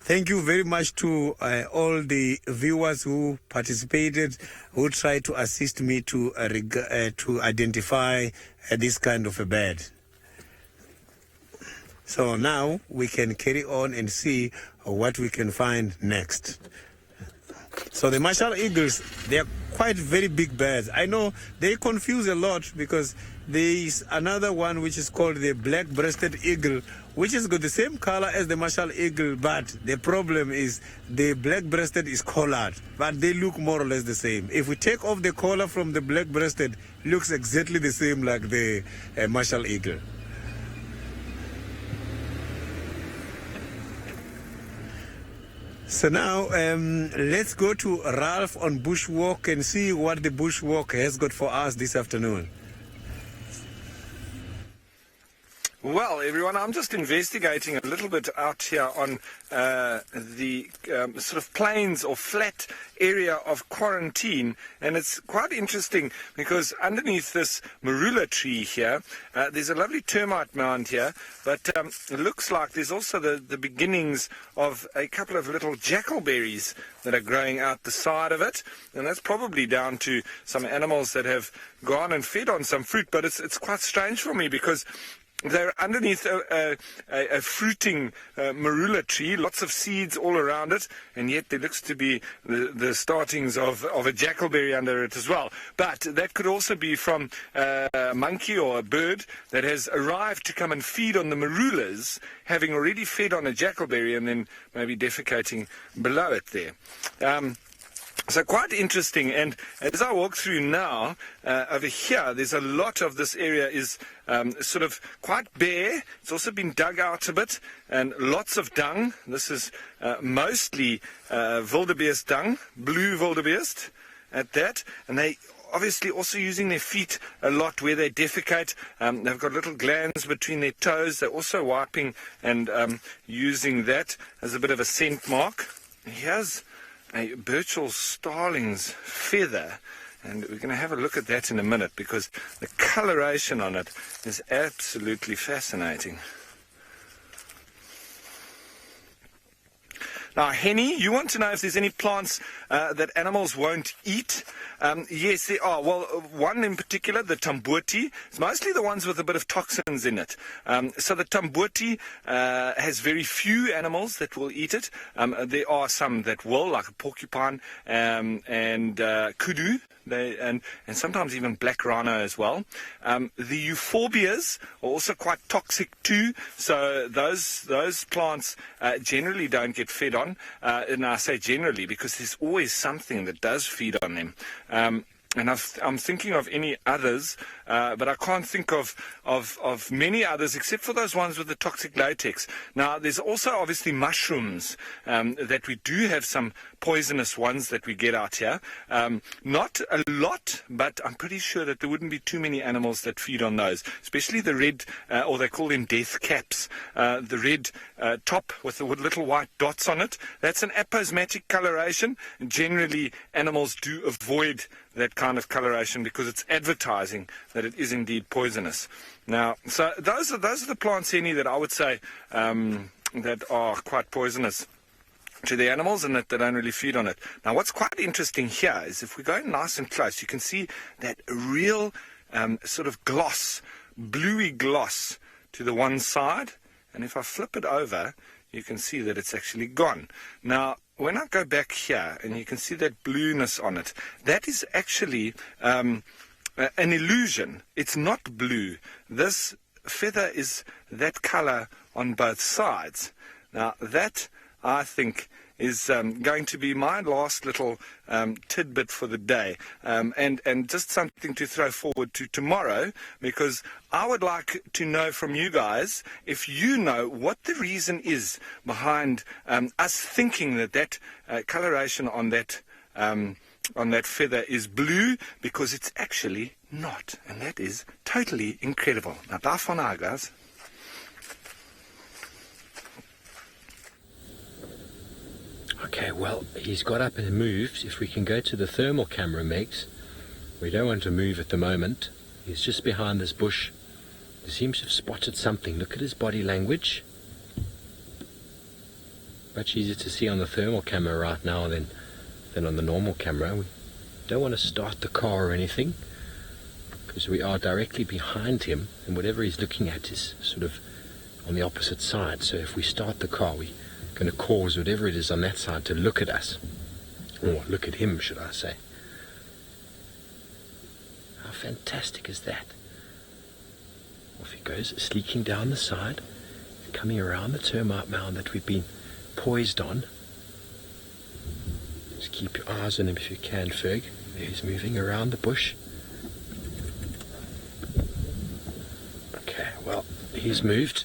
Thank you very much to all the viewers who participated, who tried to assist me to identify this kind of a bird. So now we can carry on and see what we can find next. So the martial eagles, they are quite very big birds. I know they confuse a lot because there is another one which is called the black-breasted eagle, which has got the same color as the martial eagle, but the problem is the black-breasted is collared, but they look more or less the same. If we take off the collar from the black-breasted, it looks exactly the same like the martial eagle. So now let's go to Ralph on Bushwalk and see what the Bushwalk has got for us this afternoon. Well, everyone, I'm just investigating a little bit out here on the sort of plains or flat area of Quarantine, and it's quite interesting because underneath this marula tree here, there's a lovely termite mound here, but it looks like there's also the beginnings of a couple of little jackalberries that are growing out the side of it, and that's probably down to some animals that have gone and fed on some fruit, but it's quite strange for me because they're underneath a fruiting marula tree, lots of seeds all around it, and yet there looks to be the startings of a jackalberry under it as well. But that could also be from a monkey or a bird that has arrived to come and feed on the marulas, having already fed on a jackalberry and then maybe defecating below it there. So quite interesting, and as I walk through now, over here, there's a lot of this area is sort of quite bare. It's also been dug out a bit, and lots of dung. This is mostly wildebeest dung, blue wildebeest at that, and they obviously also using their feet a lot where they defecate. They've got little glands between their toes. They're also wiping and using that as a bit of a scent mark. Here's a Burchell starling's feather, and we're going to have a look at that in a minute because the coloration on it is absolutely fascinating. Now, Henny, you want to know if there's any plants that animals won't eat? Yes, there are. Well, one in particular, the tambuti, it's mostly the ones with a bit of toxins in it. So the tambuti has very few animals that will eat it. There are some that will, like a porcupine and kudu. And sometimes even black rhino as well. The euphorbias are also quite toxic too, so those plants generally don't get fed on, and I say generally because there's always something that does feed on them. And I'm thinking of any others, but I can't think of many others except for those ones with the toxic latex. Now, there's also obviously mushrooms that we do have some poisonous ones that we get out here. Not a lot, but I'm pretty sure that there wouldn't be too many animals that feed on those, especially the red, or they call them death caps, the red top with the little white dots on it. That's an aposematic coloration. Generally, animals do avoid that kind of coloration because it's advertising that it is indeed poisonous. Now, so those are the plants, Henny, that I would say that are quite poisonous to the animals and that they don't really feed on it. Now, what's quite interesting here is if we go nice and close, you can see that real sort of gloss, bluey gloss to the one side, and if I flip it over, you can see that it's actually gone. Now, when I go back here, and you can see that blueness on it, that is actually an illusion. It's not blue. This feather is that color on both sides. Now, that I think, is going to be my last little tidbit for the day, and just something to throw forward to tomorrow, because I would like to know from you guys if you know what the reason is behind us thinking that coloration on that feather is blue, because it's actually not, and that is totally incredible. Now, bye for now, guys. Okay, well, he's got up and moved. If we can go to the thermal camera, Megs. We don't want to move at the moment. He's just behind this bush. He seems to have spotted something. Look at his body language. Much easier to see on the thermal camera right now than on the normal camera. We don't want to start the car or anything, because we are directly behind him, and whatever he's looking at is sort of on the opposite side. So if we start the car, we're going to cause whatever it is on that side to look at us, or look at him, should I say. How fantastic is that? Off he goes, sleeking down the side, coming around the termite mound that we've been poised on. Just keep your eyes on him if you can, Ferg. There he's moving around the bush. Okay, well, he's moved.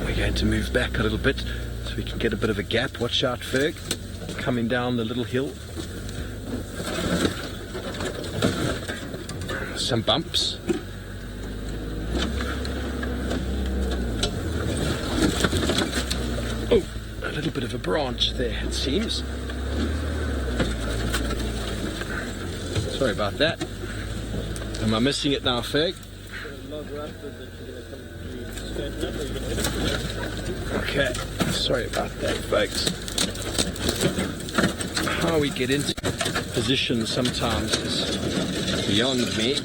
We're going to move back a little bit so we can get a bit of a gap. Watch out, Ferg. Coming down the little hill. Some bumps. Oh, a little bit of a branch there, it seems. Sorry about that. Am I missing it now, Ferg? Okay, sorry about that, folks. How we get into position sometimes is beyond me.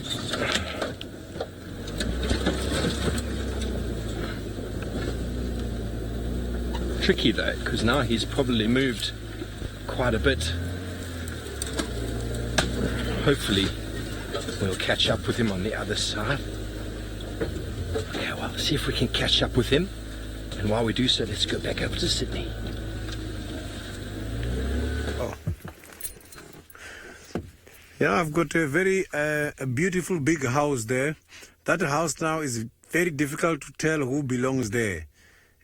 Tricky though, because now he's probably moved quite a bit. Hopefully we'll catch up with him on the other side. Okay, well, see if we can catch up with him. And while we do so, let's go back over to Sydney. Oh. Yeah, I've got a very a beautiful big house there. That house now is very difficult to tell who belongs there,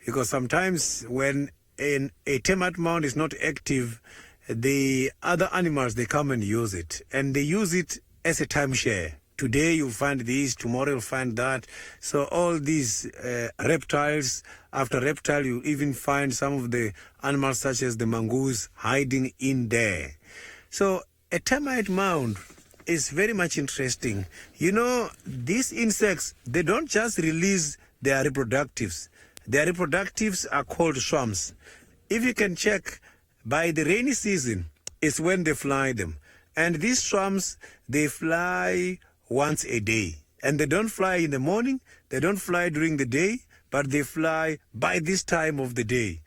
because sometimes when a termite mound is not active, the other animals, they come and use it, and they use it as a timeshare. Today you'll find this, tomorrow you'll find that. So all these reptiles, after reptile you'll even find some of the animals such as the mongoose hiding in there. So a termite mound is very much interesting. You know, these insects, they don't just release their reproductives. Their reproductives are called swarms. If you can check, by the rainy season is when they fly them. And these swarms, they fly once a day. And they don't fly in the morning, they don't fly during the day, but they fly by this time of the day.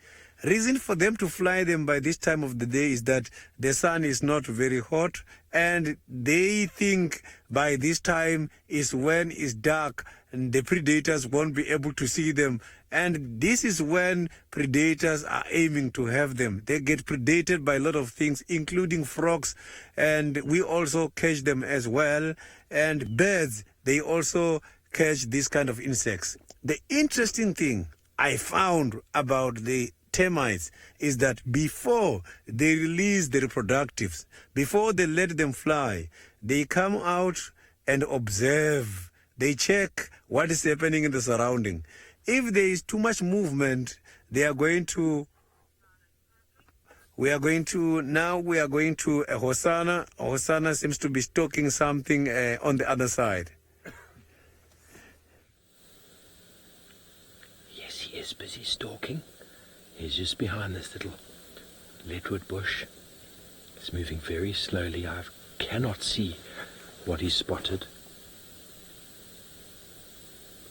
Reason for them to fly them by this time of the day is that the sun is not very hot, and they think by this time is when it's dark and the predators won't be able to see them. And this is when predators are aiming to have them. They get predated by a lot of things, including frogs, and we also catch them as well. And birds, they also catch these kind of insects. The interesting thing I found about the termites is that before they release the reproductives, before they let them fly, they come out and observe. They check what is happening in the surrounding. If there is too much movement, we are going to a Hosanna. Hosanna seems to be stalking something on the other side. Yes, he is busy stalking. He's just behind this little leadwood bush. He's moving very slowly. I cannot see what he's spotted.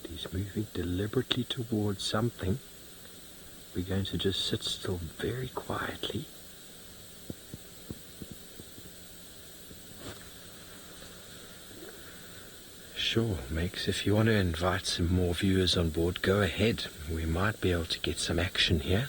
But he's moving deliberately towards something. We're going to just sit still very quietly. Sure, Max. If you want to invite some more viewers on board, go ahead. We might be able to get some action here.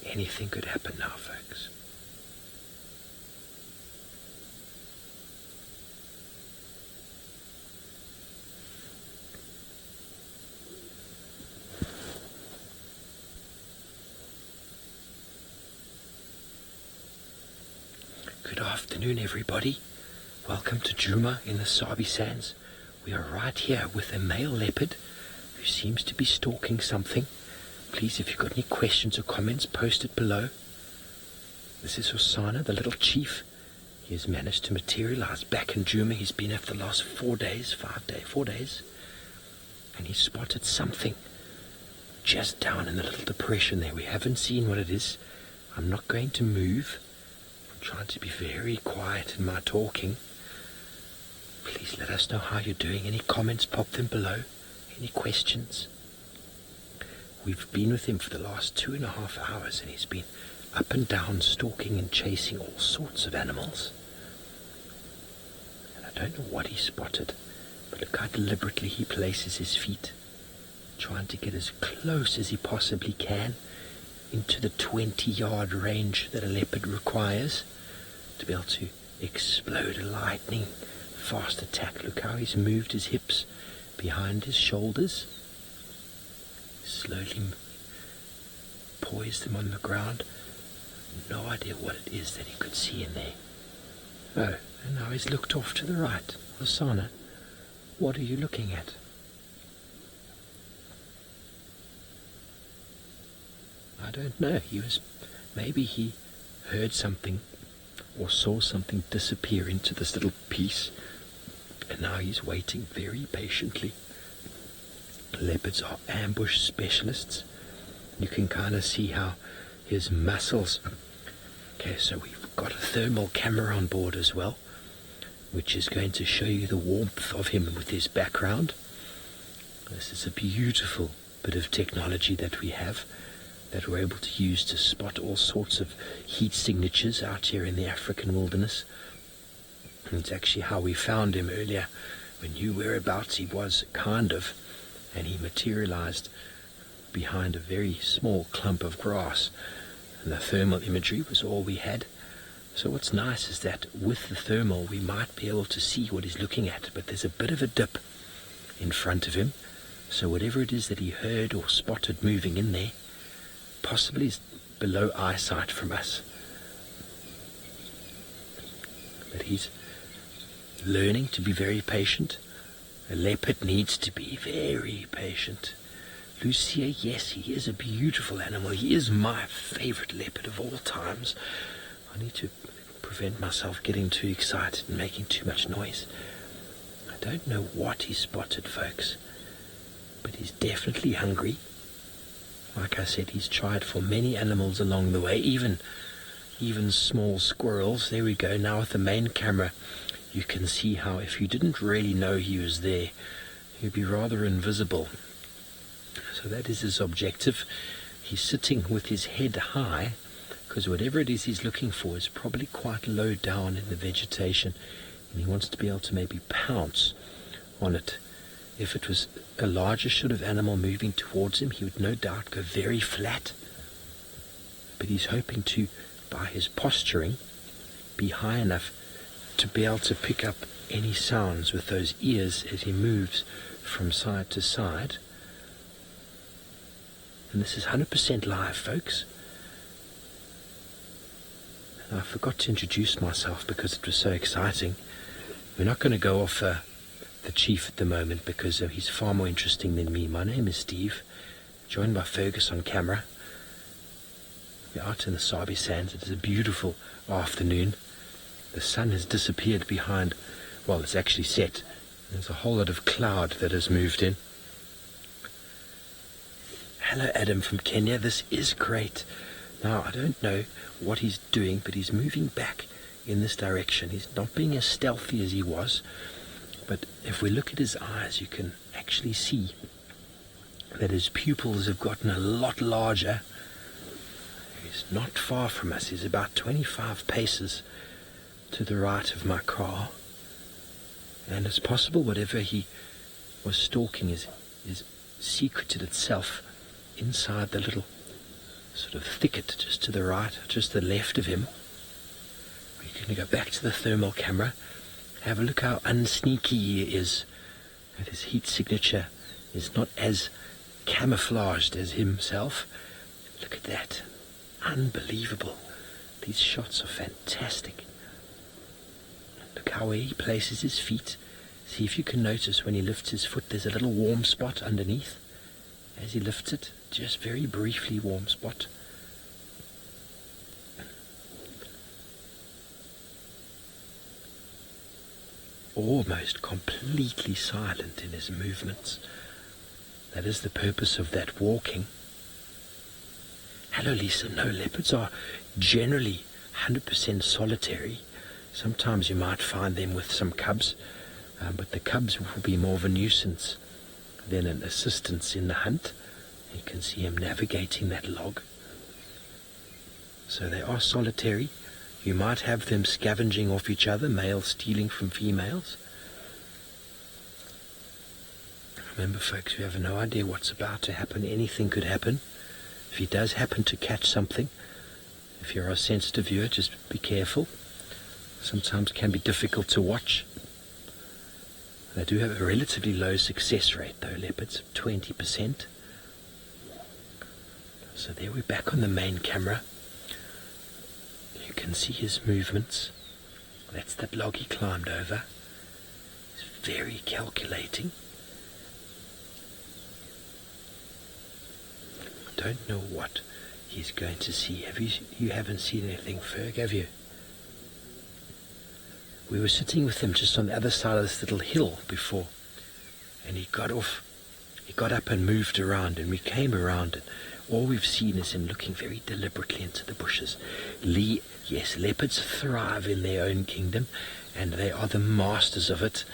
Anything could happen now, folks. Good afternoon, everybody. Welcome to Djuma in the Sabi Sands. We are right here with a male leopard who seems to be stalking something. Please, if you've got any questions or comments, post it below. This is Osana, the little chief. He has managed to materialize back in Djuma. He's been here for the last 4 days, 4 days. And he spotted something just down in the little depression there. We haven't seen what it is. I'm not going to move. I'm trying to be very quiet in my talking. Please let us know how you're doing. Any comments, pop them below. Any questions? We've been with him for the last 2.5 hours, and he's been up and down stalking and chasing all sorts of animals. And I don't know what he spotted, but look how deliberately he places his feet, trying to get as close as he possibly can into the 20-yard range that a leopard requires to be able to explode a lightning fast attack. Look how he's moved his hips behind his shoulders, slowly poised them on the ground. No idea what it is that he could see in there. Oh, and now he's looked off to the right. Osana, what are you looking at? I don't know. Maybe he heard something or saw something disappear into this little piece, and now he's waiting very patiently. Leopards are ambush specialists. You can kind of see how his muscles... Okay, so we've got a thermal camera on board as well, which is going to show you the warmth of him with his background. This is a beautiful bit of technology that we have, that we're able to use to spot all sorts of heat signatures out here in the African wilderness. And it's actually how we found him earlier. We knew whereabouts he was, kind of, and he materialized behind a very small clump of grass, and the thermal imagery was all we had. So what's nice is that with the thermal we might be able to see what he's looking at, but there's a bit of a dip in front of him, so whatever it is that he heard or spotted moving in there possibly is below eyesight from us. But he's learning to be very patient. A leopard needs to be very patient. Lucia, yes, he is a beautiful animal. He is my favorite leopard of all times. I need to prevent myself getting too excited and making too much noise. I don't know what he spotted, folks, but he's definitely hungry. Like I said, he's tried for many animals along the way, even small squirrels. There we go. Now with the main camera, you can see how if you didn't really know he was there, he'd be rather invisible. So that is his objective. He's sitting with his head high, because whatever it is he's looking for is probably quite low down in the vegetation, and he wants to be able to maybe pounce on it. If it was a larger sort of animal moving towards him, he would no doubt go very flat. But he's hoping to, by his posturing, be high enough to be able to pick up any sounds with those ears as he moves from side to side. And this is 100% live, folks. And I forgot to introduce myself because it was so exciting. We're not going to go off the chief at the moment because he's far more interesting than me. My name is Steve, joined by Fergus on camera. We're out in the Sabi Sands. It is a beautiful afternoon. The sun has disappeared behind, well, it's actually set. There's a whole lot of cloud that has moved in. Hello, Adam from Kenya. This is great. Now, I don't know what he's doing, but he's moving back in this direction. He's not being as stealthy as he was, but if we look at his eyes, you can actually see that his pupils have gotten a lot larger. He's not far from us. He's about 25 paces to the right of my car, and it's possible whatever he was stalking is secreted itself inside the little sort of thicket just to the right, just to the left of him. We're going to go back to the thermal camera, have a look how unsneaky he is, that his heat signature is not as camouflaged as himself. Look at that. Unbelievable. These shots are fantastic. Look how he places his feet. See if you can notice when he lifts his foot, there's a little warm spot underneath. As he lifts it, just very briefly warm spot. Almost completely silent in his movements. That is the purpose of that walking. Hello, Lisa. No, leopards are generally 100% solitary. Sometimes you might find them with some cubs, but the cubs will be more of a nuisance than an assistance in the hunt. You can see him navigating that log. So they are solitary. You might have them scavenging off each other, males stealing from females. Remember, folks, we have no idea what's about to happen. Anything could happen. If he does happen to catch something, if you're a sensitive viewer, just be careful. Sometimes can be difficult to watch. They do have a relatively low success rate, though, leopards, 20%. So there we're back on the main camera. You can see his movements. That's that log he climbed over. He's very calculating. Don't know what he's going to see. You haven't seen anything, Ferg, have you? We were sitting with him just on the other side of this little hill before, and he got up and moved around, and we came around, and all we've seen is him looking very deliberately into the bushes. Yes, leopards thrive in their own kingdom, and they are the masters of it.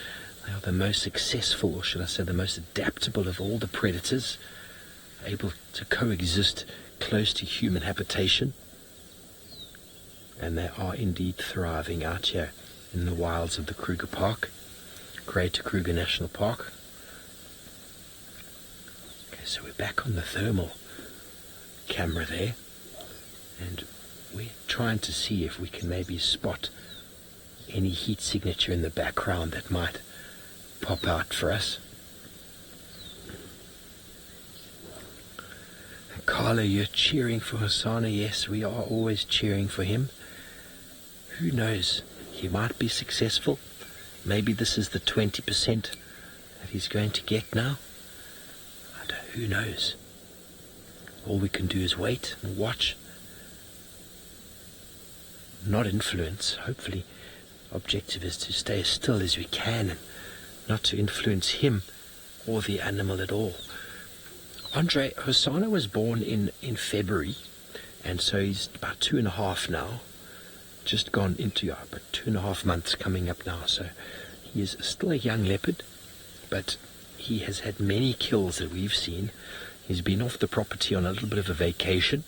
They are the most successful, or should I say the most adaptable of all the predators, able to coexist close to human habitation. And they are indeed thriving out here in the wilds of the Kruger Park, Greater Kruger National Park. Okay, so we're back on the thermal camera there, and we're trying to see if we can maybe spot any heat signature in the background that might pop out for us. Carlo, you're cheering for Hosanna. Yes, we are always cheering for him. Who knows? He might be successful. Maybe this is the 20% that he's going to get now. Who knows? All we can do is wait and watch. Not influence. Hopefully, objective is to stay as still as we can and not to influence him or the animal at all. Andre, Hosanna was born in February, and so he's about 2.5 now. Just gone into about 2.5 months coming up now. So he is still a young leopard, but he has had many kills that we've seen. He's been off the property on a little bit of a vacation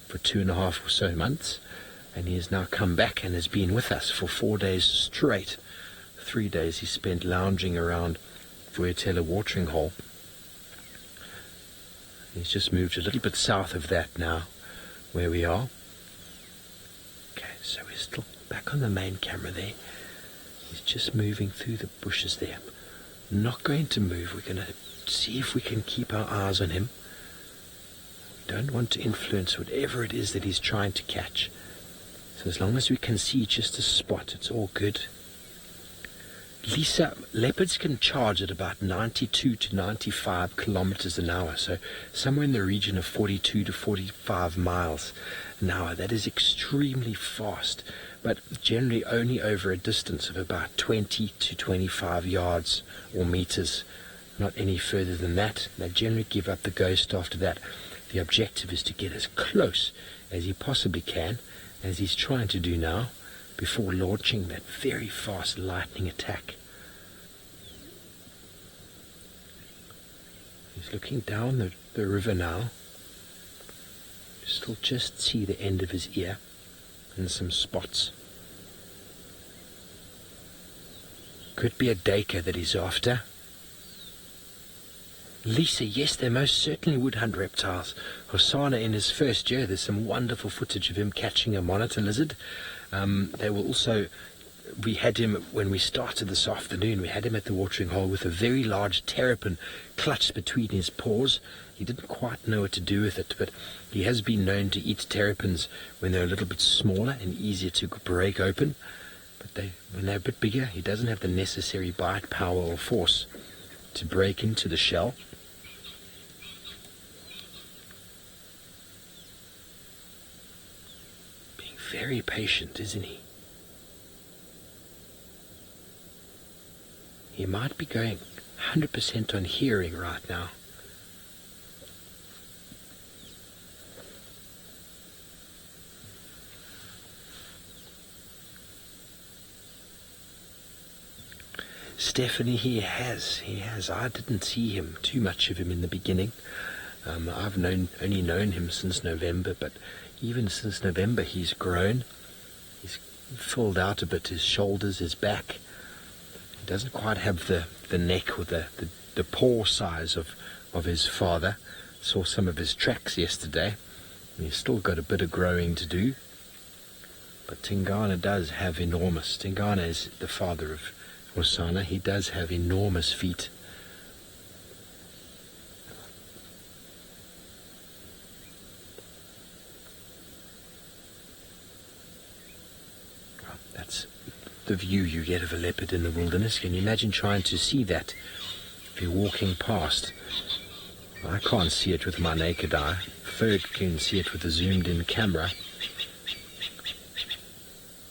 for 2.5 or so months, and he has now come back and has been with us for 4 days straight. 3 days he spent lounging around Voyatella watering hole. He's just moved a little bit south of that now, where we are. Okay, so we're still back on the main camera there. He's just moving through the bushes there. Not going to move. We're going to see if we can keep our eyes on him. We don't want to influence whatever it is that he's trying to catch. So as long as we can see just a spot, it's all good. Lisa, leopards can charge at about 92 to 95 kilometers an hour, so somewhere in the region of 42 to 45 miles an hour. That is extremely fast, but generally only over a distance of about 20 to 25 yards or meters, not any further than that. They generally give up the ghost after that. The objective is to get as close as he possibly can, as he's trying to do now, before launching that very fast lightning attack. He's looking down the river now. You still just see the end of his ear and some spots. Could be a duiker that he's after. Lisa, yes, they most certainly would hunt reptiles. Hosanna, in his first year, there's some wonderful footage of him catching a monitor lizard. They will also, we had him, when we started this afternoon, we had him at the watering hole with a very large terrapin clutched between his paws. He didn't quite know what to do with it, but he has been known to eat terrapins when they're a little bit smaller and easier to break open. But when they're a bit bigger, he doesn't have the necessary bite power or force to break into the shell. Being very patient, isn't he? He might be going 100% on hearing right now. Stephanie, he has. I didn't see him, too much of him in the beginning. I've only known him since November, but even since November he's grown. He's filled out a bit, his shoulders, his back. He doesn't quite have the neck or the paw size of his father. Saw some of his tracks yesterday, and he's still got a bit of growing to do. But Tingana does have enormous. Tingana is the father of Hosanna. He does have enormous feet. That's the view you get of a leopard in the wilderness. Can you imagine trying to see that if you're walking past? I can't see it with my naked eye. Ferg can see it with a zoomed in camera.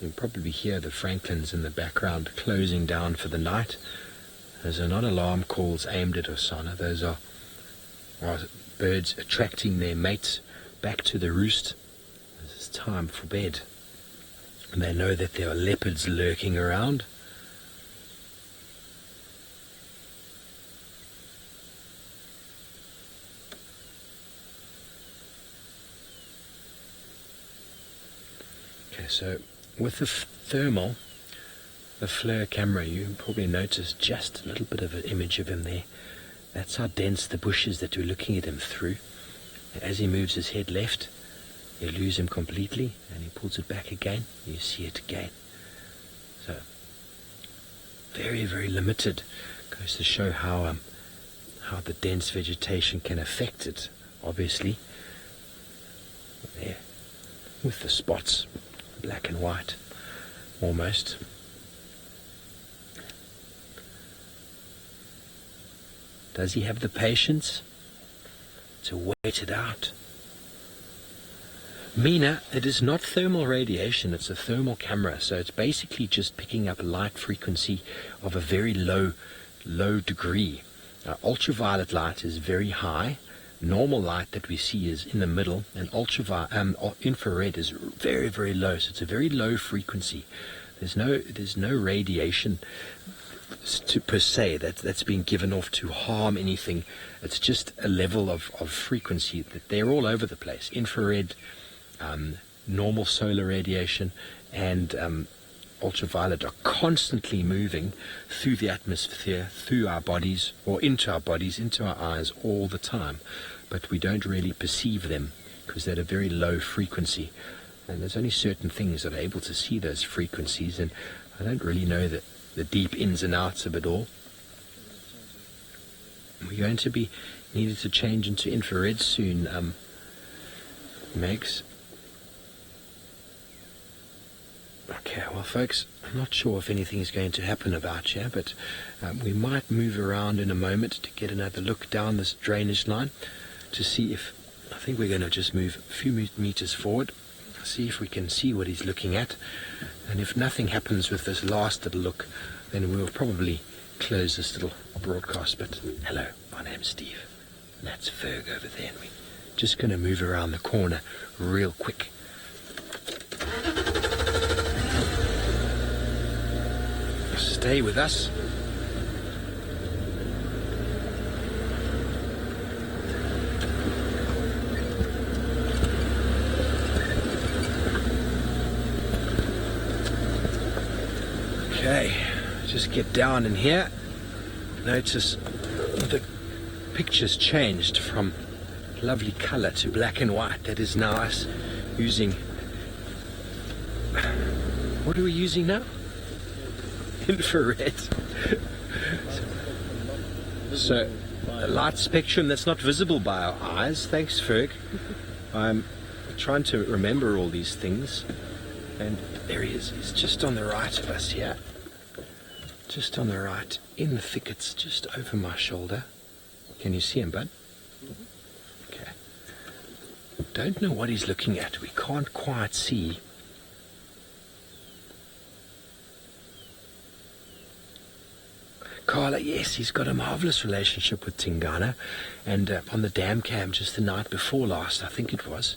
You can probably hear the Franklins in the background closing down for the night. Those are not alarm calls aimed at Hosanna. Those are birds attracting their mates back to the roost. It's time for bed. And they know that there are leopards lurking around. Okay, so with the thermal, the FLIR camera, you probably notice just a little bit of an image of him there. That's how dense the bush is that we're looking at him through. As he moves his head left, you lose him completely, and he pulls it back again, you see it again. So, very, very limited. Goes to show how the dense vegetation can affect it, obviously. There, with the spots. Black and white, almost. Does he have the patience to wait it out? Mina, it is not thermal radiation, it's a thermal camera, so it's basically just picking up a light frequency of a very low degree. Ultraviolet light is very high. Normal light that we see is in the middle, and infrared is very, very low. So it's a very low frequency. There's no radiation per se that's being given off to harm anything. It's just a level of frequency that they're all over the place. Infrared, normal solar radiation, and ultraviolet are constantly moving through the atmosphere, through our bodies, or into our bodies, into our eyes all the time. But we don't really perceive them because they're at a very low frequency. And there's only certain things that are able to see those frequencies, and I don't really know the deep ins and outs of it all. We're going to be needed to change into infrared soon, Megs. Okay, well folks, I'm not sure if anything is going to happen about here, but we might move around in a moment to get another look down this drainage line to see if, I think we're going to just move a few meters forward, see if we can see what he's looking at, and if nothing happens with this last little look, then we'll probably close this little broadcast. But hello, my name's Steve, and that's Ferg over there, and we're just going to move around the corner real quick. Stay with us. Okay, just get down in here. Notice the picture's changed from lovely color to black and white. That is now us using... What are we using now? Infrared. So, a light spectrum that's not visible by our eyes. Thanks, Ferg. I'm trying to remember all these things. And there he is. He's just on the right of us here. Just on the right, in the thickets, just over my shoulder. Can you see him, bud? Okay. Don't know what he's looking at. We can't quite see. Carla, yes, he's got a marvellous relationship with Tingana. And on the dam cam just the night before last, I think it was,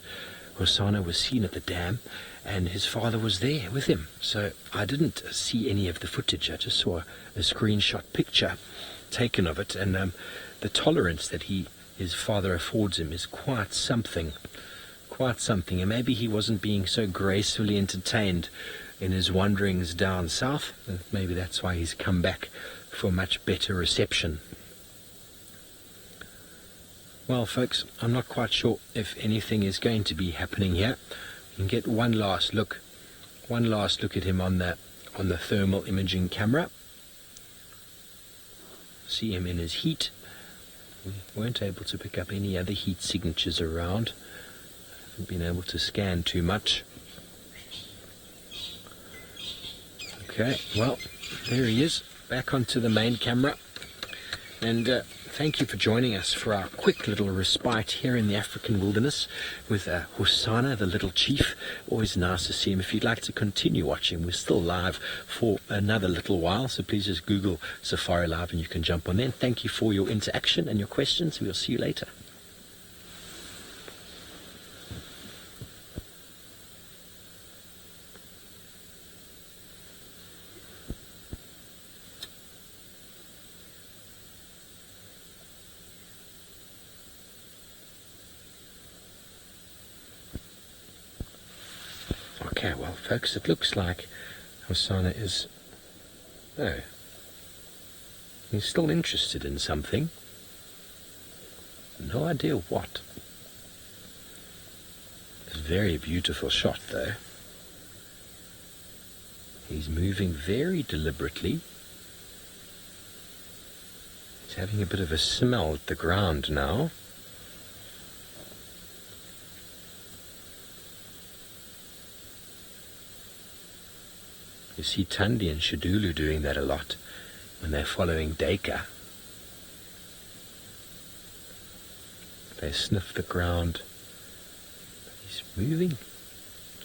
Hosana was seen at the dam and his father was there with him. So I didn't see any of the footage. I just saw a screenshot picture taken of it. And the tolerance that his father affords him is quite something. Quite something. And maybe he wasn't being so gracefully entertained in his wanderings down south. Maybe that's why he's come back for much better reception. Well, folks, I'm not quite sure if anything is going to be happening here. You can get one last look at him on the thermal imaging camera. See him in his heat. We weren't able to pick up any other heat signatures around. Haven't been able to scan too much. Okay, well, there he is, back onto the main camera. And thank you for joining us for our quick little respite here in the African wilderness with Hosana, the little chief. Always nice to see him. If you'd like to continue watching, we're still live for another little while, so please just Google Safari Live and you can jump on there. And thank you for your interaction and your questions. We'll see you later. Okay, well, folks, it looks like Hosana is... Oh. He's still interested in something. No idea what. It's a very beautiful shot, though. He's moving very deliberately. He's having a bit of a smell at the ground now. You see Tandi and Shadulu doing that a lot when they're following Deka. They sniff the ground. He's moving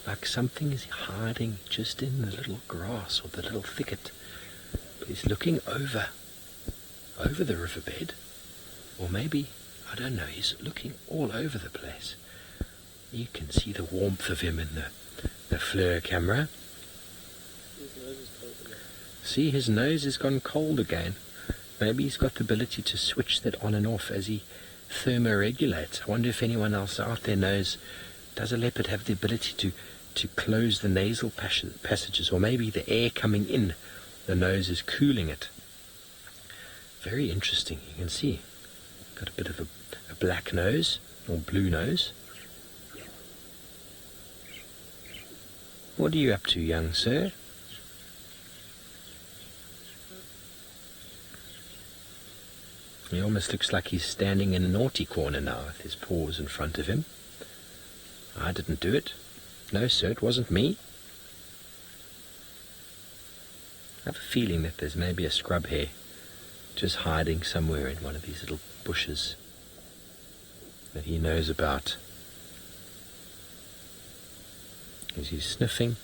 like something is hiding just in the little grass or the little thicket. But he's looking over the riverbed. Or maybe, I don't know, he's looking all over the place. You can see the warmth of him in the FLIR camera. See, his nose has gone cold again. Maybe he's got the ability to switch that on and off as he thermoregulates. I wonder if anyone else out there knows, does a leopard have the ability to close the nasal passages, or maybe the air coming in, the nose is cooling it. Very interesting. You can see, got a bit of a black nose, or blue nose. What are you up to, young sir? He almost looks like he's standing in a naughty corner now with his paws in front of him. I didn't do it. No, sir, it wasn't me. I have a feeling that there's maybe a scrub hare just hiding somewhere in one of these little bushes that he knows about. As he's sniffing,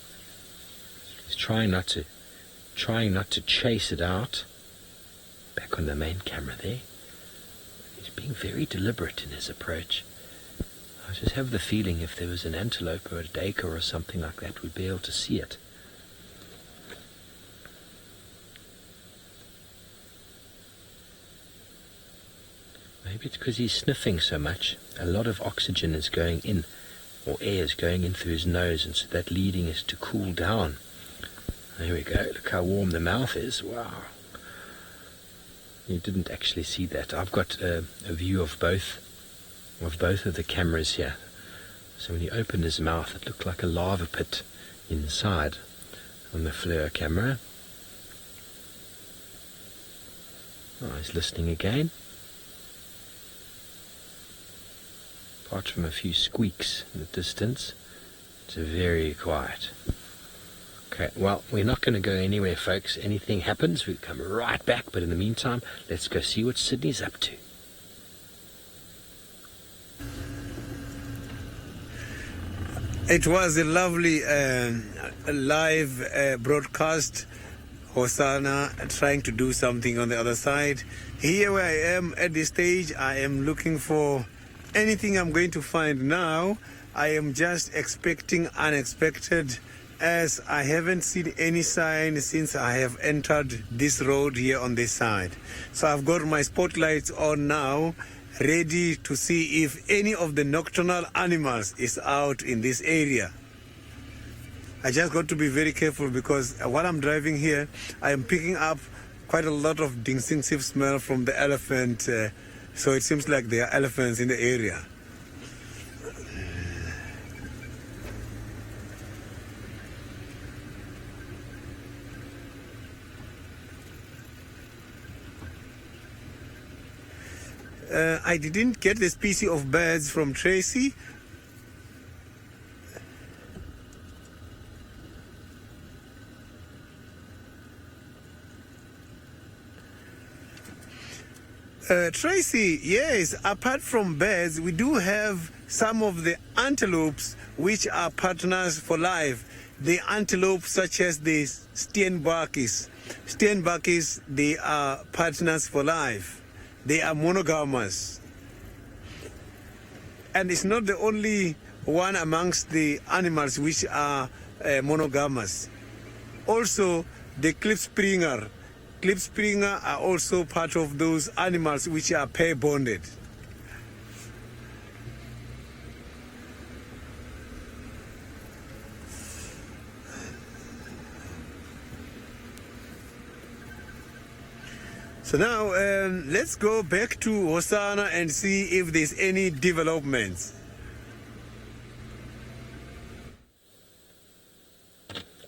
he's trying not to chase it out. Back on the main camera there. He's being very deliberate in his approach. I just have the feeling if there was an antelope or a duiker or something like that, we'd be able to see it. Maybe it's because he's sniffing so much. A lot of oxygen is going in, or air is going in through his nose, and so that leading is to cool down. There we go. Look how warm the mouth is. Wow. You didn't actually see that. I've got a view of both of the cameras here. So when he opened his mouth, it looked like a lava pit inside on the FLIR camera. Oh, he's listening again. Apart from a few squeaks in the distance, it's very quiet. Okay, well, we're not going to go anywhere, folks. Anything happens, we'll come right back. But in the meantime, let's go see what Sydney's up to. It was a lovely live broadcast. Hosanna trying to do something on the other side. Here where I am at this stage, I am looking for anything I'm going to find now. I am just expecting unexpected, as I haven't seen any sign since I have entered this road here on this side. So I've got my spotlights on now, ready to see if any of the nocturnal animals is out in this area. I just got to be very careful because while I'm driving here, I am picking up quite a lot of distinctive smell from the elephant. So it seems like there are elephants in the area. I didn't get the species of birds from Tracy. Tracy, yes, apart from birds, we do have some of the antelopes which are partners for life. The antelopes such as the steenbokkies. Steenbokkies, they are partners for life. They are monogamous. And it's not the only one amongst the animals which are monogamous. Also, the klipspringer. Klipspringer are also part of those animals which are pair bonded. So now let's go back to Hosanna and see if there's any developments.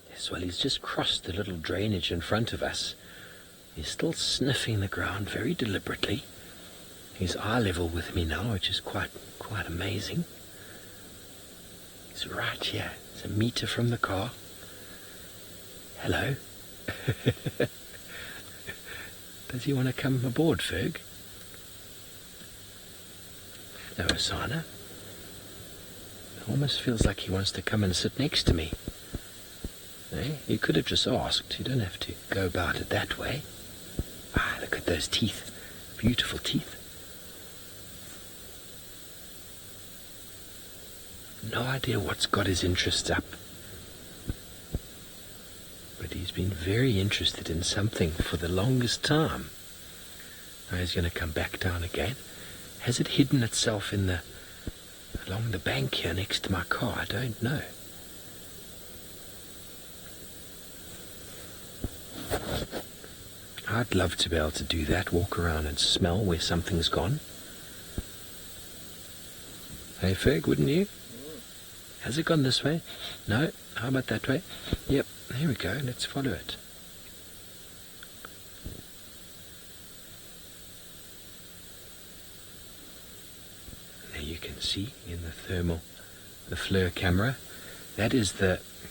Yes, well, he's just crossed the little drainage in front of us. He's still sniffing the ground very deliberately. He's eye level with me now, which is quite amazing. He's right here. It's a meter from the car. Hello. Does he want to come aboard, Ferg? No, Hosanna. It almost feels like he wants to come and sit next to me. Eh? You could have just asked. You don't have to go about it that way. Ah, look at those teeth. Beautiful teeth. No idea what's got his interests up. But he's been very interested in something for the longest time. Now he's going to come back down again. Has it hidden itself along the bank here next to my car? I don't know. I'd love to be able to do that, walk around and smell where something's gone. Hey, Ferg, wouldn't you? Has it gone this way? No? How about that way? Yep, there we go. Let's follow it. There you can see in the FLIR camera, that is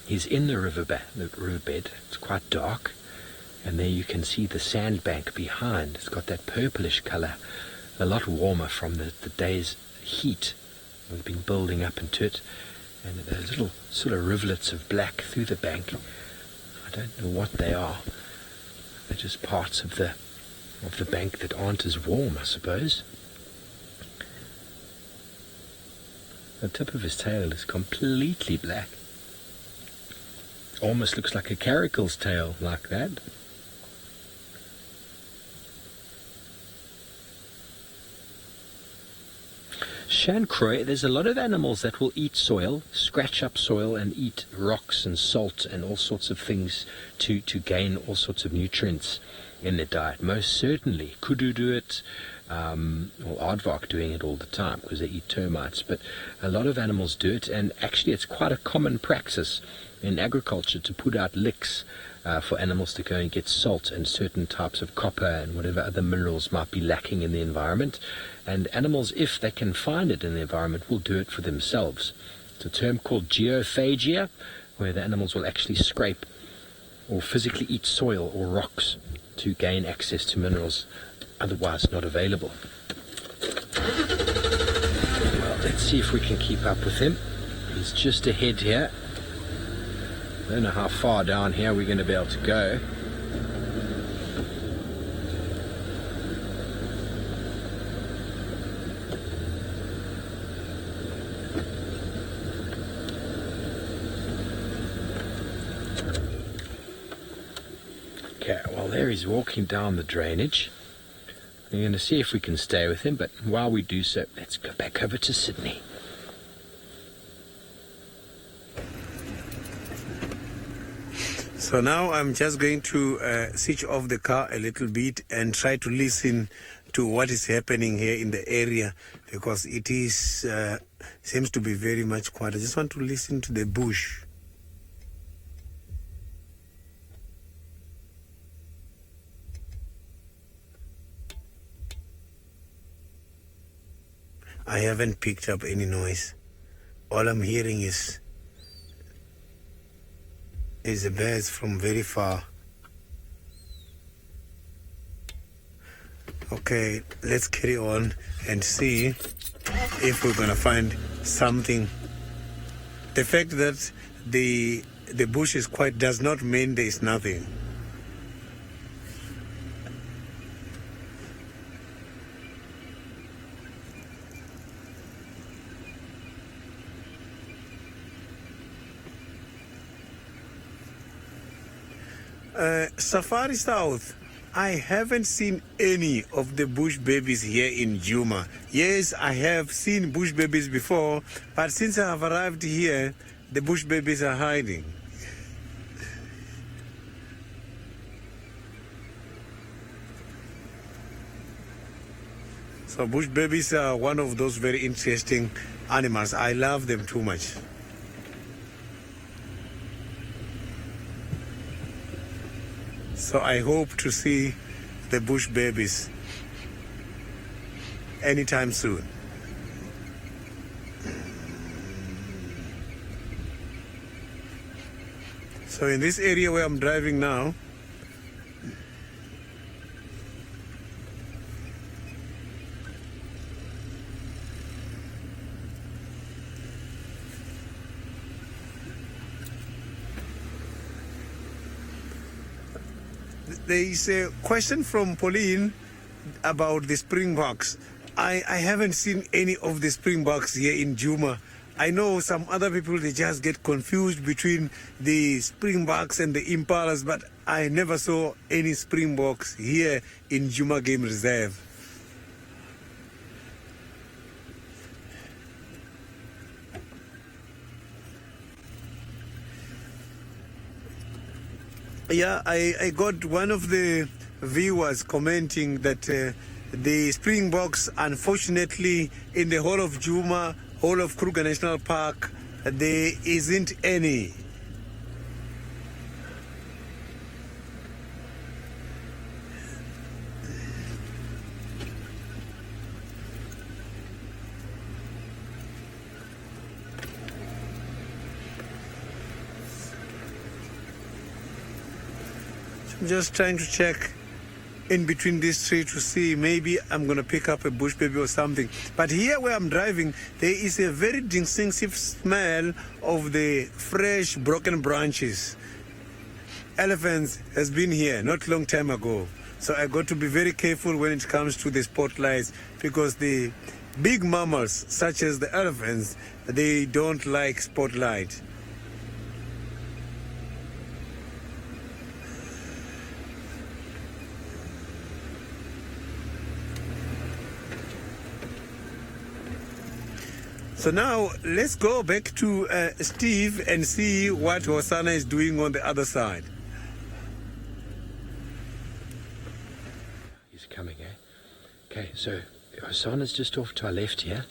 he's in the riverbed. It's quite dark. And there you can see the sandbank behind. It's got that purplish color, a lot warmer from the day's heat that's been building up into it. And those little sort of rivulets of black through the bank. I don't know what they are. They're just parts of the bank that aren't as warm, I suppose. The tip of his tail is completely black. Almost looks like a caracal's tail, like that. Shancroy, there's a lot of animals that will eat soil, scratch up soil and eat rocks and salt and all sorts of things to gain all sorts of nutrients in their diet. Most certainly, kudu do it, or aardvark doing it all the time because they eat termites. But a lot of animals do it, and actually it's quite a common practice in agriculture to put out licks for animals to go and get salt and certain types of copper and whatever other minerals might be lacking in the environment. And animals, if they can find it in the environment, will do it for themselves. It's a term called Geophagy, where the animals will actually scrape or physically eat soil or rocks to gain access to minerals otherwise not available. Well, let's see if we can keep up with him. He's just ahead here. I don't know how far down here we're going to be able to go. Okay, well there he's walking down the drainage. We're going to see if we can stay with him, but while we do so, let's go back over to Sydney. So now I'm just going to switch off the car a little bit and try to listen to what is happening here in the area, because it is seems to be very much quiet. I just want to listen to the bush. I haven't picked up any noise. All I'm hearing is the birds from very far. Okay, let's carry on and see if we're gonna find something. The fact that the bush is quiet does not mean there is nothing. Safari South, I haven't seen any of the bush babies here in Djuma. Yes, I have seen bush babies before, but since I have arrived here, the bush babies are hiding. So bush babies are one of those very interesting animals. I love them too much. So I hope to see the bush babies anytime soon. So in this area where I'm driving now, there is a question from Pauline about the springboks. I haven't seen any of the springboks here in Djuma. I know some other people, they just get confused between the springboks and the impalas, but I never saw any springboks here in Djuma Game Reserve. Yeah, I got one of the viewers commenting that the springboks, unfortunately, in the whole of Djuma, whole of Kruger National Park, there isn't any. I'm just trying to check in between these three to see maybe I'm going to pick up a bush baby or something. But here where I'm driving, there is a very distinctive smell of the fresh broken branches. Elephants has been here not long time ago. So I got to be very careful when it comes to the spotlights, because the big mammals such as the elephants, they don't like spotlight. So now let's go back to Steve and see what Hosanna is doing on the other side. He's coming, eh? Okay, so Hosanna's just off to our left here.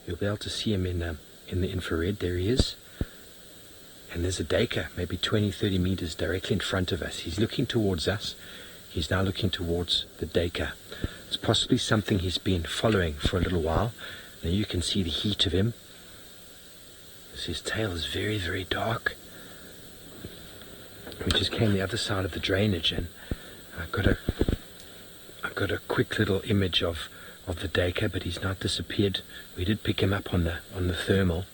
You'll be able to see him in the infrared. There he is. And there's a duiker, maybe 20-30 meters directly in front of us. He's looking towards us. He's now looking towards the duiker. It's possibly something he's been following for a little while. Now you can see the heat of him. His tail is very, very dark. We just came the other side of the drainage, and I got a quick little image of the duiker, but he's not disappeared. We did pick him up on the thermal,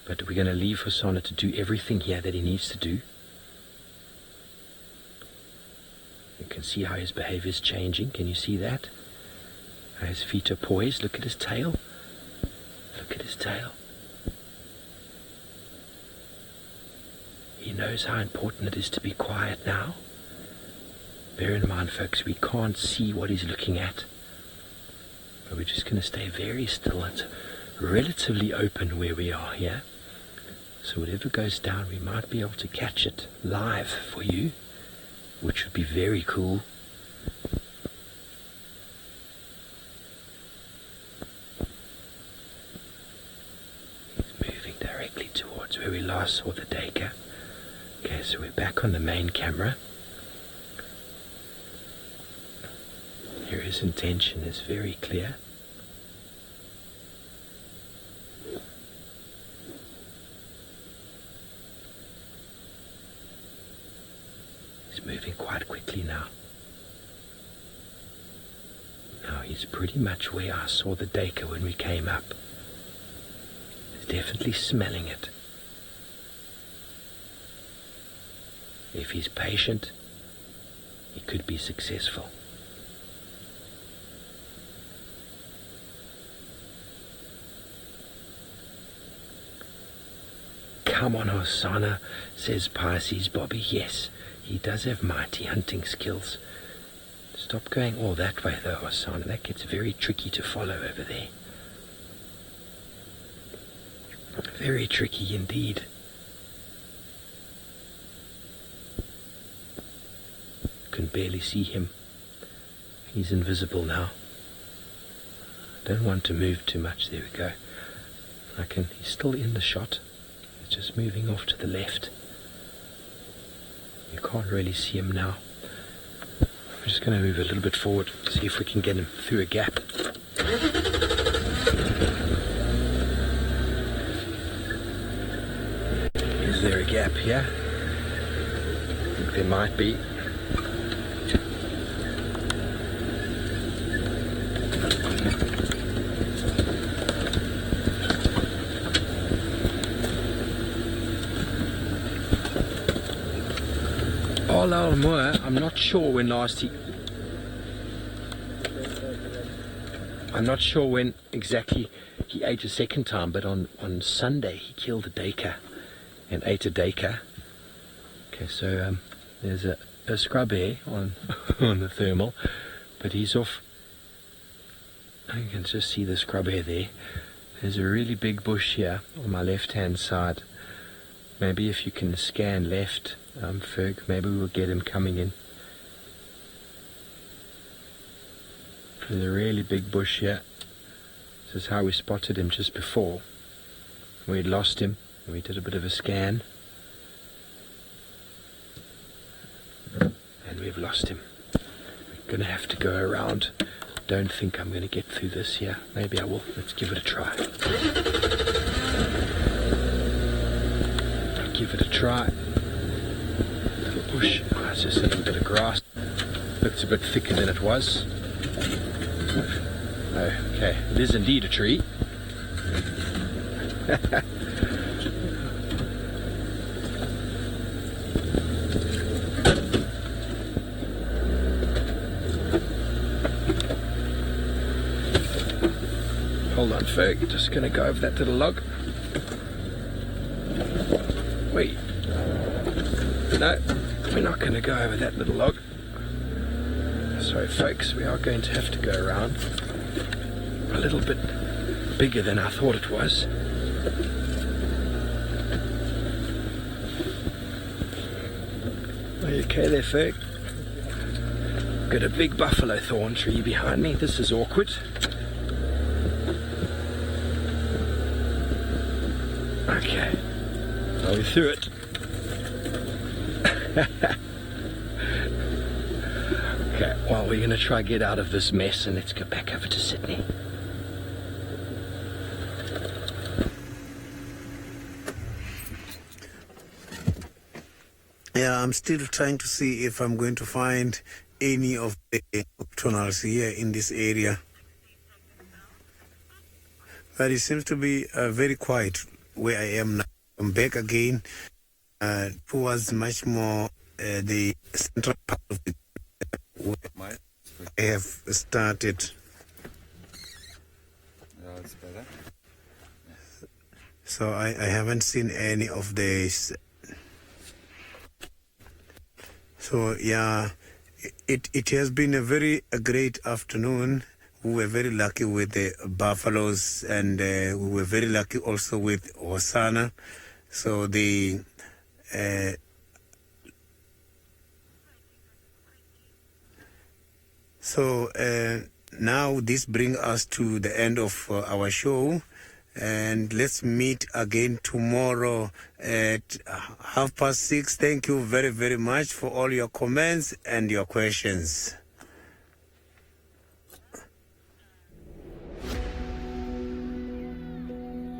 but we're going to leave Hosanna to do everything here that he needs to do. You can see how his behavior is changing. Can you see that? How his feet are poised. Look at his tail. Look at his tail. He knows how important it is to be quiet now. Bear in mind, folks, we can't see what he's looking at. But we're just going to stay very still. It's relatively open where we are here. So whatever goes down, we might be able to catch it live for you, which would be very cool. He's moving directly towards where we last saw the duiker. Okay, so we're back on the main camera. Here his intention is very clear. He's moving quite quickly now. Now he's pretty much where I saw the duiker when we came up. He's definitely smelling it. If he's patient, he could be successful. Come on, Hosanna, says Pisces Bobby. Yes, he does have mighty hunting skills. Stop going all that way though, Hosanna. That gets very tricky to follow over there. Very tricky indeed. Can barely see him. He's invisible now. I don't want to move too much. There we go. He's still in the shot. He's just moving off to the left. You can't really see him now. I'm just going to move a little bit forward, see if we can get him through a gap. Is there a gap here? I think there might be. I'm not sure when I'm not sure when exactly he ate a second time, but on Sunday he killed a duiker and ate a duiker. Okay, so there's a scrub hare on on the thermal, but he's off. I can just see the scrub hare there. There's a really big bush here on my left hand side. Maybe if you can scan left, Ferg, maybe we'll get him coming in. There's a really big bush here. This is how we spotted him just before. We had lost him. We did a bit of a scan. And we've lost him. We're going to have to go around. Don't think I'm going to get through this here. Maybe I will. Let's give it a try. Give it a try. Little bush. Oh, it's just a little bit of grass. Looks a bit thicker than it was. Okay, it is indeed a tree. Hold on, Ferg. Just going to go over that little log. Wait. No, we're not going to go over that little log. Sorry, folks, we are going to have to go around. A little bit bigger than I thought it was. Are you okay there, Ferg? Got a big buffalo thorn tree behind me. This is awkward. Okay. Are we through it? Okay, well, we're going to try get out of this mess and let's go back over to Sydney. Yeah, I'm still trying to see if I'm going to find any of the nocturnals here in this area. But it seems to be very quiet where I am now. I'm back again towards much more the central part of the where I have started. Yeah, it's better. So I haven't seen any of these. So yeah, it has been a great afternoon. We were very lucky with the buffaloes, and we were very lucky also with Hosanna. So the now this brings us to the end of our show. And let's meet again tomorrow at 6:30. Thank you very, very much for all your comments and your questions.